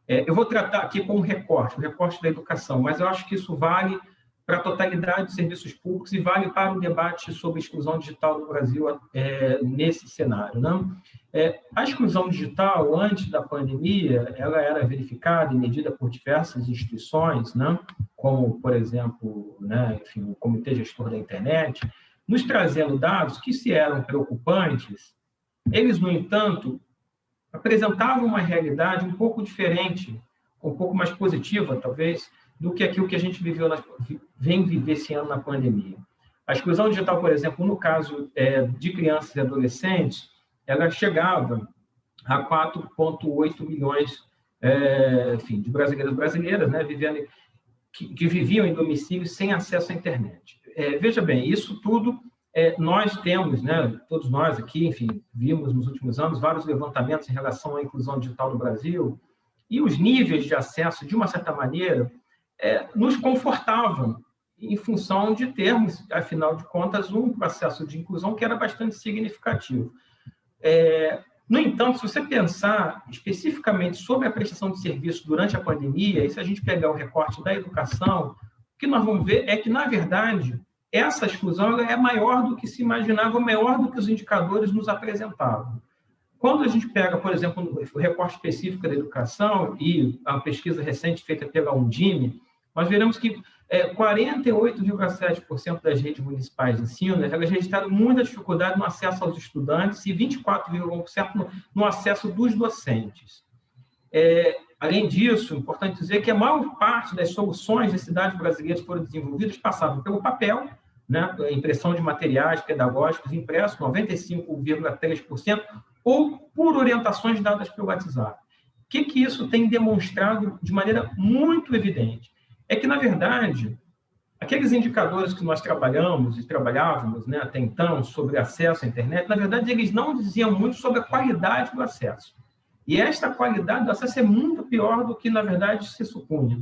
Eu vou tratar aqui com o recorte da educação, mas eu acho que isso vale para a totalidade dos serviços públicos e vale para o debate sobre exclusão digital no Brasil nesse cenário, né? A exclusão digital, antes da pandemia, ela era verificada e medida por diversas instituições, né? Como, por exemplo, né, enfim, o Comitê Gestor da Internet, nos trazendo dados que, se eram preocupantes, eles, no entanto, apresentavam uma realidade um pouco diferente, um pouco mais positiva, talvez, do que aquilo que a gente vem vivenciando na pandemia. A exclusão digital, por exemplo, no caso de crianças e adolescentes, ela chegava a 4,8 milhões enfim, de brasileiros e brasileiras, né, que viviam em domicílios sem acesso à internet. Veja bem, isso tudo nós temos, né, todos nós aqui, enfim, vimos nos últimos anos vários levantamentos em relação à inclusão digital no Brasil, e os níveis de acesso, de uma certa maneira, nos confortavam em função de termos, afinal de contas, um processo de inclusão que era bastante significativo. No entanto, se você pensar especificamente sobre a prestação de serviço durante a pandemia, e se a gente pegar o recorte da educação, o que nós vamos ver é que, na verdade, essa exclusão é maior do que se imaginava, maior do que os indicadores nos apresentavam. Quando a gente pega, por exemplo, o recorte específico da educação e a pesquisa recente feita pela Undime, nós veremos que 48,7% das redes municipais de ensino elas registraram muita dificuldade no acesso aos estudantes e 24,1% no acesso dos docentes. Além disso, é importante dizer que a maior parte das soluções das cidades brasileiras que foram desenvolvidas passavam pelo papel, né, impressão de materiais pedagógicos impressos, 95,3%, ou por orientações dadas pelo WhatsApp. O que isso tem demonstrado de maneira muito evidente? É que, na verdade, aqueles indicadores que nós trabalhávamos, né, até então, sobre acesso à internet, na verdade, eles não diziam muito sobre a qualidade do acesso. E esta qualidade do acesso é muito pior do que, na verdade, se supunha.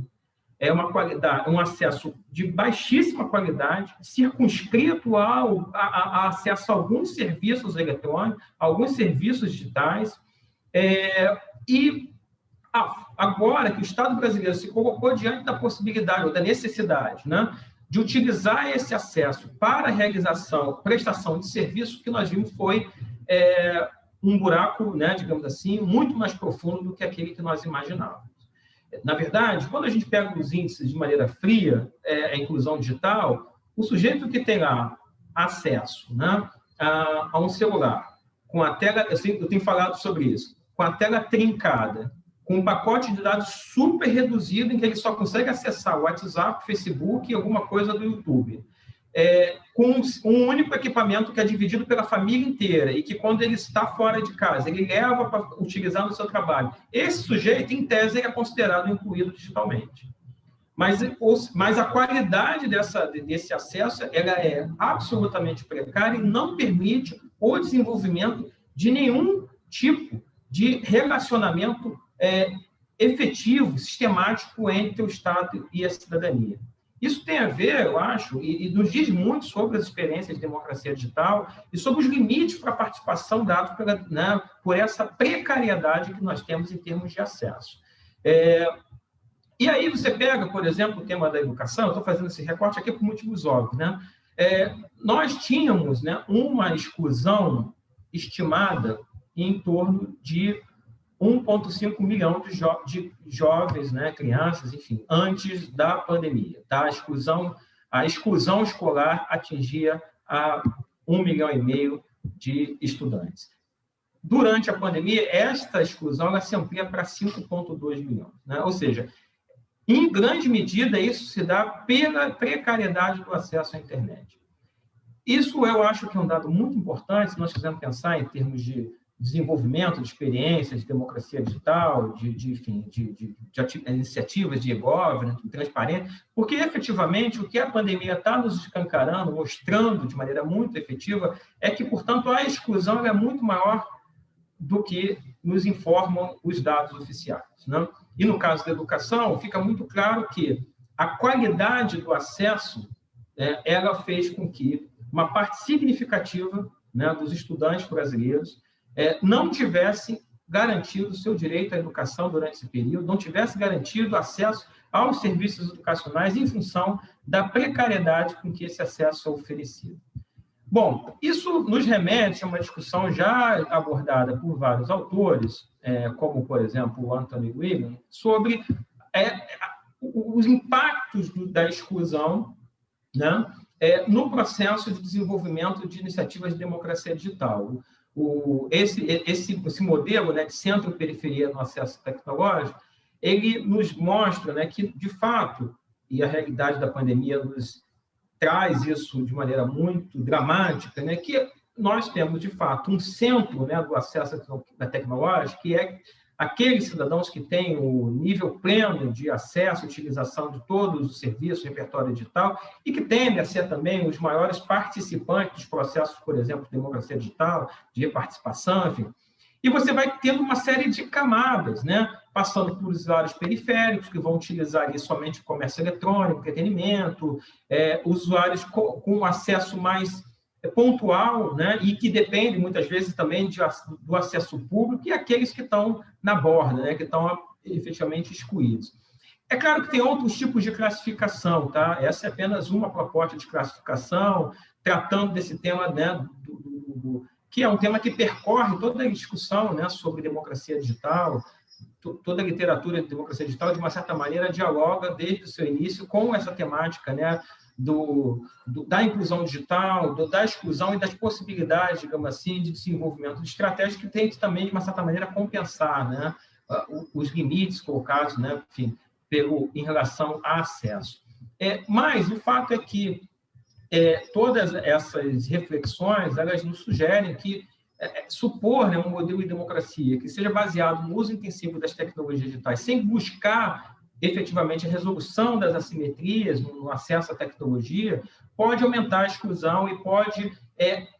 É uma qualidade, um acesso de baixíssima qualidade, circunscrito a acesso a alguns serviços eletrônicos, alguns serviços digitais, e agora que o Estado brasileiro se colocou diante da possibilidade, ou da necessidade, né, de utilizar esse acesso para a realização, prestação de serviço, que nós vimos foi um buraco, né, digamos assim, muito mais profundo do que aquele que nós imaginávamos. Na verdade, quando a gente pega os índices de maneira fria, a inclusão digital, o sujeito que tem lá acesso, né, a um celular, com a tela, eu tenho falado sobre isso, com a tela trincada, com um pacote de dados super reduzido, em que ele só consegue acessar o WhatsApp, Facebook e alguma coisa do YouTube, com um único equipamento que é dividido pela família inteira e que, quando ele está fora de casa, ele leva para utilizar no seu trabalho. Esse sujeito, em tese, é considerado incluído digitalmente. Mas a qualidade desse acesso ela é absolutamente precária e não permite o desenvolvimento de nenhum tipo de relacionamento efetivo, sistemático entre o Estado e a cidadania. Isso tem a ver, eu acho, e nos diz muito sobre as experiências de democracia digital e sobre os limites para a participação dada por essa precariedade que nós temos em termos de acesso. E aí você pega, por exemplo, o tema da educação, eu estou fazendo esse recorte aqui por motivos óbvios, né? Nós tínhamos, né, uma exclusão estimada em torno de 1,5 milhão de jovens, né, crianças, enfim, antes da pandemia. Tá? A exclusão escolar atingia a 1,5 milhão de estudantes. Durante a pandemia, esta exclusão ela se amplia para 5,2 milhões. Né? Ou seja, em grande medida, isso se dá pela precariedade do acesso à internet. Isso eu acho que é um dado muito importante, se nós quisermos pensar em termos de desenvolvimento de experiências de democracia digital, de iniciativas de e-government, de transparência, porque, efetivamente, o que a pandemia está nos escancarando, mostrando de maneira muito efetiva, é que, portanto, a exclusão é muito maior do que nos informam os dados oficiais. Né? E, no caso da educação, fica muito claro que a qualidade do acesso ela fez com que uma parte significativa, né, dos estudantes brasileiros não tivesse garantido o seu direito à educação durante esse período, não tivesse garantido acesso aos serviços educacionais em função da precariedade com que esse acesso é oferecido. Bom, isso nos remete a uma discussão já abordada por vários autores, como, por exemplo, o Anthony William, sobre os impactos da exclusão, né, no processo de desenvolvimento de iniciativas de democracia digital. Esse modelo, né, de centro-periferia no acesso tecnológico, ele nos mostra, né, que, de fato, e a realidade da pandemia nos traz isso de maneira muito dramática, né, que nós temos, de fato, um centro, né, do acesso à tecnologia, que é aqueles cidadãos que têm o nível pleno de acesso e utilização de todos os serviços, repertório digital, e que tendem a ser também os maiores participantes dos processos, por exemplo, de democracia digital, de participação, enfim. E você vai tendo uma série de camadas, né? Passando por usuários periféricos, que vão utilizar ali somente comércio eletrônico, entretenimento, usuários com acesso mais pontual, né, e que depende muitas vezes também do acesso público, e aqueles que estão na borda, né, que estão efetivamente excluídos. É claro que tem outros tipos de classificação, tá? Essa é apenas uma proposta de classificação, tratando desse tema, né, que é um tema que percorre toda a discussão, né, sobre democracia digital. Toda a literatura de democracia digital, de uma certa maneira, dialoga desde o seu início com essa temática, né, da inclusão digital, da exclusão e das possibilidades, digamos assim, de desenvolvimento de estratégias que tem que também, de uma certa maneira, compensar, né, os limites colocados, né, enfim, em relação a acesso. Mas o fato é que todas essas reflexões, elas nos sugerem que supor, né, um modelo de democracia que seja baseado no uso intensivo das tecnologias digitais, sem buscar efetivamente a resolução das assimetrias no acesso à tecnologia, pode aumentar a exclusão e pode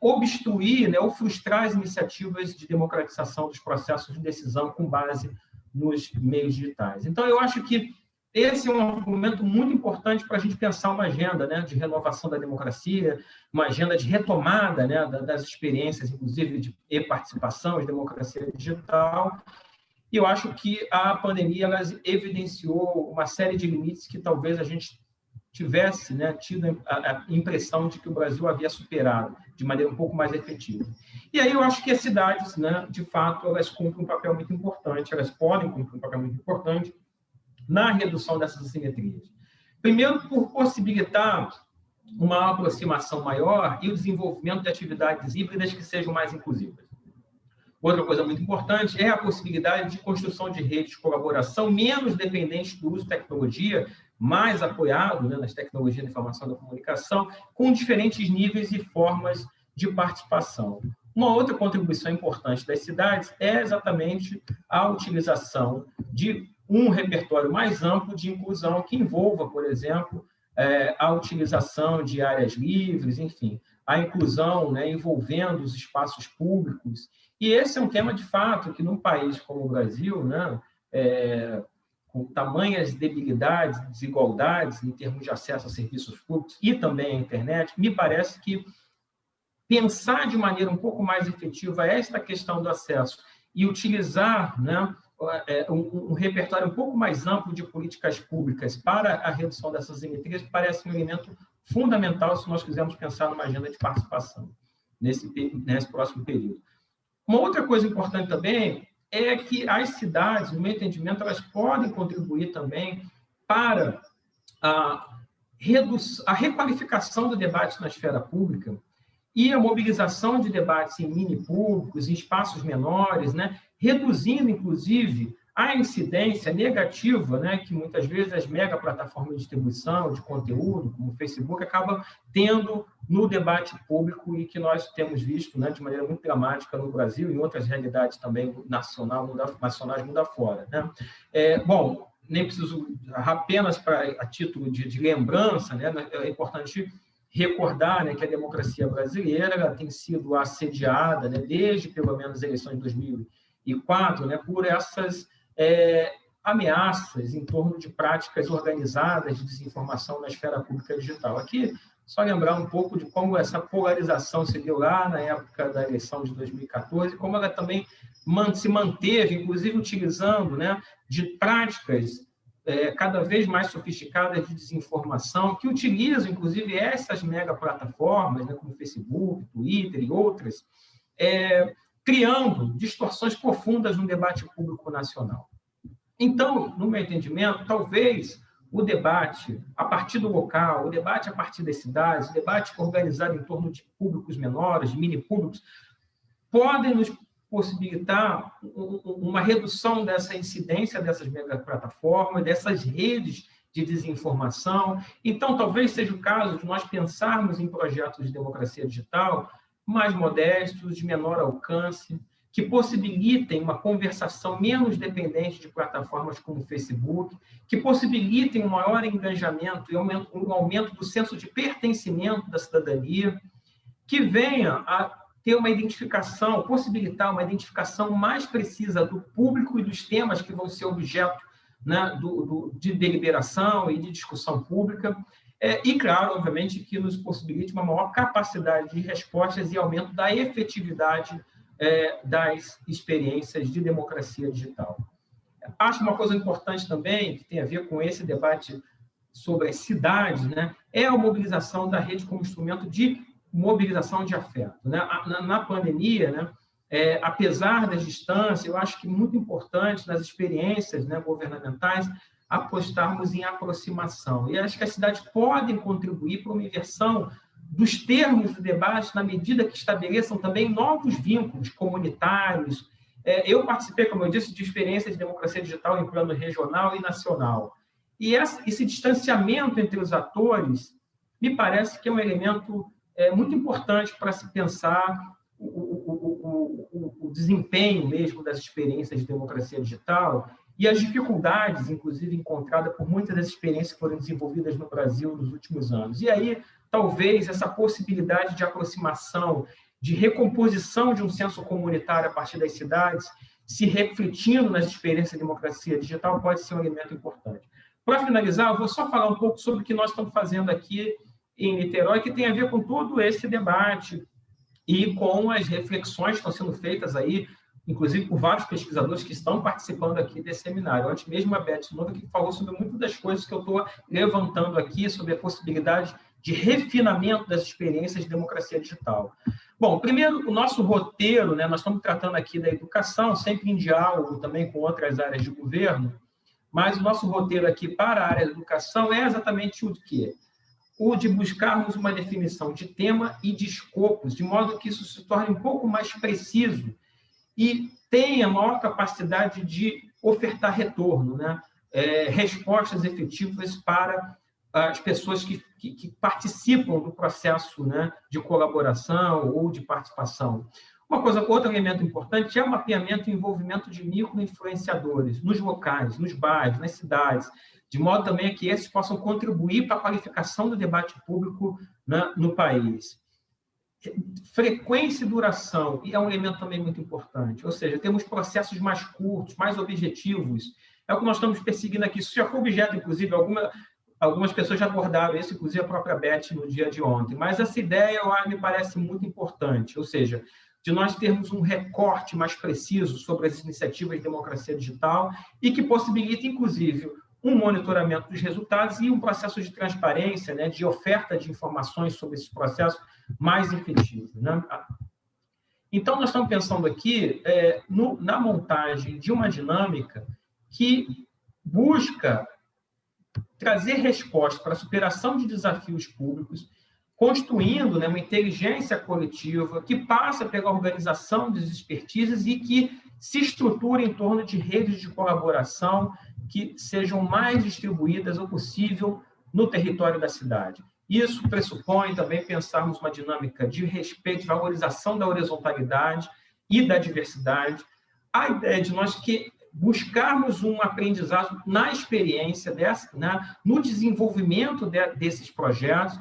obstruir, né, ou frustrar as iniciativas de democratização dos processos de decisão com base nos meios digitais. Então, eu acho que esse é um argumento muito importante para a gente pensar uma agenda, né, de renovação da democracia, uma agenda de retomada, né, das experiências, inclusive, de participação, de democracia digital. E eu acho que a pandemia ela evidenciou uma série de limites que talvez a gente tivesse, né, tido a impressão de que o Brasil havia superado de maneira um pouco mais efetiva. E aí eu acho que as cidades, né, de fato, elas cumprem um papel muito importante, elas podem cumprir um papel muito importante na redução dessas assimetrias. Primeiro, por possibilitar uma aproximação maior e o desenvolvimento de atividades híbridas que sejam mais inclusivas. Outra coisa muito importante é a possibilidade de construção de redes de colaboração menos dependentes do uso de tecnologia, mais apoiado, né, nas tecnologias da informação e da comunicação, com diferentes níveis e formas de participação. Uma outra contribuição importante das cidades é exatamente a utilização de um repertório mais amplo de inclusão que envolva, por exemplo, a utilização de áreas livres, enfim, a inclusão, né, envolvendo os espaços públicos. E esse é um tema, de fato, que num país como o Brasil, né, com tamanhas debilidades, desigualdades em termos de acesso a serviços públicos e também à internet, me parece que pensar de maneira um pouco mais efetiva esta questão do acesso e utilizar, né, um repertório um pouco mais amplo de políticas públicas para a redução dessas assimetrias parece um elemento fundamental se nós quisermos pensar numa agenda de participação nesse próximo período. Uma outra coisa importante também é que as cidades, no meu entendimento, elas podem contribuir também para a requalificação do debate na esfera pública e a mobilização de debates em mini-públicos, em espaços menores, né, reduzindo, inclusive, a incidência negativa, né, que muitas vezes as mega plataformas de distribuição de conteúdo, como o Facebook, acabam tendo no debate público e que nós temos visto, né, de maneira muito dramática no Brasil e em outras realidades também nacionais mundo afora, né? Bom, nem preciso, apenas a título de lembrança, né, é importante recordar, né, que a democracia brasileira ela tem sido assediada, né, desde pelo menos a eleição de 2004, né, por essas ameaças em torno de práticas organizadas de desinformação na esfera pública digital. Aqui, só lembrar um pouco de como essa polarização se deu lá na época da eleição de 2014, como ela também se manteve, inclusive utilizando, né, de práticas cada vez mais sofisticadas de desinformação, que utilizam, inclusive, essas mega plataformas, né, como Facebook, Twitter e outras, criando distorções profundas no debate público nacional. Então, no meu entendimento, talvez o debate a partir do local, o debate a partir das cidades, o debate organizado em torno de públicos menores, de mini-públicos, podem nos possibilitar uma redução dessa incidência dessas megaplataformas, dessas redes de desinformação. Então, talvez seja o caso de nós pensarmos em projetos de democracia digital mais modestos, de menor alcance, que possibilitem uma conversação menos dependente de plataformas como o Facebook, que possibilitem um maior engajamento e um aumento do senso de pertencimento da cidadania, que venha a ter uma identificação, possibilitar uma identificação mais precisa do público e dos temas que vão ser objeto, né, de deliberação e de discussão pública, e, claro, obviamente, que nos possibilite uma maior capacidade de respostas e aumento da efetividade das experiências de democracia digital. Acho uma coisa importante também, que tem a ver com esse debate sobre as cidades, né, é a mobilização da rede como instrumento de mobilização de afeto, né? Na pandemia, né, apesar das distâncias, eu acho que muito importante nas experiências, né, governamentais apostarmos em aproximação. E acho que as cidades podem contribuir para uma inversão dos termos do debate na medida que estabeleçam também novos vínculos comunitários. Eu participei, como eu disse, de experiências de democracia digital em plano regional e nacional. E esse distanciamento entre os atores me parece que é um elemento muito importante para se pensar o desempenho mesmo das experiências de democracia digital e as dificuldades, inclusive, encontradas por muitas das experiências que foram desenvolvidas no Brasil nos últimos anos. E aí, talvez, essa possibilidade de aproximação, de recomposição de um senso comunitário a partir das cidades, se refletindo nas experiências de democracia digital, pode ser um elemento importante. Para finalizar, eu vou só falar um pouco sobre o que nós estamos fazendo aqui em Niterói, que tem a ver com todo esse debate e com as reflexões que estão sendo feitas aí, inclusive por vários pesquisadores que estão participando aqui desse seminário. Antes mesmo a Beth Nova, que falou sobre muitas das coisas que eu estou levantando aqui, sobre a possibilidade de refinamento das experiências de democracia digital. Bom, primeiro, o nosso roteiro, né, nós estamos tratando aqui da educação, sempre em diálogo também com outras áreas de governo, mas o nosso roteiro aqui para a área da educação é exatamente o de quê? O de buscarmos uma definição de tema e de escopos, de modo que isso se torne um pouco mais preciso e tenha maior capacidade de ofertar retorno, né? Respostas efetivas para as pessoas que participam do processo, né, de colaboração ou de participação. Outro elemento importante é o mapeamento e envolvimento de micro-influenciadores nos locais, nos bairros, nas cidades, de modo também que esses possam contribuir para a qualificação do debate público, né, no país. Frequência e duração é um elemento também muito importante, ou seja, temos processos mais curtos, mais objetivos, é o que nós estamos perseguindo aqui. Isso já foi objeto, inclusive, algumas pessoas já abordaram isso, inclusive a própria Beth no dia de ontem, mas essa ideia me parece muito importante, ou seja, de nós termos um recorte mais preciso sobre as iniciativas de democracia digital e que possibilite, inclusive, um monitoramento dos resultados e um processo de transparência, né, de oferta de informações sobre esse processo mais efetivo, né? Então, nós estamos pensando aqui na montagem de uma dinâmica que busca trazer resposta para a superação de desafios públicos construindo, né, uma inteligência coletiva que passa pela organização das expertises e que se estrutura em torno de redes de colaboração que sejam mais distribuídas o possível no território da cidade. Isso pressupõe também pensarmos uma dinâmica de respeito e valorização da horizontalidade e da diversidade. A ideia de nós que buscarmos um aprendizado na experiência dessa, né, no desenvolvimento desses projetos,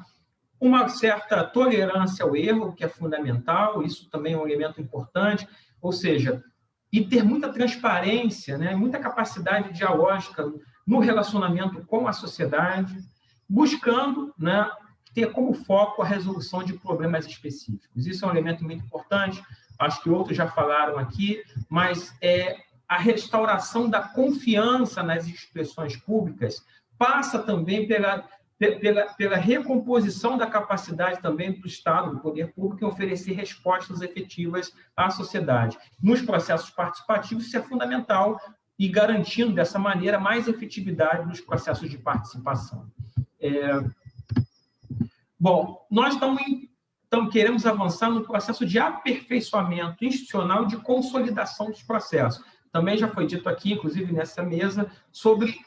uma certa tolerância ao erro, que é fundamental, isso também é um elemento importante, ou seja, e ter muita transparência, né, muita capacidade dialógica no relacionamento com a sociedade, buscando, né, ter como foco a resolução de problemas específicos. Isso é um elemento muito importante, acho que outros já falaram aqui, mas a restauração da confiança nas instituições públicas passa também pela recomposição da capacidade também do Estado, do poder público, em oferecer respostas efetivas à sociedade. Nos processos participativos, isso é fundamental, e garantindo, dessa maneira, mais efetividade nos processos de participação. Bom, nós queremos avançar no processo de aperfeiçoamento institucional e de consolidação dos processos. Também já foi dito aqui, inclusive nessa mesa, sobre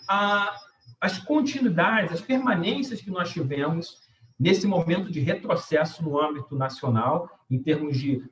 as continuidades, as permanências que nós tivemos nesse momento de retrocesso no âmbito nacional, em termos de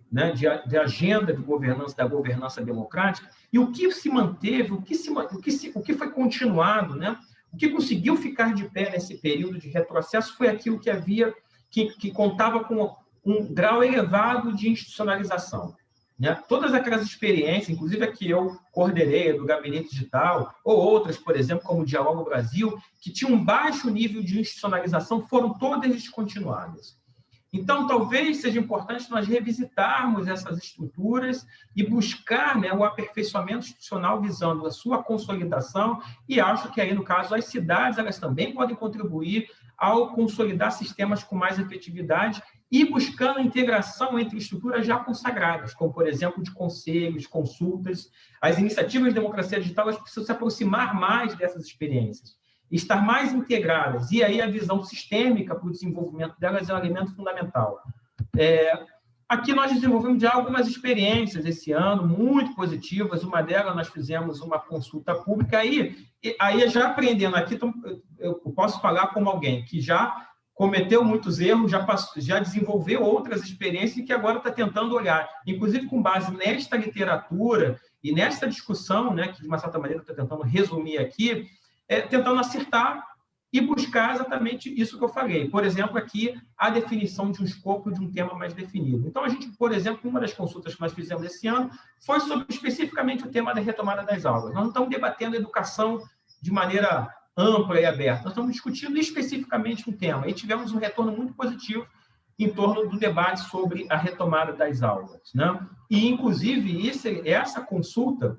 agenda de governança, da governança democrática, e o que se manteve, o que foi continuado, né? O que conseguiu ficar de pé nesse período de retrocesso foi aquilo que contava com um grau elevado de institucionalização. Né? Todas aquelas experiências, inclusive a que eu coordenei, do Gabinete Digital, ou outras, por exemplo, como o Diálogo Brasil, que tinham um baixo nível de institucionalização, foram todas descontinuadas. Então, talvez seja importante nós revisitarmos essas estruturas e buscar, né, o aperfeiçoamento institucional visando a sua consolidação, e acho que aí, no caso, as cidades elas também podem contribuir ao consolidar sistemas com mais efetividade e buscando a integração entre estruturas já consagradas, como, por exemplo, de conselhos, consultas. As iniciativas de democracia digital elas precisam se aproximar mais dessas experiências, estar mais integradas, e aí a visão sistêmica para o desenvolvimento delas é um elemento fundamental. Aqui nós desenvolvemos já algumas experiências esse ano, muito positivas. Uma delas, nós fizemos uma consulta pública, aí já aprendendo aqui, então, eu posso falar como alguém que já cometeu muitos erros, já desenvolveu outras experiências e que agora está tentando olhar, inclusive com base nesta literatura e nesta discussão, né, que de uma certa maneira eu estou tentando resumir aqui, tentando acertar e buscar exatamente isso que eu falei. Por exemplo, aqui, a definição de um escopo de um tema mais definido. Então, a gente, por exemplo, uma das consultas que nós fizemos esse ano foi sobre especificamente o tema da retomada das aulas. Nós não estamos debatendo educação de maneira ampla e aberta, nós estamos discutindo especificamente um tema, e tivemos um retorno muito positivo em torno do debate sobre a retomada das aulas. Né? E, inclusive, essa consulta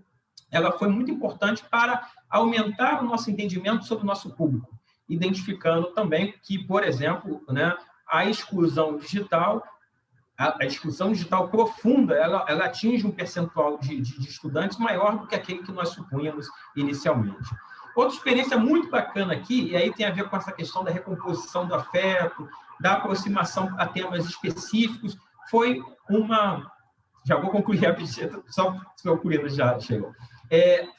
ela foi muito importante para aumentar o nosso entendimento sobre o nosso público, identificando também que, por exemplo, né, a exclusão digital profunda, ela atinge um percentual de estudantes maior do que aquele que nós supunhamos inicialmente. Outra experiência muito bacana aqui, e aí tem a ver com essa questão da recomposição do afeto, da aproximação a temas específicos, foi uma... Já vou concluir rapidinho, só concluindo já chegou.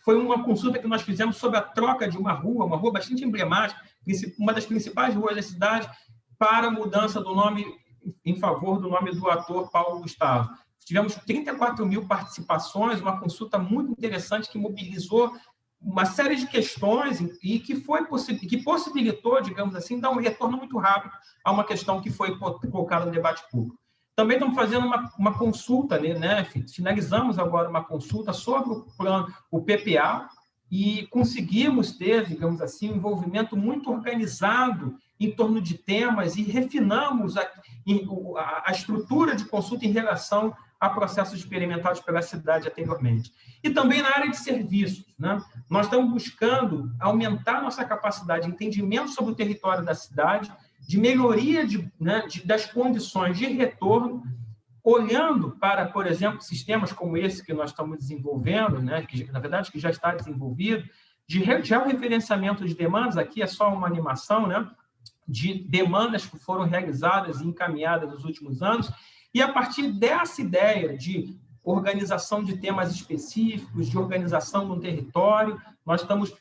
Foi uma consulta que nós fizemos sobre a troca de uma rua bastante emblemática, uma das principais ruas da cidade, para a mudança do nome, em favor do nome do ator Paulo Gustavo. Tivemos 34 mil participações, uma consulta muito interessante que mobilizou uma série de questões e que possibilitou, digamos assim, dar um retorno muito rápido a uma questão que foi colocada no debate público. Também estamos fazendo uma consulta, né? Finalizamos agora uma consulta sobre o plano, o PPA, e conseguimos ter, digamos assim, um envolvimento muito organizado em torno de temas e refinamos a estrutura de consulta em relação a processos experimentados pela cidade anteriormente. E também na área de serviços, né? Nós estamos buscando aumentar nossa capacidade de entendimento sobre o território da cidade, de melhoria das condições de retorno, olhando para, por exemplo, sistemas como esse que nós estamos desenvolvendo, né, que, na verdade, que já está desenvolvido, de georreferenciamento de demandas, aqui é só uma animação, né, de demandas que foram realizadas e encaminhadas nos últimos anos, e a partir dessa ideia de organização de temas específicos, de organização no território, nós estamos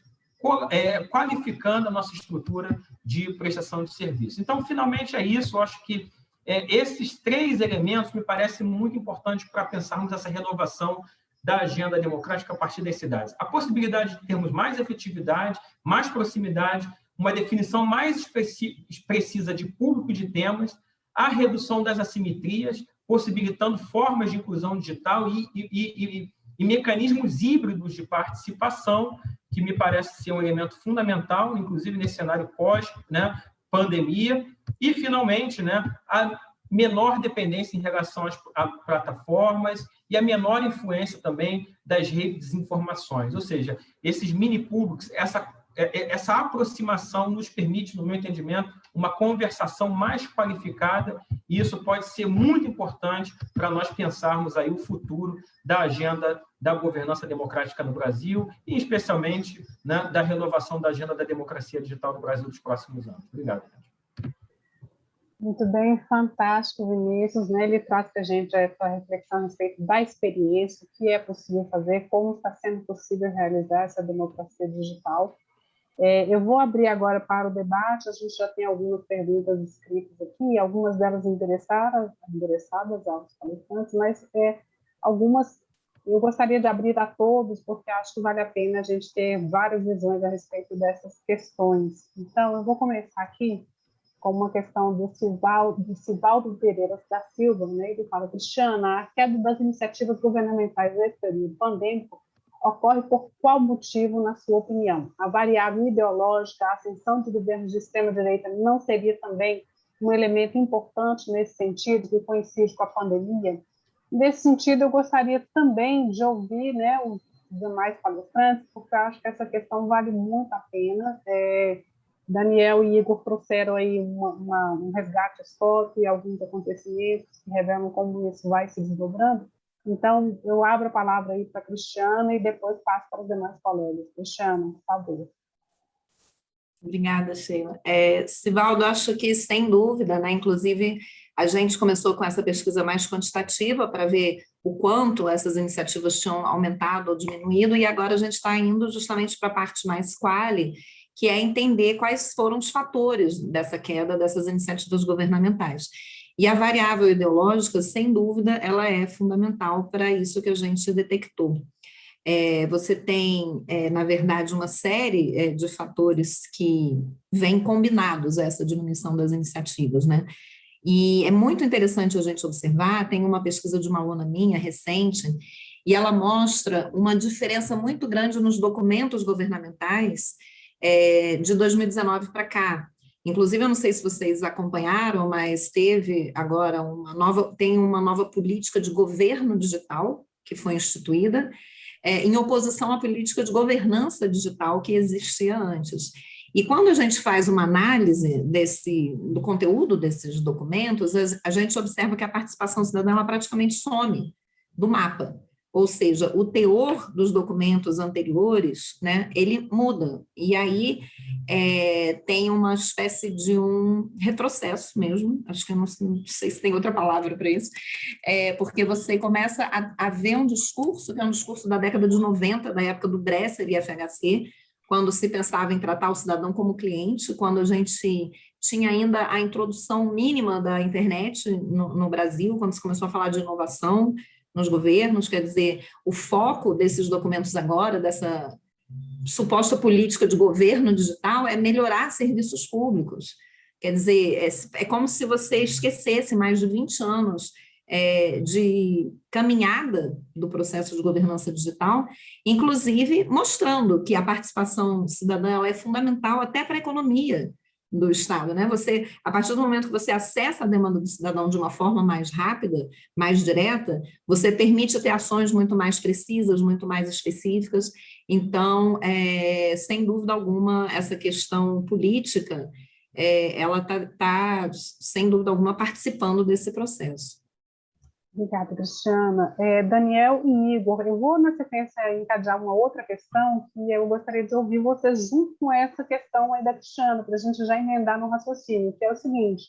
qualificando a nossa estrutura de prestação de serviço. Então, finalmente, é isso. Eu acho que esses 3 elementos me parecem muito importantes para pensarmos essa renovação da agenda democrática a partir das cidades. A possibilidade de termos mais efetividade, mais proximidade, uma definição mais precisa de público e de temas, a redução das assimetrias, possibilitando formas de inclusão digital e mecanismos híbridos de participação, que me parece ser um elemento fundamental, inclusive nesse cenário pós-pandemia, e, finalmente, a menor dependência em relação a plataformas e a menor influência também das redes de informações, ou seja, esses mini-públicos, essa aproximação nos permite, no meu entendimento, uma conversação mais qualificada, e isso pode ser muito importante para nós pensarmos aí o futuro da agenda da governança democrática no Brasil, e especialmente da renovação da agenda da democracia digital no Brasil nos próximos anos. Obrigado. Muito bem, fantástico, Vinícius, Ele traz para a gente essa reflexão a respeito da experiência, o que é possível fazer, como está sendo possível realizar essa democracia digital. Eu vou abrir agora para o debate, a gente já tem algumas perguntas escritas aqui, algumas delas endereçadas aos palestrantes, mas algumas eu gostaria de abrir a todos, porque acho que vale a pena a gente ter várias visões a respeito dessas questões. Então, eu vou começar aqui com uma questão do Sivaldo Pereira da Silva, Ele fala: Cristiana, a queda das iniciativas governamentais nesse período pandêmico ocorre por qual motivo, na sua opinião? A variável ideológica, a ascensão de governos de extrema-direita não seria também um elemento importante nesse sentido, que coincide com a pandemia? Nesse sentido, eu gostaria também de ouvir os demais palestrantes, porque eu acho que essa questão vale muito a pena. Daniel e Igor trouxeram aí um resgate histórico e alguns acontecimentos que revelam como isso vai se desdobrando. Então, eu abro a palavra aí para a Cristiana e depois passo para os demais colegas. Cristiana, por favor. Obrigada, Sheila. Sivaldo, acho que, sem dúvida, inclusive, a gente começou com essa pesquisa mais quantitativa para ver o quanto essas iniciativas tinham aumentado ou diminuído, e agora a gente está indo justamente para a parte mais quali, que é entender quais foram os fatores dessa queda dessas iniciativas governamentais. E a variável ideológica, sem dúvida, ela é fundamental para isso que a gente detectou. Você tem, na verdade, uma série de fatores que vêm combinados a essa diminuição das iniciativas, E é muito interessante a gente observar, tem uma pesquisa de uma aluna minha, recente, e ela mostra uma diferença muito grande nos documentos governamentais de 2019 para cá. Inclusive, eu não sei se vocês acompanharam, mas teve agora uma nova política de governo digital que foi instituída, em oposição à política de governança digital que existia antes. E quando a gente faz uma análise do conteúdo desses documentos, a gente observa que a participação cidadã ela praticamente some do mapa. Ou seja, o teor dos documentos anteriores, ele muda. E aí tem uma espécie de um retrocesso mesmo, acho que eu não sei se tem outra palavra para isso, porque você começa a ver um discurso, que é um discurso da década de 90, da época do Bresser e FHC, quando se pensava em tratar o cidadão como cliente, quando a gente tinha ainda a introdução mínima da internet no Brasil, quando se começou a falar de inovação nos governos, quer dizer, o foco desses documentos agora, dessa suposta política de governo digital, é melhorar serviços públicos. Quer dizer, é como se você esquecesse mais de 20 anos de caminhada do processo de governança digital, inclusive mostrando que a participação cidadã ela é fundamental até para a economia do Estado, Você, a partir do momento que você acessa a demanda do cidadão de uma forma mais rápida, mais direta, você permite ter ações muito mais precisas, muito mais específicas. Então, sem dúvida alguma, essa questão política, ela está, sem dúvida alguma, participando desse processo. Obrigada, Cristiana. Daniel e Igor, eu vou, na sequência, encadear uma outra questão que eu gostaria de ouvir vocês junto com essa questão aí da Cristiana, para a gente já emendar no raciocínio, que é o seguinte,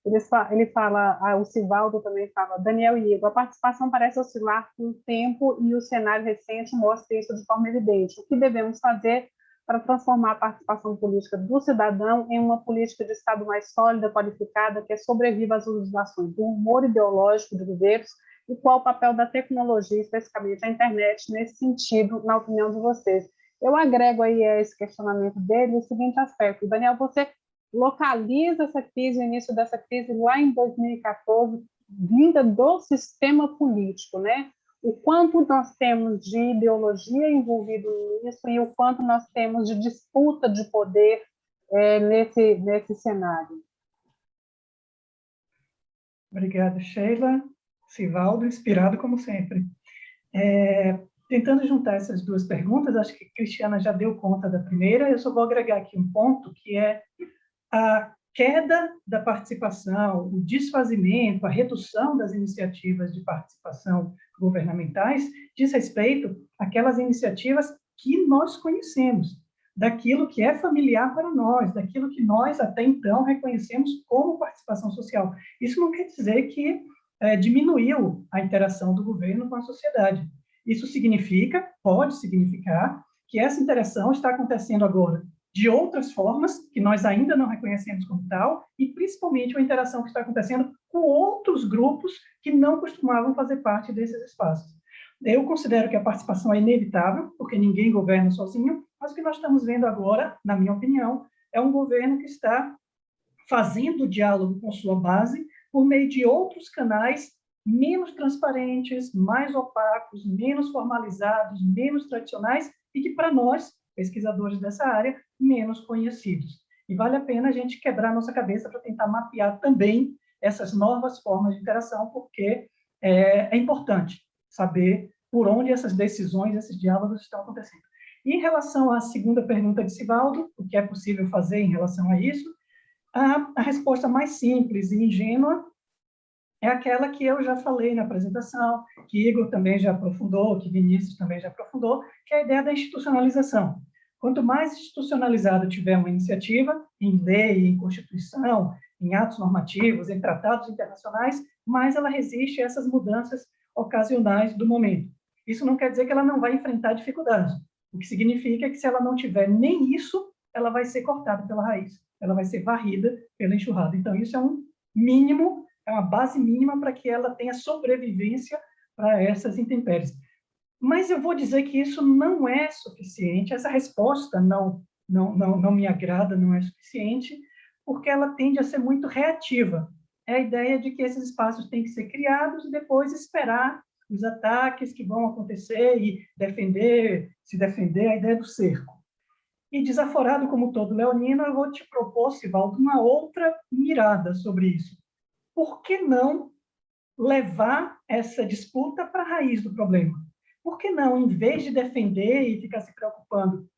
ele fala, o Sivaldo também fala, Daniel e Igor, a participação parece oscilar com o tempo e o cenário recente mostra isso de forma evidente. O que devemos fazer para transformar a participação política do cidadão em uma política de Estado mais sólida, qualificada, que sobreviva às oscilações do humor ideológico de governos, e qual o papel da tecnologia, especificamente a internet, nesse sentido, na opinião de vocês? Eu agrego aí a esse questionamento dele o seguinte aspecto. Daniel, você localiza essa crise, o início dessa crise lá em 2014, vinda do sistema político, né? O quanto nós temos de ideologia envolvido nisso e o quanto nós temos de disputa de poder nesse cenário. Obrigada, Sheila. Sivaldo, inspirado como sempre. Tentando juntar essas duas perguntas, acho que a Cristiana já deu conta da primeira, eu só vou agregar aqui um ponto, que é a queda da participação, o desfazimento, a redução das iniciativas de participação governamentais diz respeito àquelas iniciativas que nós conhecemos, daquilo que é familiar para nós, daquilo que nós até então reconhecemos como participação social. Isso não quer dizer que diminuiu a interação do governo com a sociedade. Isso significa, pode significar, que essa interação está acontecendo agora de outras formas, que nós ainda não reconhecemos como tal, e principalmente uma interação que está acontecendo com outros grupos que não costumavam fazer parte desses espaços. Eu considero que a participação é inevitável, porque ninguém governa sozinho, mas o que nós estamos vendo agora, na minha opinião, é um governo que está fazendo diálogo com sua base por meio de outros canais menos transparentes, mais opacos, menos formalizados, menos tradicionais, e que, para nós, pesquisadores dessa área, menos conhecidos. E vale a pena a gente quebrar nossa cabeça para tentar mapear também essas novas formas de interação, porque é importante saber por onde essas decisões, esses diálogos estão acontecendo. E em relação à segunda pergunta de Sivaldo, o que é possível fazer em relação a isso, a resposta mais simples e ingênua é aquela que eu já falei na apresentação, que Igor também já aprofundou, que Vinícius também já aprofundou, que é a ideia da institucionalização. Quanto mais institucionalizada tiver uma iniciativa, em lei, em constituição, em atos normativos, em tratados internacionais, mais ela resiste a essas mudanças ocasionais do momento. Isso não quer dizer que ela não vai enfrentar dificuldades. O que significa que, se ela não tiver nem isso, ela vai ser cortada pela raiz, ela vai ser varrida pela enxurrada. Então, isso é um mínimo, é uma base mínima para que ela tenha sobrevivência para essas intempéries. Mas eu vou dizer que isso não é suficiente, essa resposta não me agrada, não é suficiente, porque ela tende a ser muito reativa. É a ideia de que esses espaços têm que ser criados e depois esperar os ataques que vão acontecer e se defender, a ideia do cerco. E, desaforado como todo leonino, eu vou te propor, Sivaldo, uma outra mirada sobre isso. Por que não levar essa disputa para a raiz do problema? Por que não, em vez de defender e ficar se preocupando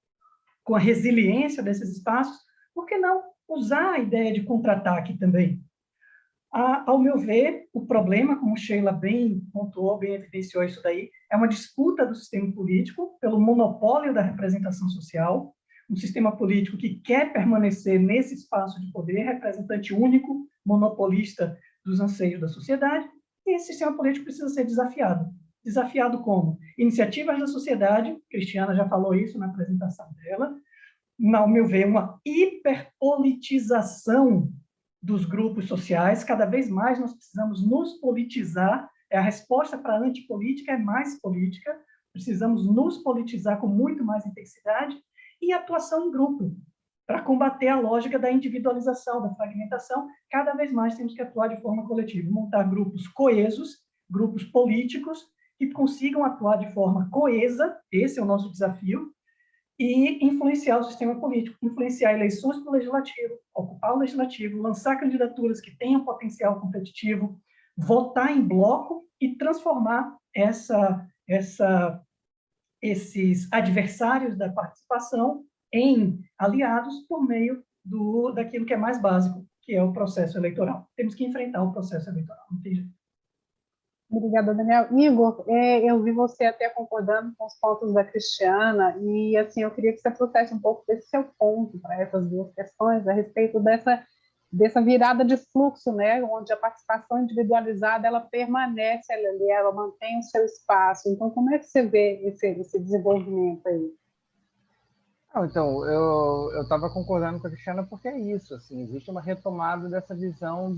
com a resiliência desses espaços, por que não usar a ideia de contra-ataque também? Ao meu ver, o problema, como Sheila bem pontuou, bem evidenciou isso daí, é uma disputa do sistema político pelo monopólio da representação social, um sistema político que quer permanecer nesse espaço de poder, representante único, monopolista dos anseios da sociedade, e esse sistema político precisa ser desafiado. Desafiado como? Iniciativas da sociedade, Cristiana já falou isso na apresentação dela, ao meu ver, uma hiperpolitização dos grupos sociais, cada vez mais nós precisamos nos politizar, a resposta para a antipolítica é mais política, precisamos nos politizar com muito mais intensidade, e atuação em grupo, para combater a lógica da individualização, da fragmentação, cada vez mais temos que atuar de forma coletiva, montar grupos coesos, grupos políticos, que consigam atuar de forma coesa, esse é o nosso desafio, e influenciar o sistema político, influenciar eleições para o legislativo, ocupar o legislativo, lançar candidaturas que tenham potencial competitivo, votar em bloco e transformar esses adversários da participação em aliados por meio daquilo que é mais básico, que é o processo eleitoral. Temos que enfrentar o processo eleitoral, não tem jeito. Obrigada, Daniel. Igor, eu vi você até concordando com os pontos da Cristiana, e assim, eu queria que você trouxesse um pouco desse seu ponto para essas duas questões, a respeito dessa virada de fluxo, né, onde a participação individualizada ela permanece ali, ela mantém o seu espaço. Então, como é que você vê esse desenvolvimento aí? Não, então, eu estava concordando com a Cristiana porque é isso, assim, existe uma retomada dessa visão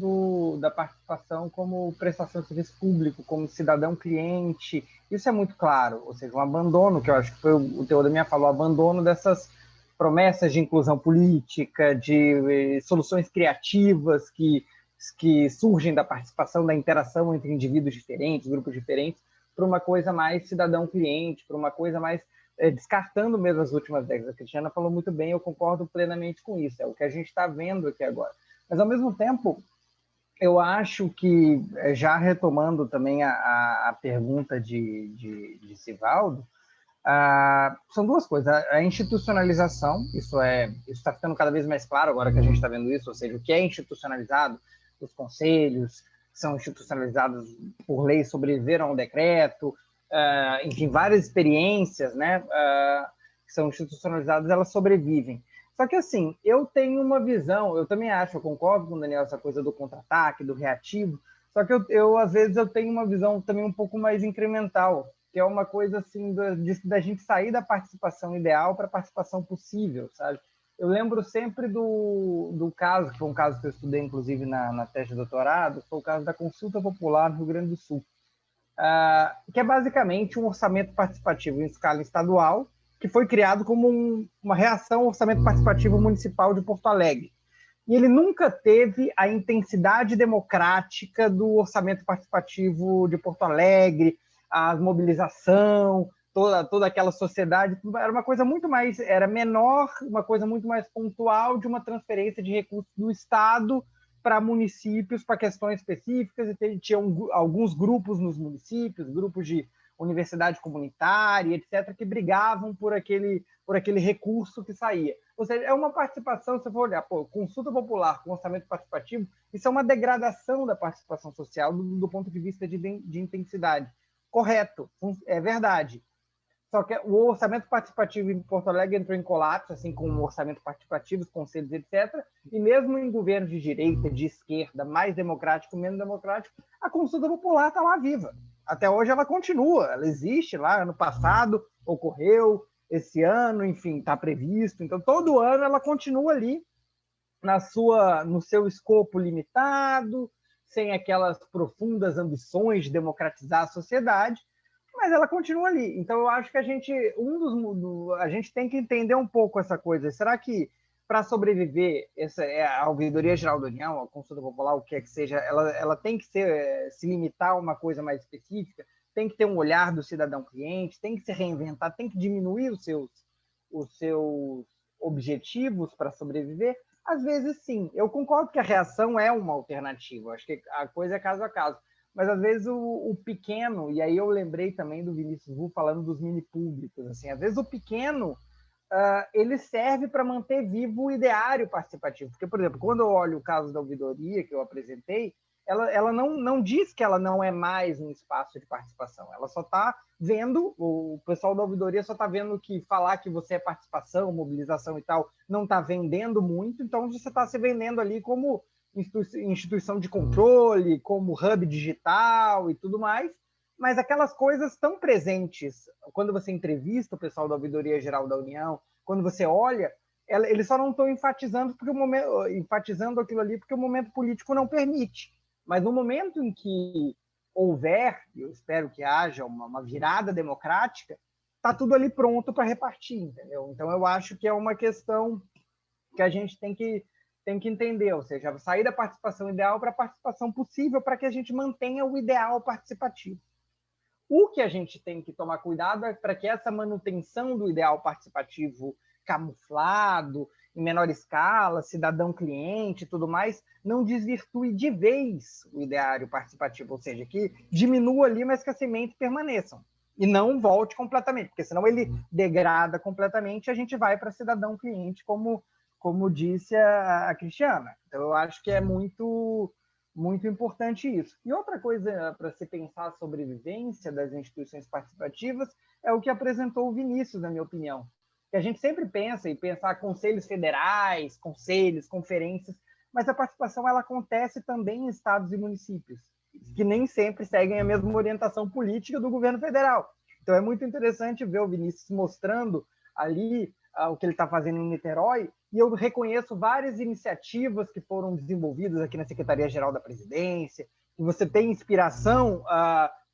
da participação como prestação de serviço público, como cidadão cliente, isso é muito claro, ou seja, um abandono, que eu acho que foi o teor da minha fala, o abandono dessas promessas de inclusão política, de soluções criativas que surgem da participação, da interação entre indivíduos diferentes, grupos diferentes, para uma coisa mais cidadão-cliente, para uma coisa mais descartando mesmo as últimas décadas. A Cristiana falou muito bem, eu concordo plenamente com isso, é o que a gente está vendo aqui agora. Mas, ao mesmo tempo, eu acho que, já retomando também a pergunta de Sivaldo, são duas coisas. A institucionalização, isso está ficando cada vez mais claro agora que a gente está vendo isso, ou seja, o que é institucionalizado, os conselhos são institucionalizados por lei, sobreviveram ao decreto, enfim, várias experiências, né, que são institucionalizadas, elas sobrevivem. Só que, assim, eu tenho uma visão, eu também acho, eu concordo com o Daniel, essa coisa do contra-ataque, do reativo, só que às vezes, eu tenho uma visão também um pouco mais incremental, que é uma coisa, assim, da gente sair da participação ideal para a participação possível, sabe? Eu lembro sempre do caso, que foi um caso que eu estudei, inclusive, na tese de doutorado, foi o caso da Consulta Popular no Rio Grande do Sul, que é basicamente um orçamento participativo em escala estadual, que foi criado como uma reação ao orçamento participativo municipal de Porto Alegre. E ele nunca teve a intensidade democrática do orçamento participativo de Porto Alegre, a mobilização, toda aquela sociedade, era uma coisa muito mais, era menor, uma coisa muito mais pontual de uma transferência de recursos do Estado para municípios, para questões específicas, e tinha alguns grupos nos municípios, grupos de universidade comunitária, etc., que brigavam por aquele recurso que saía. Ou seja, é uma participação, se você for olhar, consulta popular com orçamento participativo, isso é uma degradação da participação social do ponto de vista de intensidade. Correto, é verdade. Só que o orçamento participativo em Porto Alegre entrou em colapso, assim como o orçamento participativo, os conselhos, etc. E mesmo em governos de direita, de esquerda, mais democrático, menos democrático, a consulta popular está lá viva. Até hoje ela continua, ela existe lá, ano passado ocorreu, esse ano, enfim, está previsto. Então, todo ano ela continua ali no seu escopo limitado, sem aquelas profundas ambições de democratizar a sociedade, mas ela continua ali. Então, eu acho que a gente tem que entender um pouco essa coisa. Será que, para sobreviver, a Ouvidoria Geral da União, a Consulta Popular, o que é que seja, ela tem que se limitar a uma coisa mais específica, tem que ter um olhar do cidadão cliente, tem que se reinventar, tem que diminuir os seus objetivos para sobreviver? Às vezes, sim. Eu concordo que a reação é uma alternativa. Acho que a coisa é caso a caso. Mas, às vezes, o pequeno, e aí eu lembrei também do Vinícius Wu falando dos mini públicos, assim, às vezes o pequeno, ele serve para manter vivo o ideário participativo. Porque, por exemplo, quando eu olho o caso da ouvidoria que eu apresentei, ela não diz que ela não é mais um espaço de participação. Ela só está vendo, o pessoal da ouvidoria só está vendo que falar que você é participação, mobilização e tal, não está vendendo muito, então você está se vendendo ali como instituição de controle, como hub digital e tudo mais, mas aquelas coisas estão presentes. Quando você entrevista o pessoal da Ouvidoria Geral da União, quando você olha, eles só não estão enfatizando aquilo ali porque o momento político não permite. Mas no momento em que houver, eu espero que haja uma virada democrática, está tudo ali pronto para repartir, entendeu? Então, eu acho que é uma questão que a gente tem que entender, ou seja, sair da participação ideal para a participação possível, para que a gente mantenha o ideal participativo. O que a gente tem que tomar cuidado é para que essa manutenção do ideal participativo camuflado, em menor escala, cidadão-cliente e tudo mais, não desvirtue de vez o ideário participativo, ou seja, que diminua ali, mas que as sementes permaneçam. E não volte completamente, porque senão ele degrada completamente e a gente vai para cidadão-cliente, como disse a Cristiana. Então, eu acho que é muito muito importante isso. E outra coisa para se pensar a sobrevivência das instituições participativas é o que apresentou o Vinícius, na minha opinião. Que a gente sempre pensa em pensar conselhos federais, conselhos, conferências, mas a participação ela acontece também em estados e municípios, que nem sempre seguem a mesma orientação política do governo federal. Então é muito interessante ver o Vinícius mostrando ali o que ele está fazendo em Niterói, e eu reconheço várias iniciativas que foram desenvolvidas aqui na Secretaria-Geral da Presidência, e você tem inspiração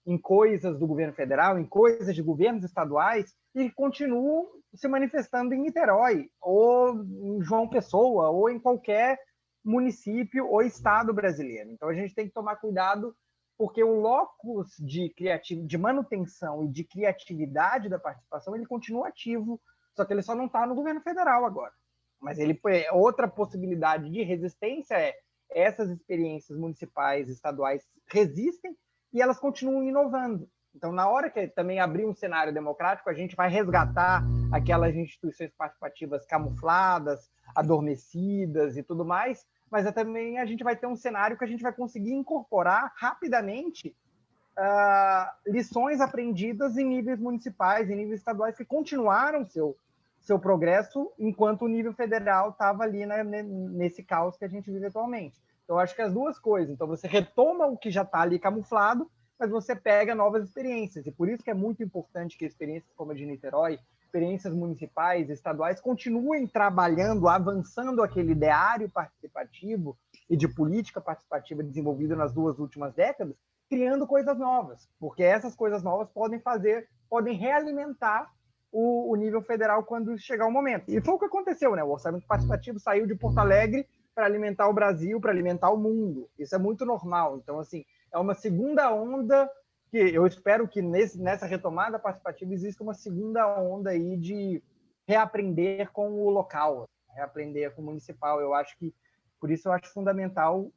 em coisas do governo federal, em coisas de governos estaduais, e continuam se manifestando em Niterói, ou em João Pessoa, ou em qualquer município ou estado brasileiro. Então a gente tem que tomar cuidado, porque o locus de manutenção e de criatividade da participação, ele continua ativo, só que ele só não está no governo federal agora. Mas outra possibilidade de resistência essas experiências municipais, estaduais resistem e elas continuam inovando. Então, na hora que também abrir um cenário democrático, a gente vai resgatar aquelas instituições participativas camufladas, adormecidas e tudo mais, mas também a gente vai ter um cenário que a gente vai conseguir incorporar rapidamente lições aprendidas em níveis municipais, em níveis estaduais, que continuaram seu progresso, enquanto o nível federal estava ali, né, nesse caos que a gente vive atualmente. Então, acho que as duas coisas. Então, você retoma o que já está ali camuflado, mas você pega novas experiências. E por isso que é muito importante que experiências como a de Niterói, experiências municipais, estaduais, continuem trabalhando, avançando aquele ideário participativo e de política participativa desenvolvida nas 2 últimas décadas, criando coisas novas, porque essas coisas novas podem realimentar o nível federal quando chegar o momento. E foi o que aconteceu, né? O orçamento participativo saiu de Porto Alegre para alimentar o Brasil, para alimentar o mundo. Isso é muito normal. Então, assim, é uma segunda onda que eu espero que nessa retomada participativa exista uma segunda onda aí de reaprender com o local, reaprender com o municipal. Por isso eu acho fundamental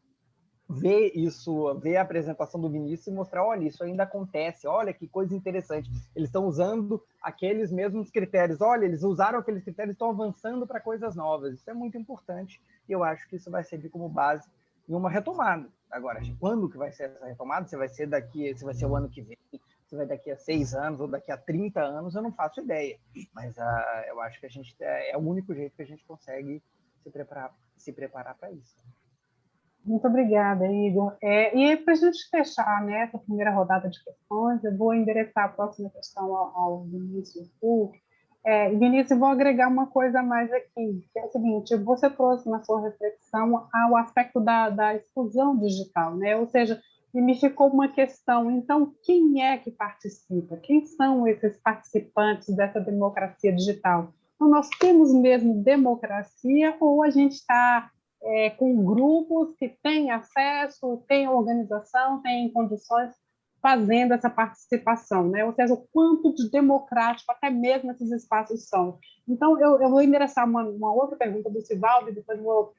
ver a apresentação do Vinícius e mostrar, olha, isso ainda acontece, olha que coisa interessante. Eles estão usando aqueles mesmos critérios, olha, eles usaram aqueles critérios e estão avançando para coisas novas. Isso é muito importante e eu acho que isso vai servir como base em uma retomada. Agora, quando que vai ser essa retomada? Se vai ser o ano que vem, se vai daqui a 6 anos ou daqui a 30 anos, eu não faço ideia. Mas eu acho que é o único jeito que a gente consegue se preparar para isso. Muito obrigada, Igor. E para a gente fechar, né, essa primeira rodada de questões, eu vou endereçar a próxima questão ao Vinícius. Vinícius, eu vou agregar uma coisa a mais aqui, que é o seguinte: você trouxe na sua reflexão o aspecto da exclusão digital, né? Ou seja, me ficou uma questão, então, quem é que participa? Quem são esses participantes dessa democracia digital? Então, nós temos mesmo democracia ou a gente está com grupos que têm acesso, têm organização, têm condições fazendo essa participação, né? Ou seja, o quanto de democrático até mesmo esses espaços são. Então, eu vou endereçar uma outra pergunta do Sivaldo e depois vou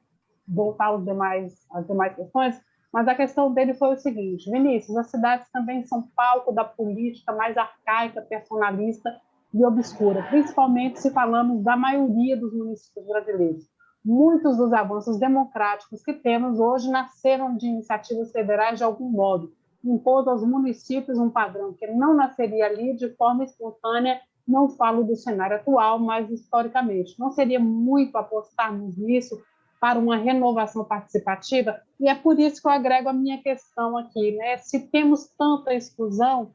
voltar às demais questões, mas a questão dele foi o seguinte: Vinícius, as cidades também são palco da política mais arcaica, personalista e obscura, principalmente se falamos da maioria dos municípios brasileiros. Muitos dos avanços democráticos que temos hoje nasceram de iniciativas federais de algum modo, impôs aos municípios um padrão que não nasceria ali de forma espontânea. Não falo do cenário atual, mas historicamente. Não seria muito apostarmos nisso para uma renovação participativa? E é por isso que eu agrego a minha questão aqui, né? Se temos tanta exclusão,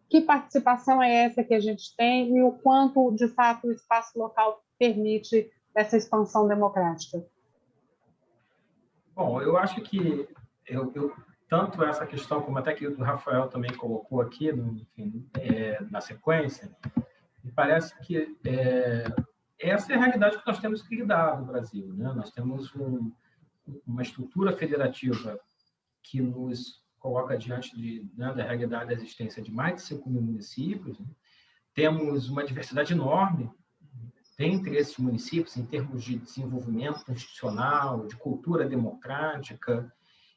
que participação é essa que a gente tem e o quanto, de fato, o espaço local permite essa expansão democrática? Bom, eu acho que tanto essa questão, como até que o Rafael também colocou aqui, na sequência, me parece que essa é a realidade que nós temos que lidar no Brasil, né? Nós temos uma estrutura federativa que nos coloca diante da realidade da existência de mais de 5 mil municípios, né? Temos uma diversidade enorme dentre esses municípios em termos de desenvolvimento institucional, de cultura democrática,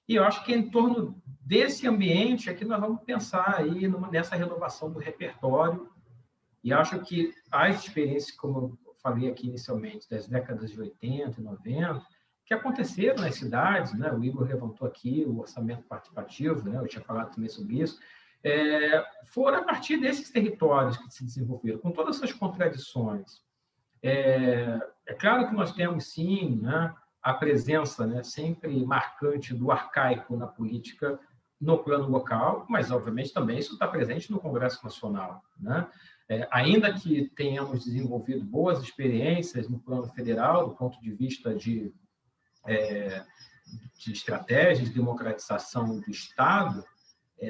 e eu acho que em torno desse ambiente é que nós vamos pensar aí nessa renovação do repertório, e acho que as experiências, como eu falei aqui inicialmente, das décadas de 80 e 90, que aconteceram nas cidades, né? O Igor levantou aqui o orçamento participativo, né? Eu tinha falado também sobre isso, foram a partir desses territórios que se desenvolveram, com todas essas contradições. É claro que nós temos, sim, né, a presença, né, sempre marcante do arcaico na política no plano local, mas, obviamente, também isso está presente no Congresso Nacional, né? Ainda que tenhamos desenvolvido boas experiências no plano federal, do ponto de vista de estratégias de democratização do Estado,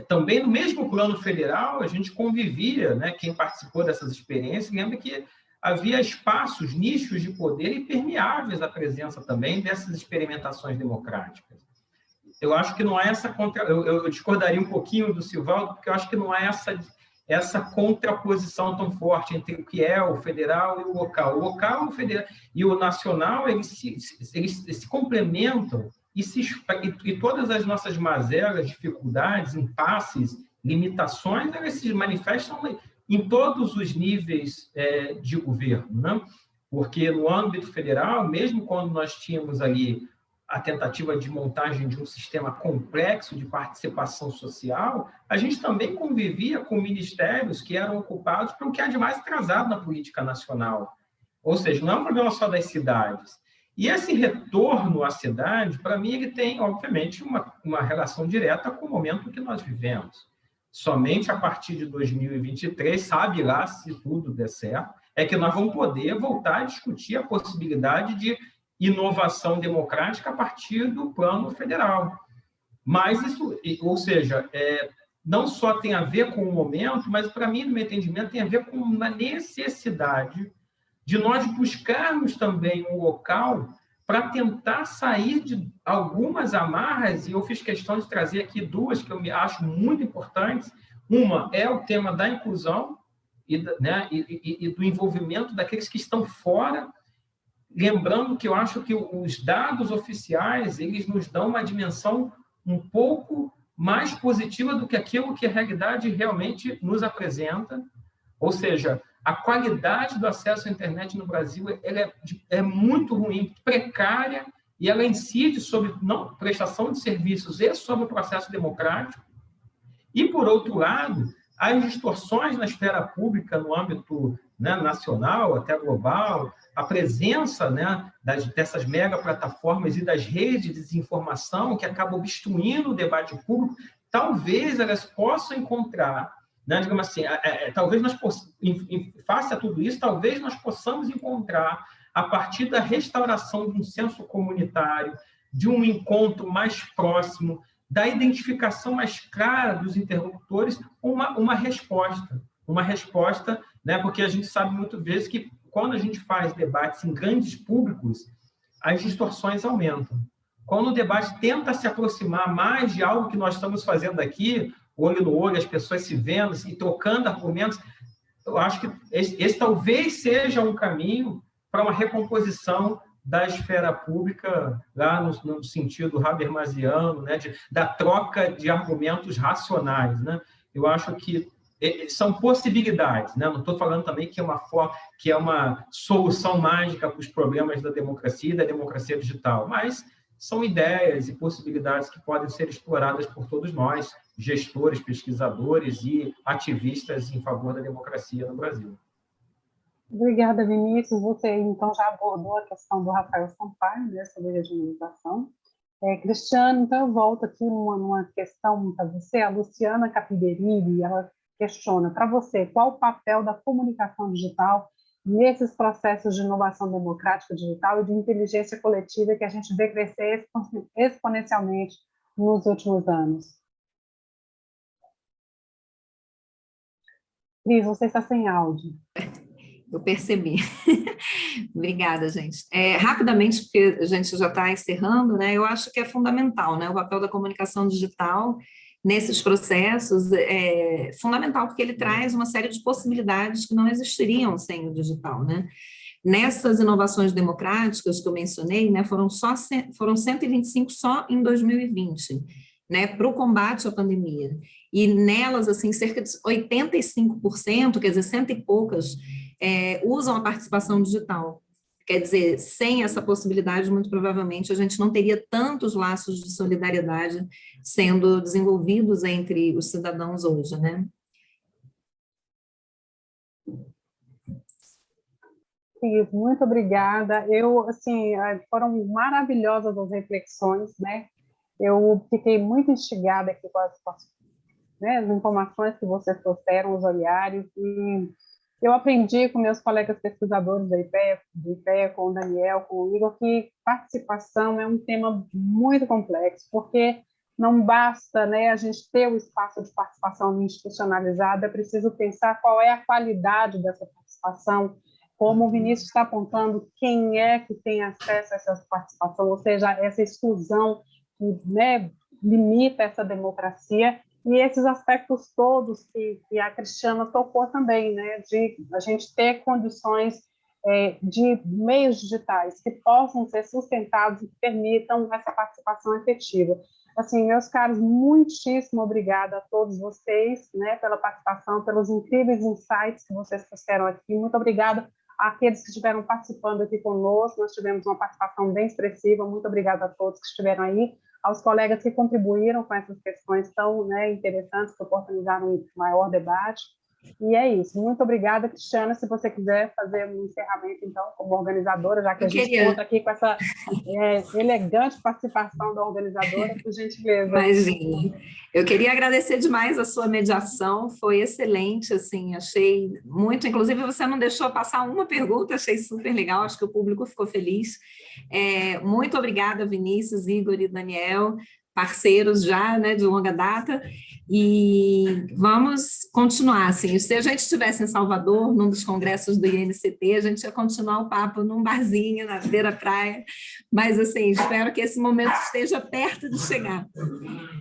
também no mesmo plano federal a gente convivia, né, quem participou dessas experiências, lembra que havia espaços, nichos de poder impermeáveis à presença também dessas experimentações democráticas. Eu acho que não há essa eu discordaria um pouquinho do Silvaldo, porque eu acho que não há essa contraposição tão forte entre o que é o federal e o local. O local, o federal e o nacional, eles se complementam e todas as nossas mazelas, dificuldades, impasses, limitações, elas se manifestam em todos os níveis de governo, né? Porque no âmbito federal, mesmo quando nós tínhamos ali a tentativa de montagem de um sistema complexo de participação social, a gente também convivia com ministérios que eram ocupados pelo que há de mais atrasado na política nacional. Ou seja, não é um problema só das cidades. E esse retorno à cidade, para mim, ele tem, obviamente, uma relação direta com o momento que nós vivemos. Somente a partir de 2023, sabe lá se tudo der certo, é que nós vamos poder voltar a discutir a possibilidade de inovação democrática a partir do plano federal. Mas isso, ou seja, não só tem a ver com o momento, mas, para mim, no meu entendimento, tem a ver com uma necessidade de nós buscarmos também um local para tentar sair de algumas amarras, e eu fiz questão de trazer aqui duas que eu me acho muito importantes. Uma é o tema da inclusão e do envolvimento daqueles que estão fora, lembrando que eu acho que os dados oficiais eles nos dão uma dimensão um pouco mais positiva do que aquilo que a realidade realmente nos apresenta, ou seja, a qualidade do acesso à internet no Brasil ela é muito ruim, precária, e ela incide sobre não prestação de serviços e sobre o processo democrático. E, por outro lado, as distorções na esfera pública, no âmbito, né, nacional, até global, a presença, né, dessas megaplataformas e das redes de desinformação que acabam obstruindo o debate público, talvez elas possam encontrar, né, digamos assim, talvez nós face a tudo isso, talvez nós possamos encontrar, a partir da restauração de um senso comunitário, de um encontro mais próximo, da identificação mais clara dos interlocutores, uma resposta, né, porque a gente sabe muitas vezes que quando a gente faz debates em grandes públicos, as distorções aumentam. Quando o debate tenta se aproximar mais de algo que nós estamos fazendo aqui, olho no olho, as pessoas se vendo e trocando argumentos, eu acho que esse talvez seja um caminho para uma recomposição da esfera pública, lá no sentido habermasiano, né, da troca de argumentos racionais, né? Eu acho que são possibilidades, né? Não estou falando também que é uma solução mágica para os problemas da democracia e da democracia digital, mas são ideias e possibilidades que podem ser exploradas por todos nós, gestores, pesquisadores e ativistas em favor da democracia no Brasil. Obrigada, Vinícius. Você, então, já abordou a questão do Rafael Sampaio, né, sobre regionalização. Cristiano, então, eu volto aqui numa questão para você. A Luciana Capiderini, ela questiona, para você, qual o papel da comunicação digital nesses processos de inovação democrática digital e de inteligência coletiva que a gente vê crescer exponencialmente nos últimos anos? Cris, você está sem áudio. Eu percebi. Obrigada, gente. Rapidamente, porque a gente já está encerrando, né? Eu acho que é fundamental, né? O papel da comunicação digital nesses processos é fundamental, porque ele traz uma série de possibilidades que não existiriam sem o digital, né? Nessas inovações democráticas que eu mencionei, né, foram 125 só em 2020, né, para o combate à pandemia. E nelas, assim, cerca de 85%, quer dizer, cento e poucas, usam a participação digital. Quer dizer, sem essa possibilidade, muito provavelmente, a gente não teria tantos laços de solidariedade sendo desenvolvidos entre os cidadãos hoje, né? Sim, muito obrigada. Assim, foram maravilhosas as reflexões, né? Eu fiquei muito instigada aqui com né, as informações que vocês trouxeram, os olhares, e eu aprendi com meus colegas pesquisadores do IPEA, com o Daniel, com o Igor, que participação é um tema muito complexo, porque não basta, né, a gente ter o espaço de participação institucionalizada, é preciso pensar qual é a qualidade dessa participação, como o Vinícius está apontando, quem é que tem acesso a essa participação, ou seja, essa exclusão que, né, limita essa democracia, e esses aspectos todos que a Cristiana tocou também, né, de a gente ter condições de meios digitais que possam ser sustentados e que permitam essa participação efetiva. Assim, meus caros, muitíssimo obrigada a todos vocês, né, pela participação, pelos incríveis insights que vocês trouxeram aqui. Muito obrigada àqueles que estiveram participando aqui conosco. Nós tivemos uma participação bem expressiva. Muito obrigada a todos que estiveram aí, aos colegas que contribuíram com essas questões tão, né, interessantes, que oportunizaram um maior debate. E é isso. Muito obrigada, Cristiana. Se você quiser fazer um encerramento, então, como organizadora, já que a gente conta aqui com essa elegante participação da organizadora, por gentileza. Imagina. Eu queria agradecer demais a sua mediação, foi excelente, assim, achei muito, inclusive você não deixou passar uma pergunta, achei super legal, acho que o público ficou feliz. Muito obrigada, Vinícius, Igor e Daniel, parceiros já, né, de longa data, e vamos continuar, assim, se a gente estivesse em Salvador, num dos congressos do INCT, a gente ia continuar o papo num barzinho, na beira-praia, mas, assim, espero que esse momento esteja perto de chegar.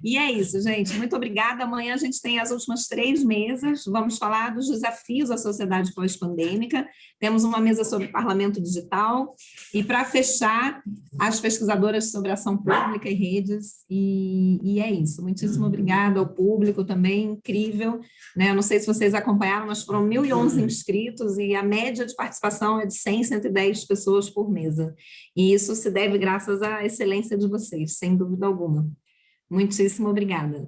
E é isso, gente, muito obrigada, amanhã a gente tem as últimas 3 mesas, vamos falar dos desafios da sociedade pós-pandêmica, temos uma mesa sobre parlamento digital, e para fechar, as pesquisadoras sobre ação pública e redes, e é isso, muitíssimo obrigada ao público também, incrível, né? Eu não sei se vocês acompanharam, mas foram 1.011 inscritos e a média de participação é de 100, 110 pessoas por mesa, e isso se deve graças à excelência de vocês, sem dúvida alguma. Muitíssimo obrigada.